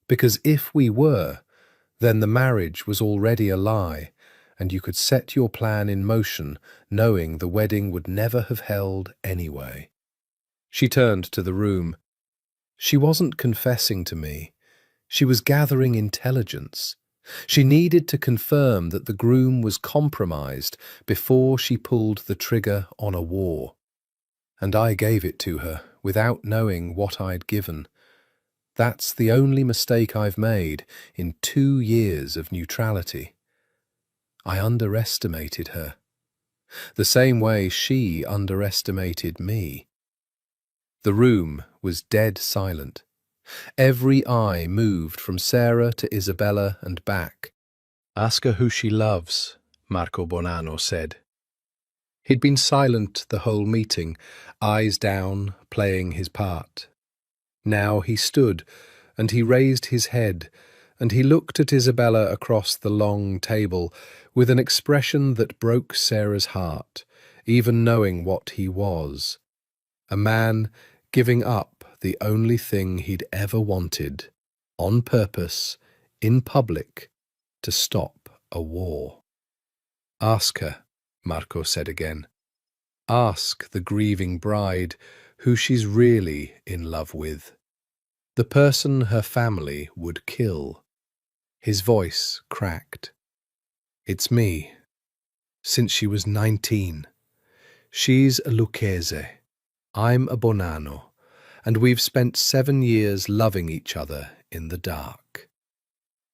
because if we were, then the marriage was already a lie, and you could set your plan in motion knowing the wedding would never have held anyway." She turned to the room. She wasn't confessing to me. She was gathering intelligence. She needed to confirm that the groom was compromised before she pulled the trigger on a war. And I gave it to her without knowing what I'd given. That's the only mistake I've made in 2 years of neutrality. I underestimated her, the same way she underestimated me. The room was dead silent. Every eye moved from Sarah to Isabella and back. "Ask her who she loves," Marco Bonanno said. He'd been silent the whole meeting, eyes down, playing his part. Now he stood, and he raised his head, and he looked at Isabella across the long table with an expression that broke Sarah's heart, even knowing what he was. A man giving up the only thing he'd ever wanted, on purpose, in public, to stop a war. "Ask her," Marco said again. "Ask the grieving bride who she's really in love with. The person her family would kill." His voice cracked. "It's me. Since she was 19. She's a Lucchese. I'm a Bonanno. And we've spent 7 years loving each other in the dark."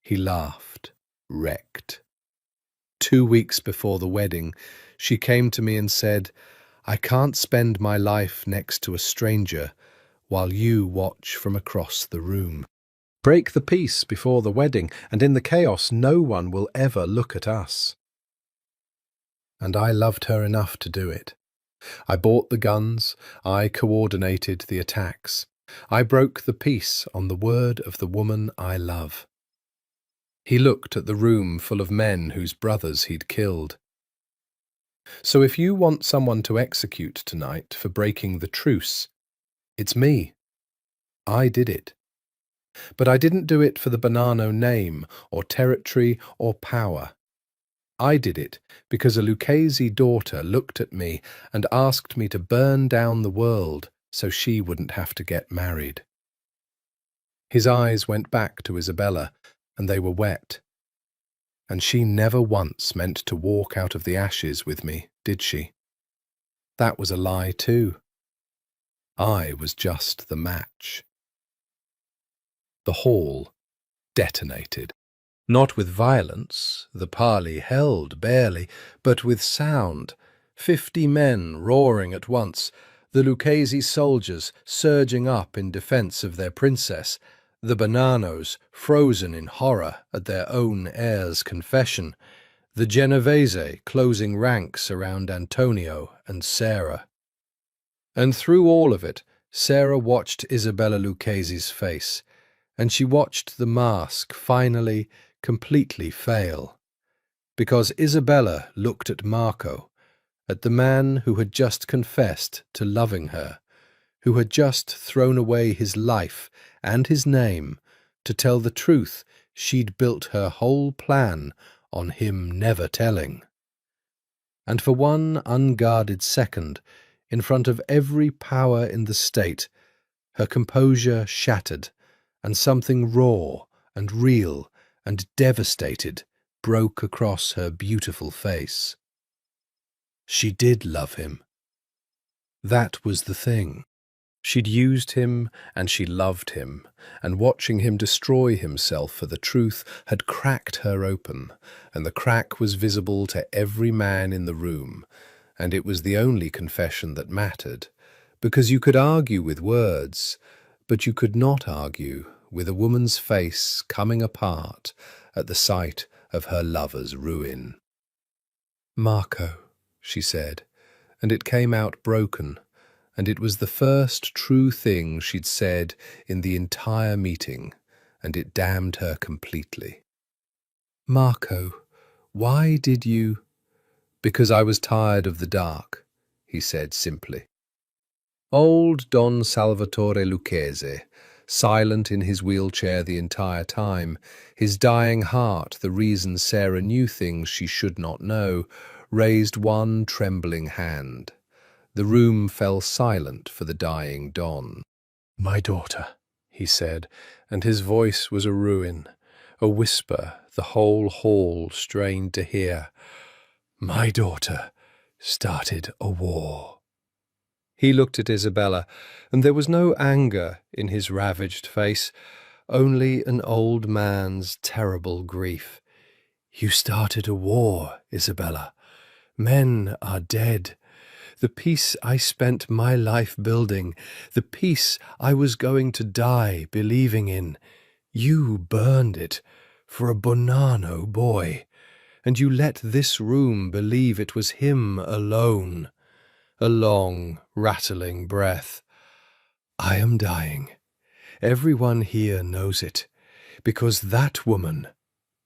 He laughed, wrecked. 2 weeks before the wedding, she came to me and said, "I can't spend my life next to a stranger while you watch from across the room. Break the peace before the wedding, and in the chaos no one will ever look at us." And I loved her enough to do it. I bought the guns, I coordinated the attacks. I broke the peace on the word of the woman I love. He looked at the room full of men whose brothers he'd killed. "So if you want someone to execute tonight for breaking the truce, it's me. I did it. But I didn't do it for the Bonanno name or territory or power. I did it because a Lucchese daughter looked at me and asked me to burn down the world so she wouldn't have to get married." His eyes went back to Isabella, and they were wet. "And she never once meant to walk out of the ashes with me, did she? That was a lie too. I was just the match." The hall detonated. Not with violence, the parley held barely, but with sound. 50 men roaring at once, the Lucchese soldiers surging up in defence of their princess, the Bonannos frozen in horror at their own heir's confession, the Genovese closing ranks around Antonio and Sarah. And through all of it, Sarah watched Isabella Lucchese's face, and she watched the mask finally completely fail, because Isabella looked at Marco, at the man who had just confessed to loving her, who had just thrown away his life and his name to tell the truth she'd built her whole plan on him never telling. And for one unguarded second, in front of every power in the state, her composure shattered, and something raw and real and devastated broke across her beautiful face. She did love him. That was the thing. She'd used him and she loved him, and watching him destroy himself for the truth had cracked her open, and the crack was visible to every man in the room, and it was the only confession that mattered, because you could argue with words, but you could not argue with a woman's face coming apart at the sight of her lover's ruin. "Marco," she said, and it came out broken, and it was the first true thing she'd said in the entire meeting, and it damned her completely. "Marco, why did you—" "Because I was tired of the dark," he said simply. Old Don Salvatore Lucchese, silent in his wheelchair the entire time, his dying heart the reason Sarah knew things she should not know, raised one trembling hand. The room fell silent for the dying Don. "My daughter," he said, and his voice was a ruin, a whisper the whole hall strained to hear. My daughter started a war. He looked at Isabella, and there was no anger in his ravaged face, only an old man's terrible grief. You started a war, Isabella. Men are dead. The peace I spent my life building, the peace I was going to die believing in, you burned it for a Bonanno boy, and you let this room believe it was him alone. A long, rattling breath. I am dying. Everyone here knows it, because that woman,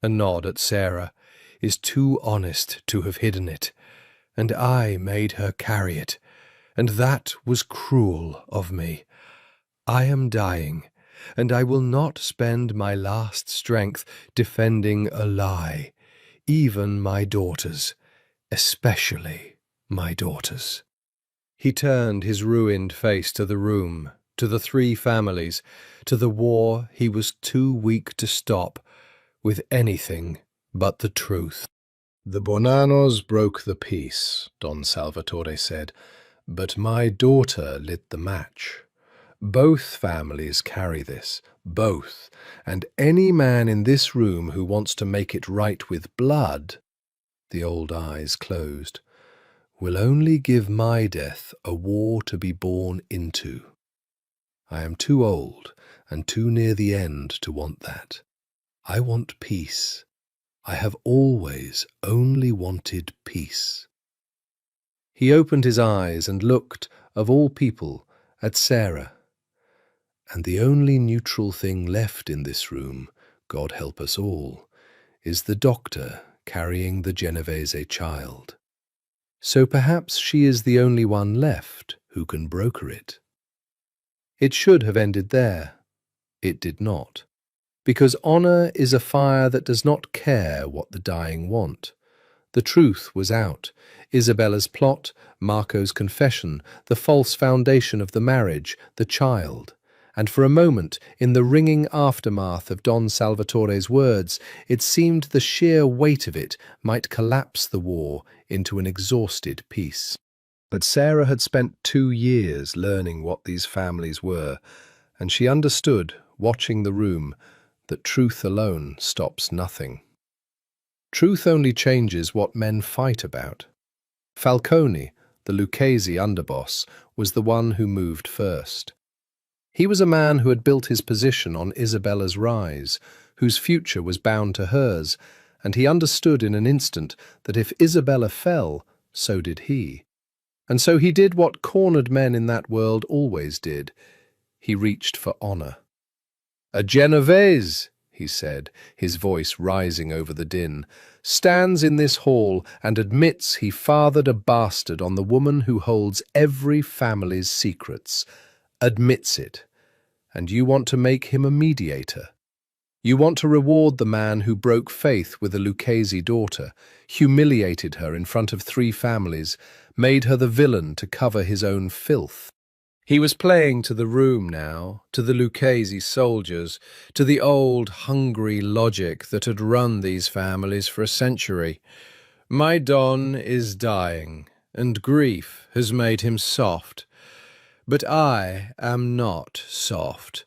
a nod at Sarah, is too honest to have hidden it, and I made her carry it, and that was cruel of me. I am dying, and I will not spend my last strength defending a lie, even my daughters, especially my daughters. He turned his ruined face to the room, to the three families, to the war he was too weak to stop, with anything but the truth. The Bonannos broke the peace, Don Salvatore said, but my daughter lit the match. Both families carry this, both, and any man in this room who wants to make it right with blood, the old eyes closed, will only give my death a war to be born into. I am too old and too near the end to want that. I want peace. I have always only wanted peace. He opened his eyes and looked, of all people, at Sarah. And the only neutral thing left in this room, God help us all, is the doctor carrying the Genovese child. So perhaps she is the only one left who can broker it. It should have ended there. It did not. Because honour is a fire that does not care what the dying want. The truth was out. Isabella's plot, Marco's confession, the false foundation of the marriage, the child. And for a moment, in the ringing aftermath of Don Salvatore's words, it seemed the sheer weight of it might collapse the war into an exhausted peace. But Sarah had spent 2 years learning what these families were, and she understood, watching the room, that truth alone stops nothing. Truth only changes what men fight about. Falcone, the Lucchese underboss, was the one who moved first. He was a man who had built his position on Isabella's rise, whose future was bound to hers, and he understood in an instant that if Isabella fell, so did he. And so he did what cornered men in that world always did. He reached for honour. A Genovese, he said, his voice rising over the din, stands in this hall and admits he fathered a bastard on the woman who holds every family's secrets. Admits it. And you want to make him a mediator. You want to reward the man who broke faith with a Lucchese daughter, humiliated her in front of 3 families, made her the villain to cover his own filth. He was playing to the room now, to the Lucchese soldiers, to the old, hungry logic that had run these families for a century. My Don is dying, and grief has made him soft. But I am not soft.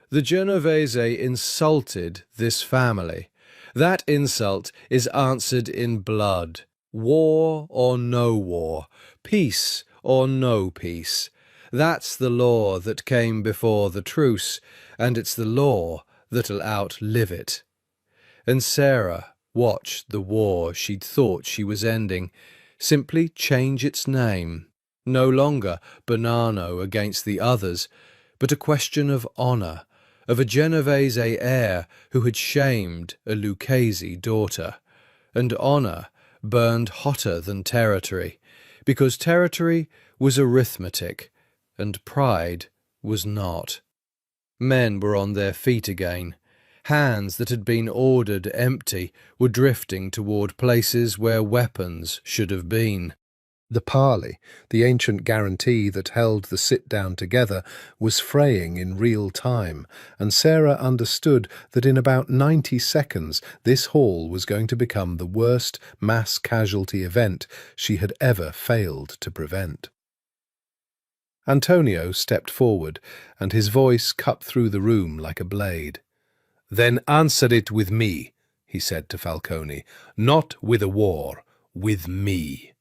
The Genovese insulted this family. That insult is answered in blood. War or no war, peace or no peace. That's the law that came before the truce, and it's the law that'll outlive it. And Sarah watched the war she'd thought she was ending simply change its name. No longer Bonanno against the others, but a question of honour, of a Genovese heir who had shamed a Lucchese daughter. And honour burned hotter than territory, because territory was arithmetic, and pride was not. Men were on their feet again. Hands that had been ordered empty were drifting toward places where weapons should have been. The parley, the ancient guarantee that held the sit-down together, was fraying in real time, and Sarah understood that in about 90 seconds this hall was going to become the worst mass casualty event she had ever failed to prevent. Antonio stepped forward, and his voice cut through the room like a blade. "Then answer it with me," he said to Falcone. "Not with a war, with me.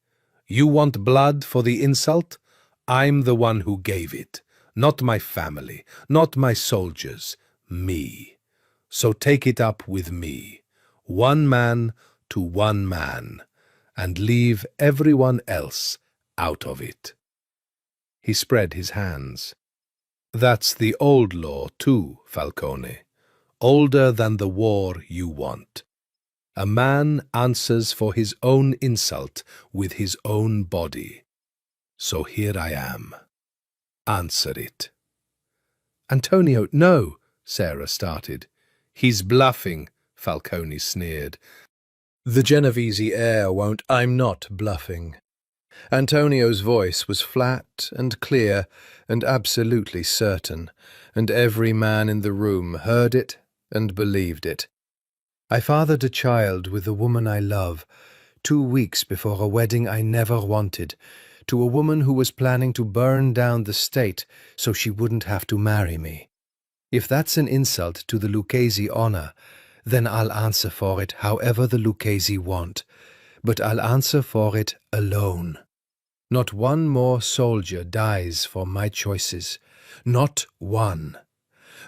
You want blood for the insult? I'm the one who gave it. Not my family, not my soldiers, me. So take it up with me, one man to one man, and leave everyone else out of it." He spread his hands. "That's the old law too, Falcone. Older than the war you want. A man answers for his own insult with his own body. So here I am. Answer it." "Antonio, no," Sarah started. "He's bluffing," Falcone sneered. "The Genovese heir won't—" "I'm not bluffing." Antonio's voice was flat and clear and absolutely certain, and every man in the room heard it and believed it. "I fathered a child with the woman I love, 2 weeks before a wedding I never wanted, to a woman who was planning to burn down the state so she wouldn't have to marry me. If that's an insult to the Lucchese honor, then I'll answer for it however the Lucchese want, but I'll answer for it alone. Not one more soldier dies for my choices. Not one.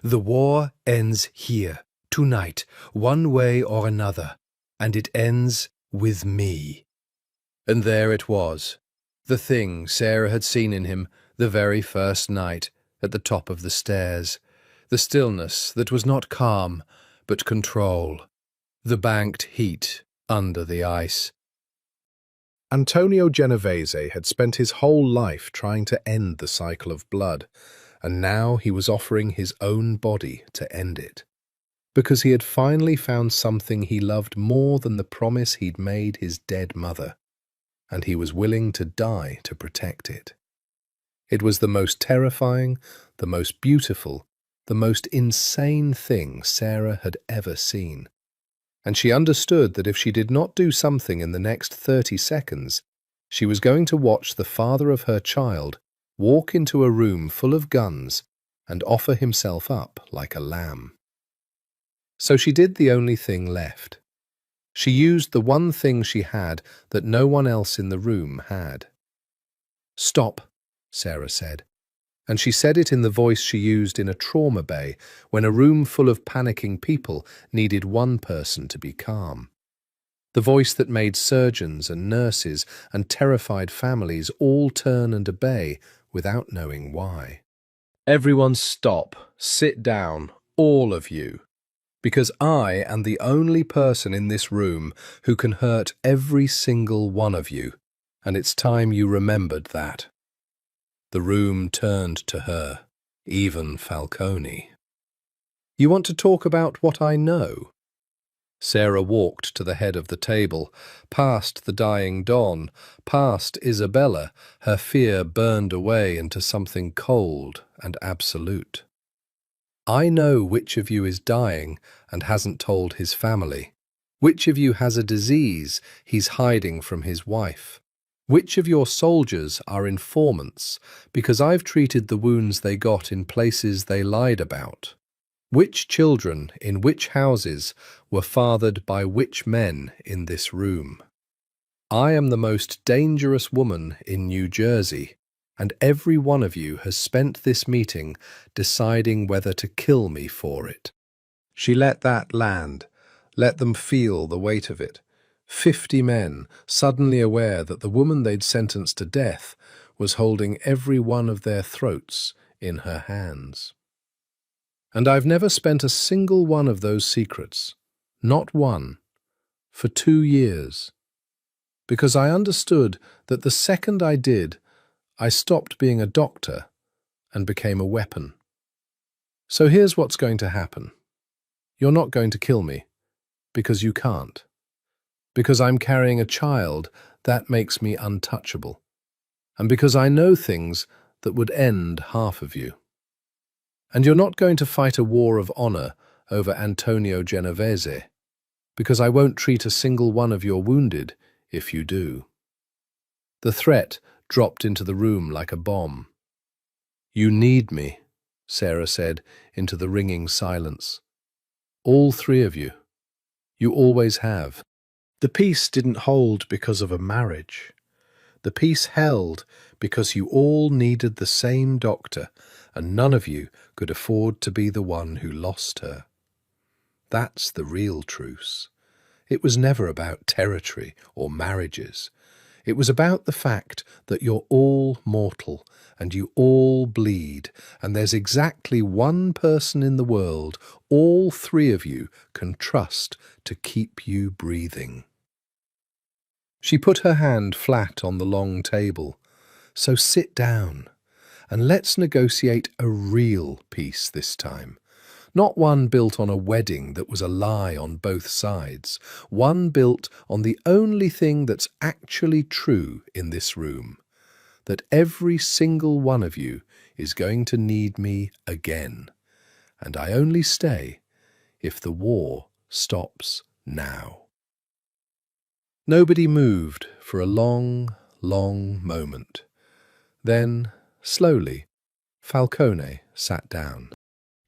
The war ends here, tonight, one way or another, and it ends with me." And there it was, the thing Sarah had seen in him the very first night at the top of the stairs, the stillness that was not calm but control, the banked heat under the ice. Antonio Genovese had spent his whole life trying to end the cycle of blood, and now he was offering his own body to end it. Because he had finally found something he loved more than the promise he'd made his dead mother, and he was willing to die to protect it. It was the most terrifying, the most beautiful, the most insane thing Sarah had ever seen. And she understood that if she did not do something in the next 30 seconds, she was going to watch the father of her child walk into a room full of guns and offer himself up like a lamb. So she did the only thing left. She used the one thing she had that no one else in the room had. "Stop," Sarah said, and she said it in the voice she used in a trauma bay when a room full of panicking people needed one person to be calm. The voice that made surgeons and nurses and terrified families all turn and obey without knowing why. "Everyone stop, sit down, all of you, because I am the only person in this room who can hurt every single one of you, and it's time you remembered that." The room turned to her, even Falcone. "You want to talk about what I know?" Sarah walked to the head of the table, past the dying Don, past Isabella, her fear burned away into something cold and absolute. "I know which of you is dying and hasn't told his family. Which of you has a disease he's hiding from his wife. Which of your soldiers are informants, because I've treated the wounds they got in places they lied about. Which children in which houses were fathered by which men in this room. I am the most dangerous woman in New Jersey, and every one of you has spent this meeting deciding whether to kill me for it." She let that land, let them feel the weight of it. 50 men, suddenly aware that the woman they'd sentenced to death was holding every one of their throats in her hands. "And I've never spent a single one of those secrets, not one, for 2 years. Because I understood that the second I did, I stopped being a doctor and became a weapon. So here's what's going to happen. You're not going to kill me, because you can't. Because I'm carrying a child, that makes me untouchable. and because I know things that would end half of you. And you're not going to fight a war of honor over Antonio Genovese, because I won't treat a single one of your wounded if you do." The threat dropped into the room like a bomb. "You need me," Sarah said into the ringing silence. "All three of you. You always have." The peace didn't hold because of a marriage. The peace held because you all needed the same doctor, and none of you could afford to be the one who lost her. That's the real truce. It was never about territory or marriages. It was about the fact that you're all mortal and you all bleed, and there's exactly one person in the world all three of you can trust to keep you breathing. She put her hand flat on the long table. "So sit down, and let's negotiate a real peace this time. Not one built on a wedding that was a lie on both sides. One built on the only thing that's actually true in this room. That every single one of you is going to need me again. And I only stay if the war stops now." Nobody moved for a long, long moment. Then, slowly, Falcone sat down.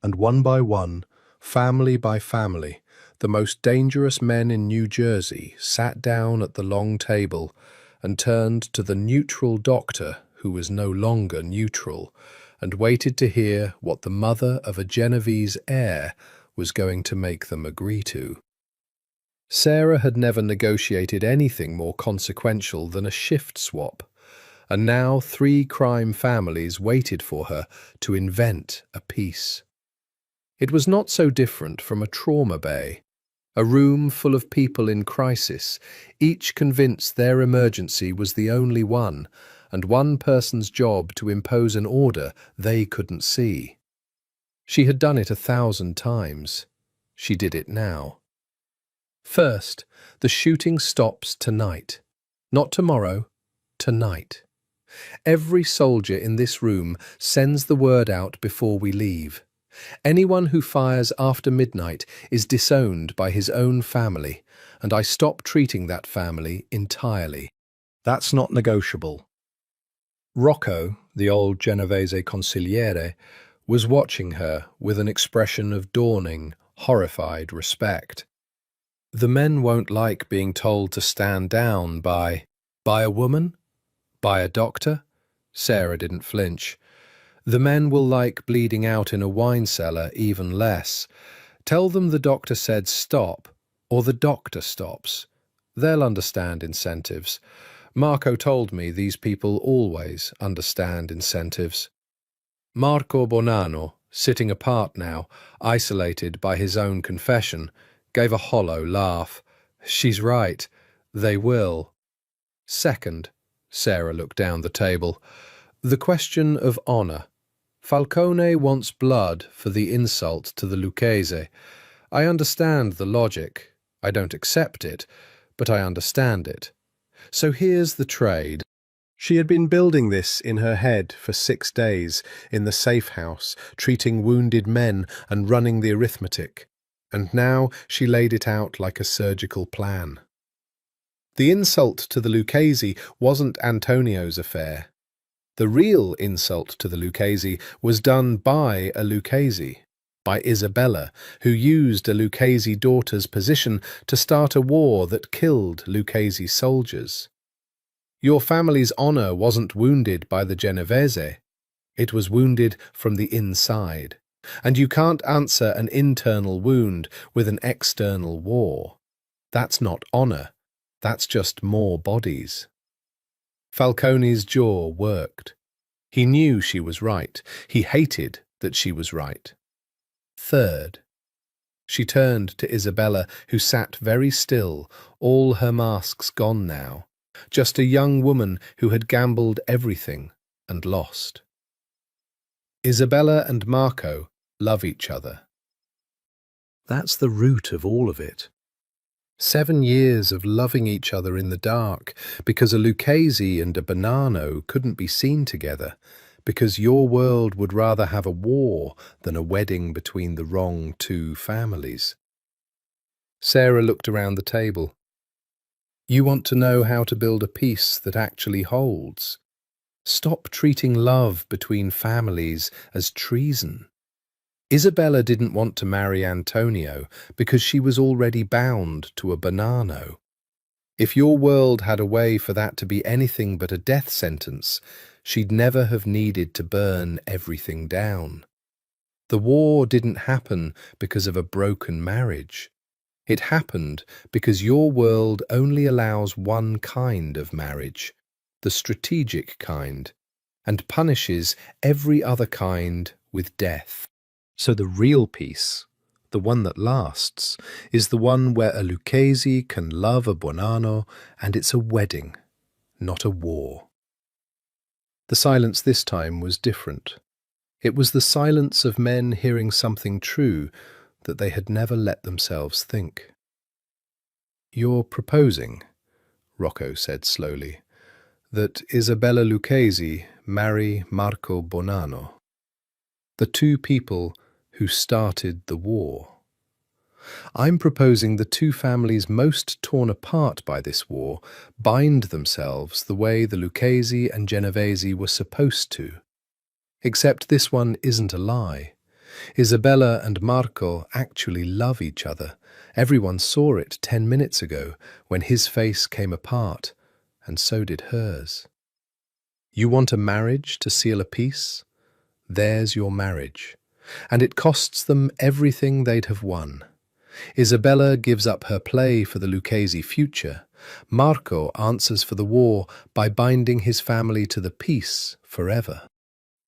And one by one, family by family, the most dangerous men in New Jersey sat down at the long table and turned to the neutral doctor, who was no longer neutral, and waited to hear what the mother of a Genovese heir was going to make them agree to. Sarah had never negotiated anything more consequential than a shift swap, and now 3 crime families waited for her to invent a peace. It was not so different from a trauma bay, a room full of people in crisis, each convinced their emergency was the only one, and one person's job to impose an order they couldn't see. She had done it 1,000 times. She did it now. First, the shooting stops tonight. Not tomorrow, tonight. Every soldier in this room sends the word out before we leave. Anyone who fires after midnight is disowned by his own family, and I stop treating that family entirely. That's not negotiable. Rocco, the old Genovese consigliere, was watching her with an expression of dawning, horrified respect. The men won't like being told to stand down by a woman? By a doctor? Sarah didn't flinch. The men will like bleeding out in a wine cellar even less. Tell them the doctor said stop, or the doctor stops. They'll understand incentives. Marco told me these people always understand incentives. Marco Bonanno, sitting apart now, isolated by his own confession, gave a hollow laugh. She's right. They will. Second, Sarah looked down the table, the question of honour. Falcone wants blood for the insult to the Lucchese. I understand the logic. I don't accept it, but I understand it. So here's the trade. She had been building this in her head for 6 days in the safe house, treating wounded men and running the arithmetic. And now she laid it out like a surgical plan. The insult to the Lucchese wasn't Antonio's affair. The real insult to the Lucchese was done by a Lucchese, by Isabella, who used a Lucchese daughter's position to start a war that killed Lucchese soldiers. Your family's honour wasn't wounded by the Genovese. It was wounded from the inside. And you can't answer an internal wound with an external war. That's not honour. That's just more bodies. Falcone's jaw worked. He knew she was right. He hated that she was right. Third, she turned to Isabella, who sat very still, all her masks gone now, just a young woman who had gambled everything and lost. Isabella and Marco love each other. That's the root of all of it. 7 years of loving each other in the dark because a Lucchese and a Bonanno couldn't be seen together, because your world would rather have a war than a wedding between the wrong two families. Sarah looked around the table. You want to know how to build a peace that actually holds. Stop treating love between families as treason. Isabella didn't want to marry Antonio because she was already bound to a Bonanno. If your world had a way for that to be anything but a death sentence, she'd never have needed to burn everything down. The war didn't happen because of a broken marriage. It happened because your world only allows one kind of marriage, the strategic kind, and punishes every other kind with death. So the real peace, the one that lasts, is the one where a Lucchese can love a Bonanno and it's a wedding, not a war. The silence this time was different. It was the silence of men hearing something true that they had never let themselves think. You're proposing, Rocco said slowly, that Isabella Lucchese marry Marco Bonanno, the two people who started the war. I'm proposing the two families most torn apart by this war bind themselves the way the Lucchese and Genovese were supposed to. Except this one isn't a lie. Isabella and Marco actually love each other. Everyone saw it 10 minutes ago when his face came apart, and so did hers. You want a marriage to seal a peace? There's your marriage. And it costs them everything they'd have won. Isabella gives up her play for the Lucchese future. Marco answers for the war by binding his family to the peace forever.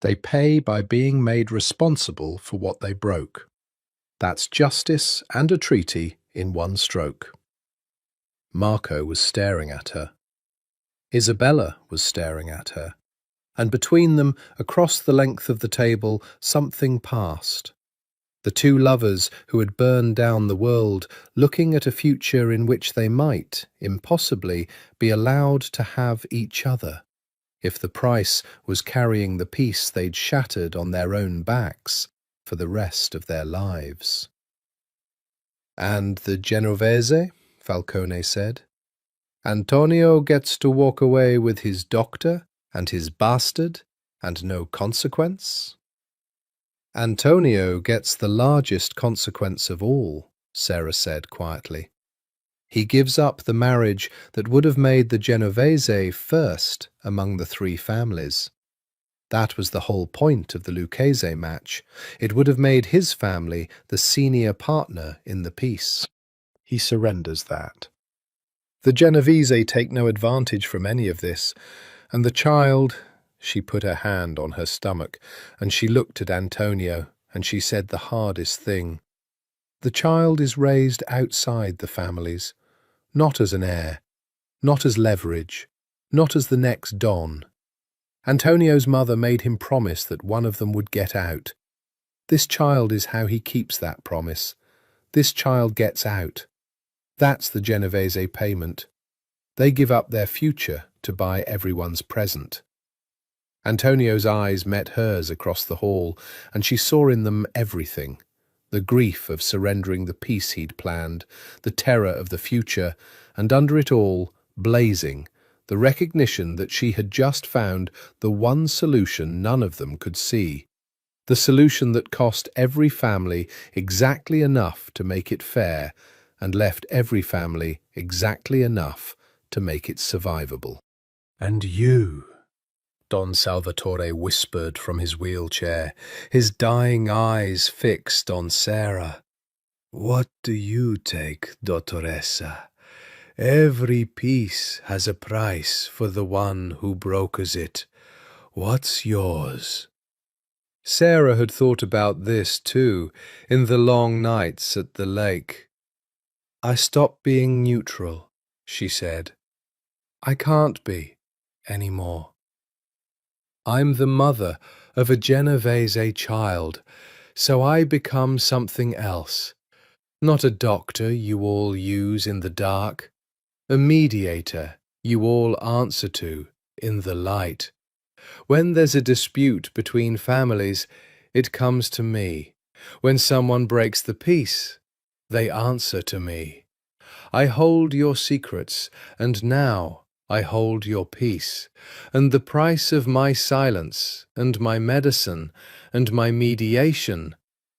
They pay by being made responsible for what they broke. That's justice and a treaty in one stroke. Marco was staring at her. Isabella was staring at her. And between them, across the length of the table, something passed. The two lovers who had burned down the world, looking at a future in which they might, impossibly, be allowed to have each other, if the price was carrying the peace they'd shattered on their own backs for the rest of their lives. And the Genovese, Falcone said. Antonio gets to walk away with his doctor and his bastard, and no consequence? Antonio gets the largest consequence of all, Sarah said quietly. He gives up the marriage that would have made the Genovese first among the three families. That was the whole point of the Lucchese match. It would have made his family the senior partner in the peace. He surrenders that. The Genovese take no advantage from any of this, and the child, she put her hand on her stomach, and she looked at Antonio, and she said the hardest thing. The child is raised outside the families, not as an heir, not as leverage, not as the next Don. Antonio's mother made him promise that one of them would get out. This child is how he keeps that promise. This child gets out. That's the Genovese payment. They give up their future to buy everyone's present. Antonio's eyes met hers across the hall, and she saw in them everything. The grief of surrendering the peace he'd planned, the terror of the future, and under it all, blazing, the recognition that she had just found the one solution none of them could see. The solution that cost every family exactly enough to make it fair, and left every family exactly enough to make it survivable. And you, Don Salvatore whispered from his wheelchair, his dying eyes fixed on Sarah. What do you take, Dottoressa? Every piece has a price for the one who brokers it. What's yours? Sarah had thought about this too, in the long nights at the lake. I stopped being neutral, she said. I can't be anymore. I'm the mother of a Genovese child, so I become something else. Not a doctor you all use in the dark, a mediator you all answer to in the light. When there's a dispute between families, it comes to me. When someone breaks the peace, they answer to me. I hold your secrets, and now I hold your peace, and the price of my silence, and my medicine, and my mediation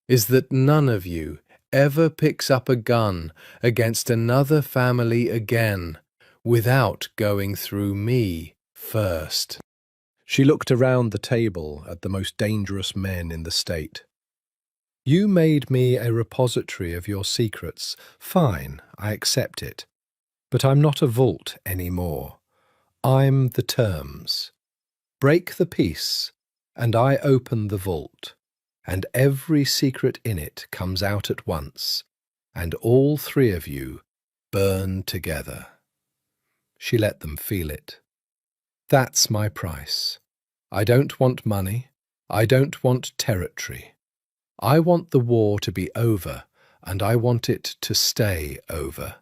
is that none of you ever picks up a gun against another family again without going through me first. She looked around the table at the most dangerous men in the state. You made me a repository of your secrets. Fine, I accept it. But I'm not a vault anymore. I'm the terms. Break the peace, and I open the vault, and every secret in it comes out at once, and all three of you burn together. She let them feel it. That's my price. I don't want money. I don't want territory. I want the war to be over, and I want it to stay over.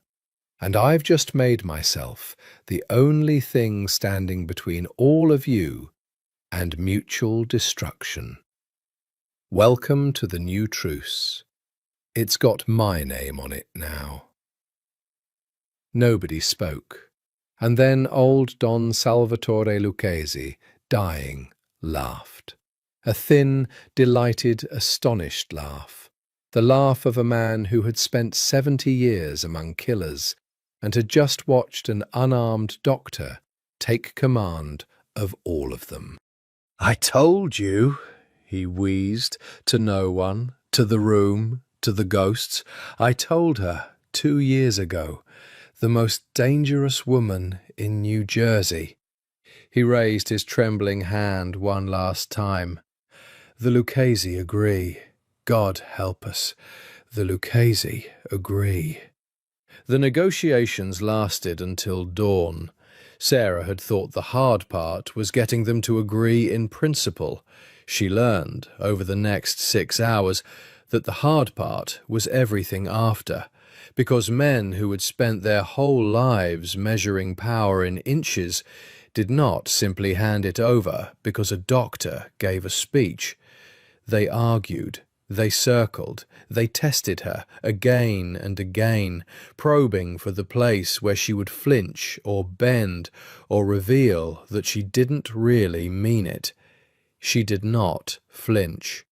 And I've just made myself the only thing standing between all of you and mutual destruction. Welcome to the new truce. It's got my name on it now. Nobody spoke, and then old Don Salvatore Lucchesi, dying, laughed. A thin, delighted, astonished laugh. The laugh of a man who had spent 70 years among killers and had just watched an unarmed doctor take command of all of them. I told you, he wheezed, to no one, to the room, to the ghosts. I told her 2 years ago, the most dangerous woman in New Jersey. He raised his trembling hand one last time. The Lucchesi agree. God help us. The Lucchesi agree. The negotiations lasted until dawn. Sarah had thought the hard part was getting them to agree in principle. She learned, over the next 6 hours, that the hard part was everything after, because men who had spent their whole lives measuring power in inches did not simply hand it over because a doctor gave a speech. They argued, they circled, they tested her again and again, probing for the place where she would flinch or bend or reveal that she didn't really mean it. She did not flinch.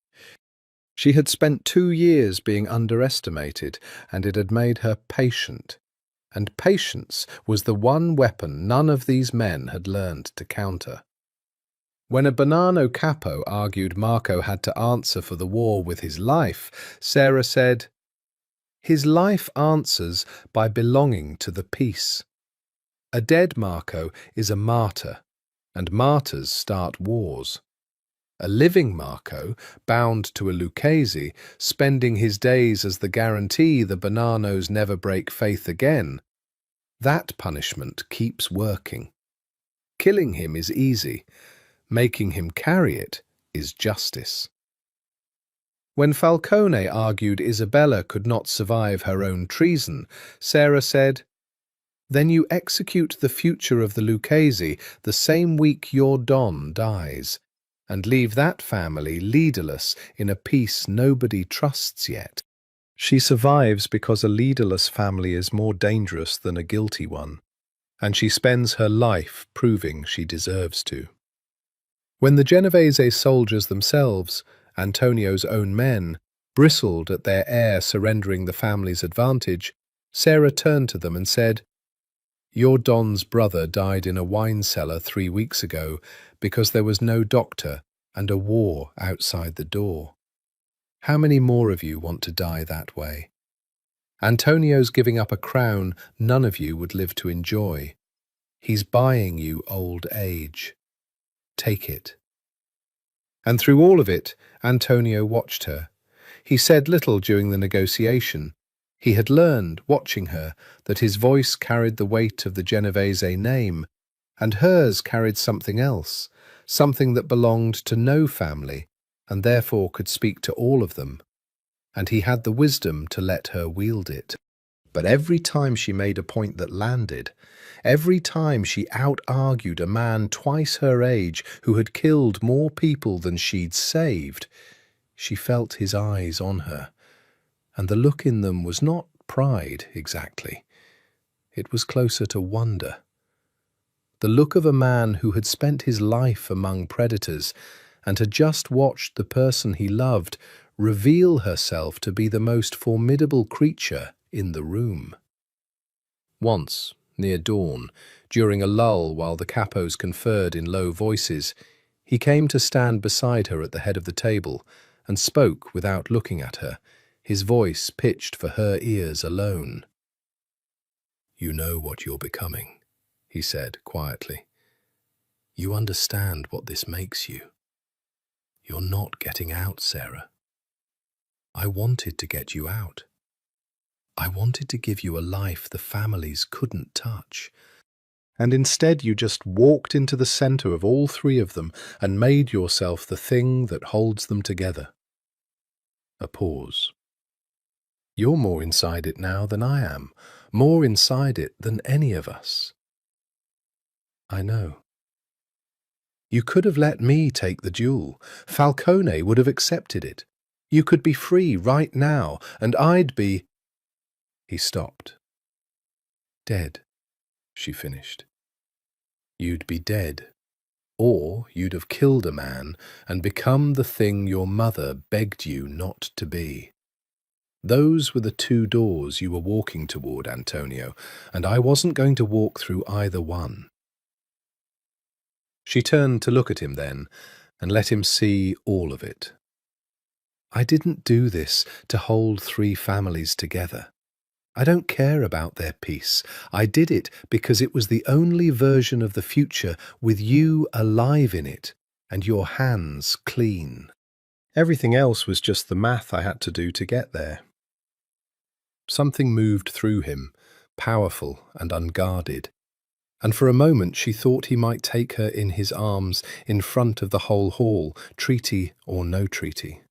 She had spent 2 years being underestimated, and it had made her patient. And patience was the one weapon none of these men had learned to counter. When a Bonanno capo argued Marco had to answer for the war with his life, Sarah said, "His life answers by belonging to the peace. A dead Marco is a martyr, and martyrs start wars. A living Marco, bound to a Lucchesi, spending his days as the guarantee the Bonannos never break faith again, that punishment keeps working. Killing him is easy. Making him carry it is justice." When Falcone argued Isabella could not survive her own treason, Sarah said, "Then you execute the future of the Lucchesi the same week your Don dies, and leave that family leaderless in a peace nobody trusts yet. She survives because a leaderless family is more dangerous than a guilty one, and she spends her life proving she deserves to." When the Genovese soldiers themselves, Antonio's own men, bristled at their heir surrendering the family's advantage, Sarah turned to them and said, "Your Don's brother died in a wine cellar 3 weeks ago because there was no doctor and a war outside the door. How many more of you want to die that way? Antonio's giving up a crown none of you would live to enjoy. He's buying you old age. Take it." And through all of it, Antonio watched her. He said little during the negotiation. He had learned, watching her, that his voice carried the weight of the Genovese name, and hers carried something else, something that belonged to no family, and therefore could speak to all of them. and he had the wisdom to let her wield it. But every time she made a point that landed, every time she out-argued a man twice her age who had killed more people than she'd saved, she felt his eyes on her, and the look in them was not pride exactly. It was closer to wonder. The look of a man who had spent his life among predators and had just watched the person he loved reveal herself to be the most formidable creature in the room. Once, near dawn, during a lull while the capos conferred in low voices, he came to stand beside her at the head of the table and spoke without looking at her, his voice pitched for her ears alone. "You know what you're becoming," he said quietly. "You understand what this makes you. You're not getting out, Sarah. I wanted to get you out. I wanted to give you a life the families couldn't touch. And instead you just walked into the center of all three of them and made yourself the thing that holds them together." A pause. "You're more inside it now than I am, more inside it than any of us." "I know. You could have let me take the duel. Falcone would have accepted it. You could be free right now, and I'd be—" He stopped. "Dead," she finished. "You'd be dead, or you'd have killed a man and become the thing your mother begged you not to be. Those were the two doors you were walking toward, Antonio, and I wasn't going to walk through either one." She turned to look at him then and let him see all of it. "I didn't do this to hold three families together. I don't care about their peace. I did it because it was the only version of the future with you alive in it and your hands clean. Everything else was just the math I had to do to get there." Something moved through him, powerful and unguarded, and for a moment she thought he might take her in his arms in front of the whole hall, treaty or no treaty.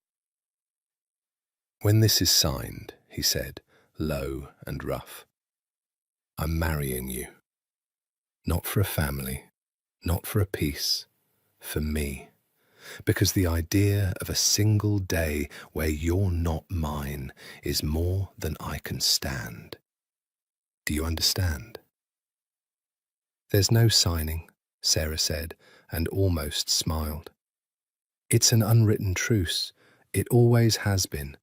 "When this is signed," he said, low and rough, "I'm marrying you. Not for a family, not for a peace, for me. Because the idea of a single day where you're not mine is more than I can stand. Do you understand?" "There's no signing," Sarah said, and almost smiled. "It's an unwritten truce. It always has been.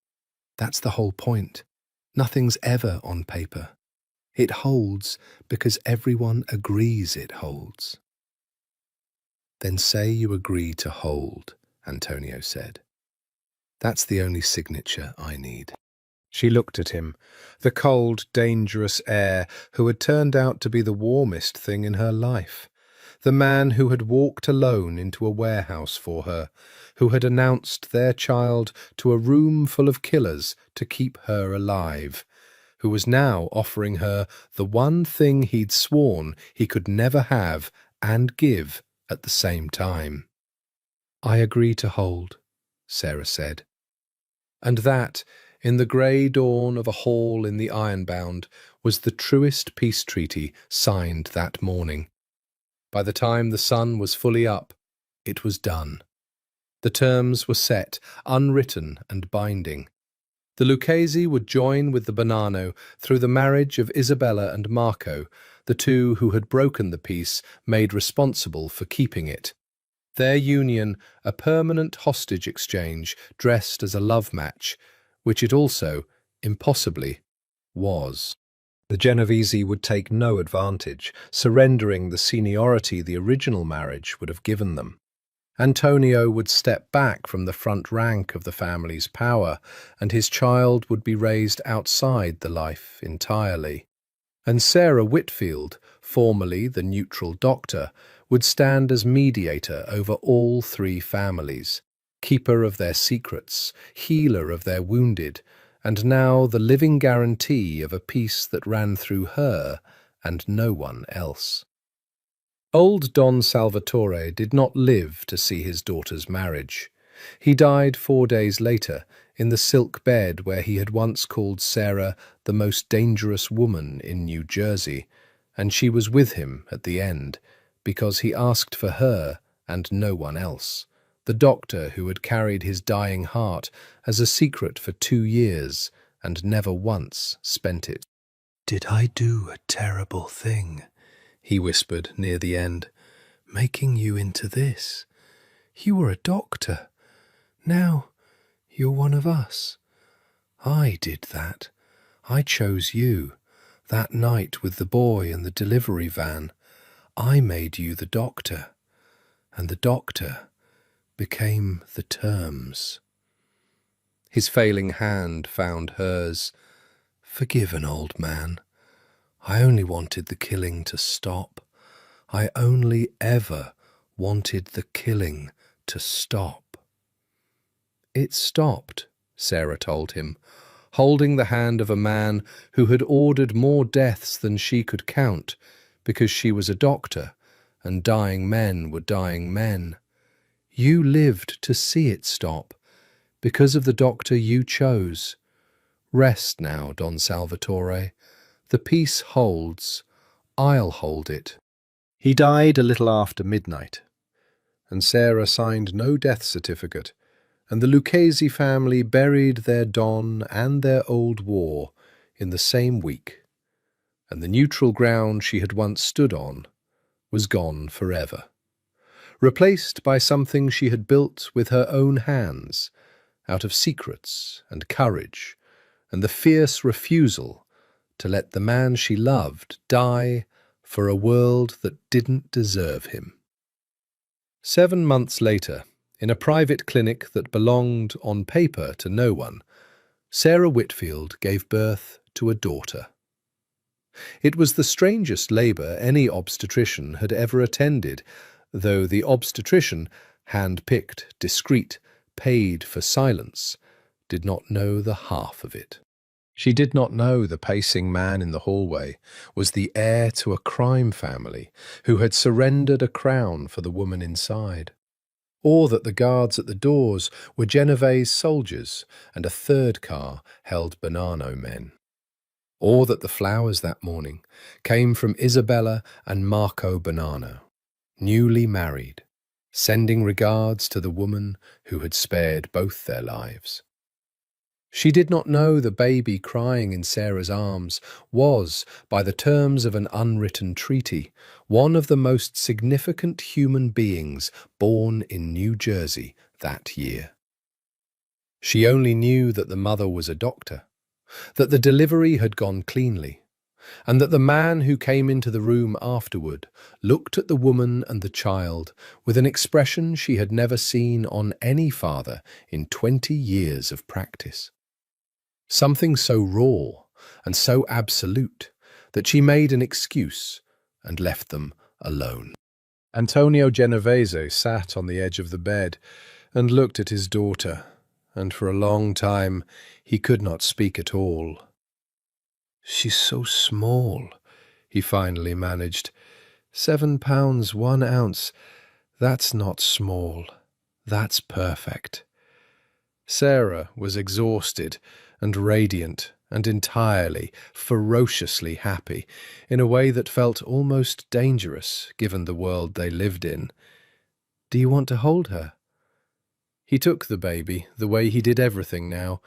That's the whole point. Nothing's ever on paper. It holds because everyone agrees it holds." "Then say you agree to hold," Antonio said. "That's the only signature I need." She looked at him, the cold, dangerous heir who had turned out to be the warmest thing in her life, the man who had walked alone into a warehouse for her, who had announced their child to a room full of killers to keep her alive, who was now offering her the one thing he'd sworn he could never have and give at the same time. "I agree to hold," Sarah said. And that, in the grey dawn of a hall in the Ironbound, was the truest peace treaty signed that morning. By the time the sun was fully up, it was done. The terms were set, unwritten and binding. The Lucchese would join with the Bonanno through the marriage of Isabella and Marco, the two who had broken the peace made responsible for keeping it. Their union a permanent hostage exchange dressed as a love match, which it also, impossibly, was. The Genovese would take no advantage, surrendering the seniority the original marriage would have given them. Antonio would step back from the front rank of the family's power, and his child would be raised outside the life entirely. And Sarah Whitfield, formerly the neutral doctor, would stand as mediator over all three families, keeper of their secrets, healer of their wounded, and now the living guarantee of a peace that ran through her and no one else. Old Don Salvatore did not live to see his daughter's marriage. He died 4 days later in the silk bed where he had once called Sarah the most dangerous woman in New Jersey, and she was with him at the end, because he asked for her and no one else, the doctor who had carried his dying heart as a secret for 2 years and never once spent it. "Did I do a terrible thing?" he whispered near the end, "making you into this? You were a doctor. Now you're one of us. I did that. I chose you. That night with the boy and the delivery van, I made you the doctor. And the doctor became the terms." His failing hand found hers. "Forgive an old man. I only wanted the killing to stop. I only ever wanted the killing to stop." "It stopped," Sarah told him, holding the hand of a man who had ordered more deaths than she could count, because she was a doctor, and dying men were dying men. "You lived to see it stop, because of the doctor you chose. Rest now, Don Salvatore. The peace holds. I'll hold it." He died a little after midnight, and Sarah signed no death certificate, and the Lucchese family buried their Don and their old war in the same week, and the neutral ground she had once stood on was gone forever, replaced by something she had built with her own hands, out of secrets and courage, and the fierce refusal to let the man she loved die for a world that didn't deserve him. 7 months later, in a private clinic that belonged on paper to no one, Sarah Whitfield gave birth to a daughter. It was the strangest labour any obstetrician had ever attended, though the obstetrician, hand-picked, discreet, paid for silence, did not know the half of it. She did not know the pacing man in the hallway was the heir to a crime family who had surrendered a crown for the woman inside, or that the guards at the doors were Genovese soldiers and a third car held Bonanno men, or that the flowers that morning came from Isabella and Marco Bonanno, newly married, sending regards to the woman who had spared both their lives. She did not know the baby crying in Sarah's arms was, by the terms of an unwritten treaty, one of the most significant human beings born in New Jersey that year. She only knew that the mother was a doctor, that the delivery had gone cleanly, and that the man who came into the room afterward looked at the woman and the child with an expression she had never seen on any father in 20 years of practice. Something so raw and so absolute that she made an excuse and left them alone. Antonio Genovese sat on the edge of the bed and looked at his daughter, and for a long time he could not speak at all. "She's so small," he finally managed. £7 1 ounce. That's not small. That's perfect." Sarah was exhausted and radiant and entirely, ferociously happy, in a way that felt almost dangerous given the world they lived in. "Do you want to hold her?" He took the baby, the way he did everything now,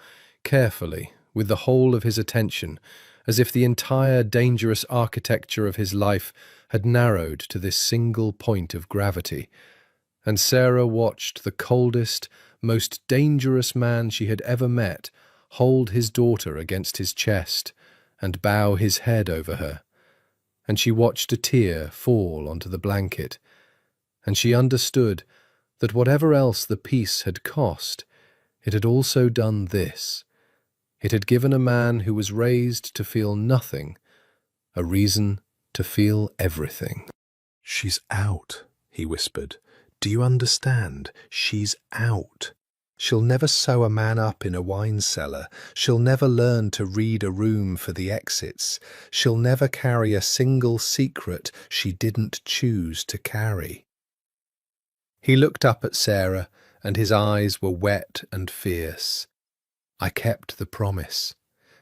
carefully, with the whole of his attention, as if the entire dangerous architecture of his life had narrowed to this single point of gravity, and Sarah watched the coldest, most dangerous man she had ever met hold his daughter against his chest and bow his head over her, and she watched a tear fall onto the blanket, and she understood that whatever else the peace had cost, it had also done this. It had given a man who was raised to feel nothing a reason to feel everything. "She's out," he whispered. "Do you understand? She's out. She'll never sew a man up in a wine cellar. She'll never learn to read a room for the exits. She'll never carry a single secret she didn't choose to carry." He looked up at Sarah and his eyes were wet and fierce. I kept the promise.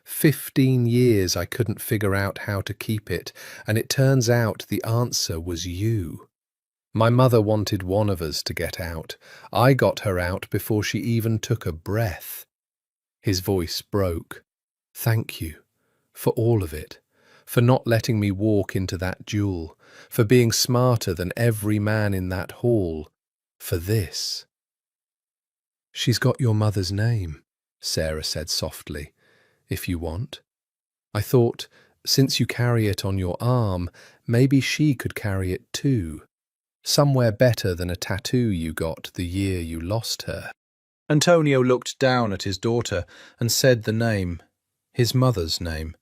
15 years I couldn't figure out how to keep it, and it turns out the answer was you. My mother wanted one of us to get out. I got her out before she even took a breath. His voice broke. Thank you for all of it, for not letting me walk into that duel, for being smarter than every man in that hall, for this. She's got your mother's name, Sarah said softly, if you want. I thought, since you carry it on your arm, maybe she could carry it too. Somewhere better than a tattoo you got the year you lost her. Antonio looked down at his daughter and said the name, his mother's name,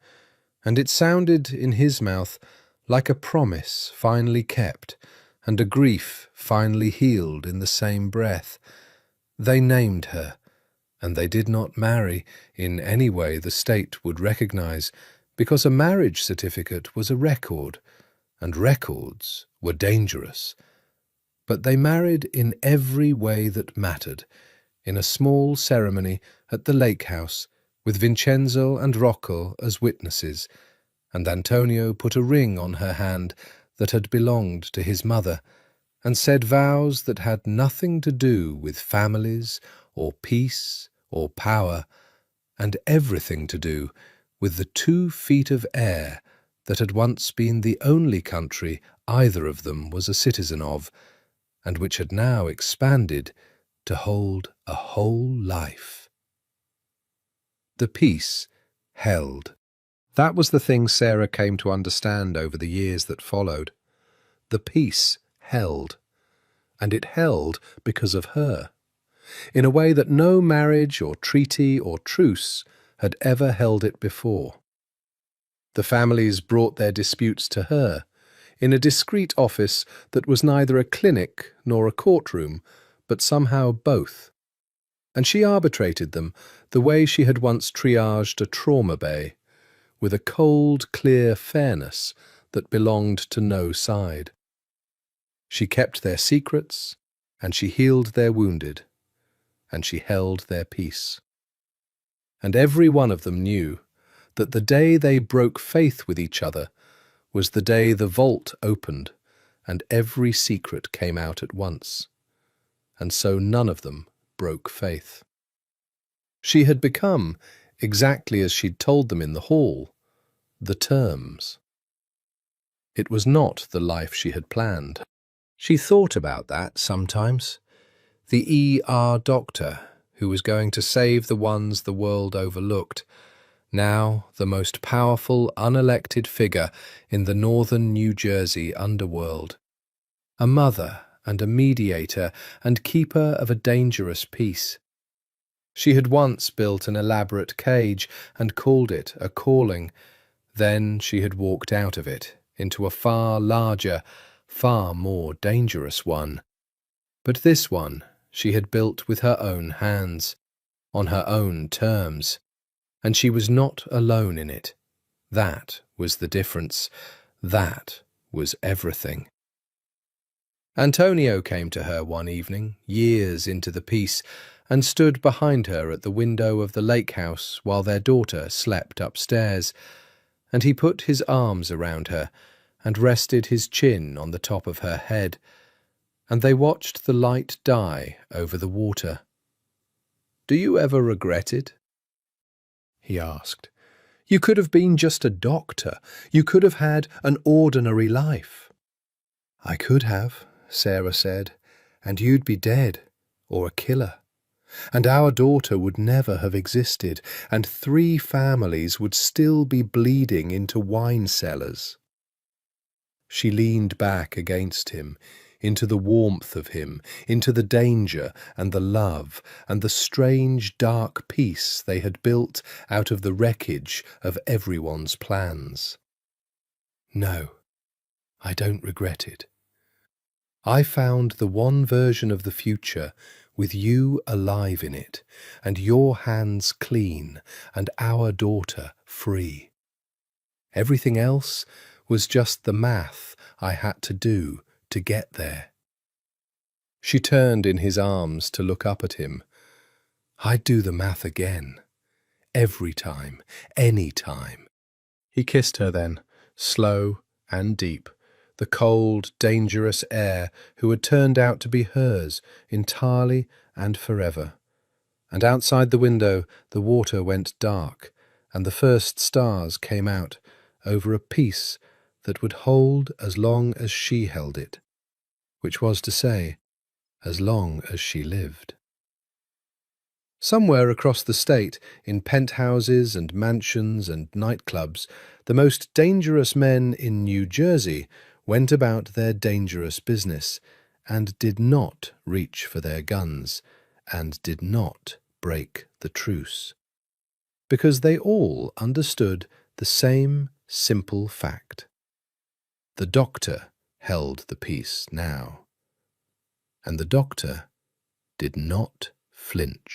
and it sounded in his mouth like a promise finally kept and a grief finally healed in the same breath. They named her, and they did not marry in any way the state would recognize, because a marriage certificate was a record, and records were dangerous. But they married in every way that mattered, in a small ceremony at the lake house, with Vincenzo and Rocco as witnesses, and Antonio put a ring on her hand that had belonged to his mother, and said vows that had nothing to do with families or peace or power, and everything to do with the 2 feet of air that had once been the only country either of them was a citizen of, and which had now expanded to hold a whole life. The peace held. That was the thing Sarah came to understand over the years that followed. The peace held, and it held because of her, in a way that no marriage or treaty or truce had ever held it before. The families brought their disputes to her, in a discreet office that was neither a clinic nor a courtroom, but somehow both. And she arbitrated them the way she had once triaged a trauma bay, with a cold, clear fairness that belonged to no side. She kept their secrets, and she healed their wounded, and she held their peace. And every one of them knew that the day they broke faith with each other was the day the vault opened and every secret came out at once, and so none of them broke faith. She had become, exactly as she'd told them in the hall, the terms. It was not the life she had planned. She thought about that sometimes. The ER doctor who was going to save the ones the world overlooked, now the most powerful unelected figure in the northern New Jersey underworld. A mother and a mediator and keeper of a dangerous peace. She had once built an elaborate cage and called it a calling. Then she had walked out of it into a far larger, far more dangerous one. But this one she had built with her own hands, on her own terms, and she was not alone in it. That was the difference. That was everything. Antonio came to her one evening, years into the piece, and stood behind her at the window of the lake house while their daughter slept upstairs, and he put his arms around her and rested his chin on the top of her head, and they watched the light die over the water. "Do you ever regret it?" he asked. "You could have been just a doctor. You could have had an ordinary life." "I could have," Sarah said, "and you'd be dead, or a killer. And our daughter would never have existed, and 3 families would still be bleeding into wine cellars." She leaned back against him, into the warmth of him, into the danger and the love and the strange dark peace they had built out of the wreckage of everyone's plans. "No, I don't regret it. I found the one version of the future with you alive in it, and your hands clean, and our daughter free. Everything else was just the math I had to do to get there." She turned in his arms to look up at him. "I'd do the math again. Every time, any time." He kissed her then, slow and deep, the cold, dangerous heir who had turned out to be hers entirely and forever. And outside the window the water went dark, and the first stars came out over a peace that would hold as long as she held it, which was to say, as long as she lived. Somewhere across the state, in penthouses and mansions and nightclubs, the most dangerous men in New Jersey went about their dangerous business, and did not reach for their guns, and did not break the truce. Because they all understood the same simple fact. The doctor held the peace now, and the doctor did not flinch.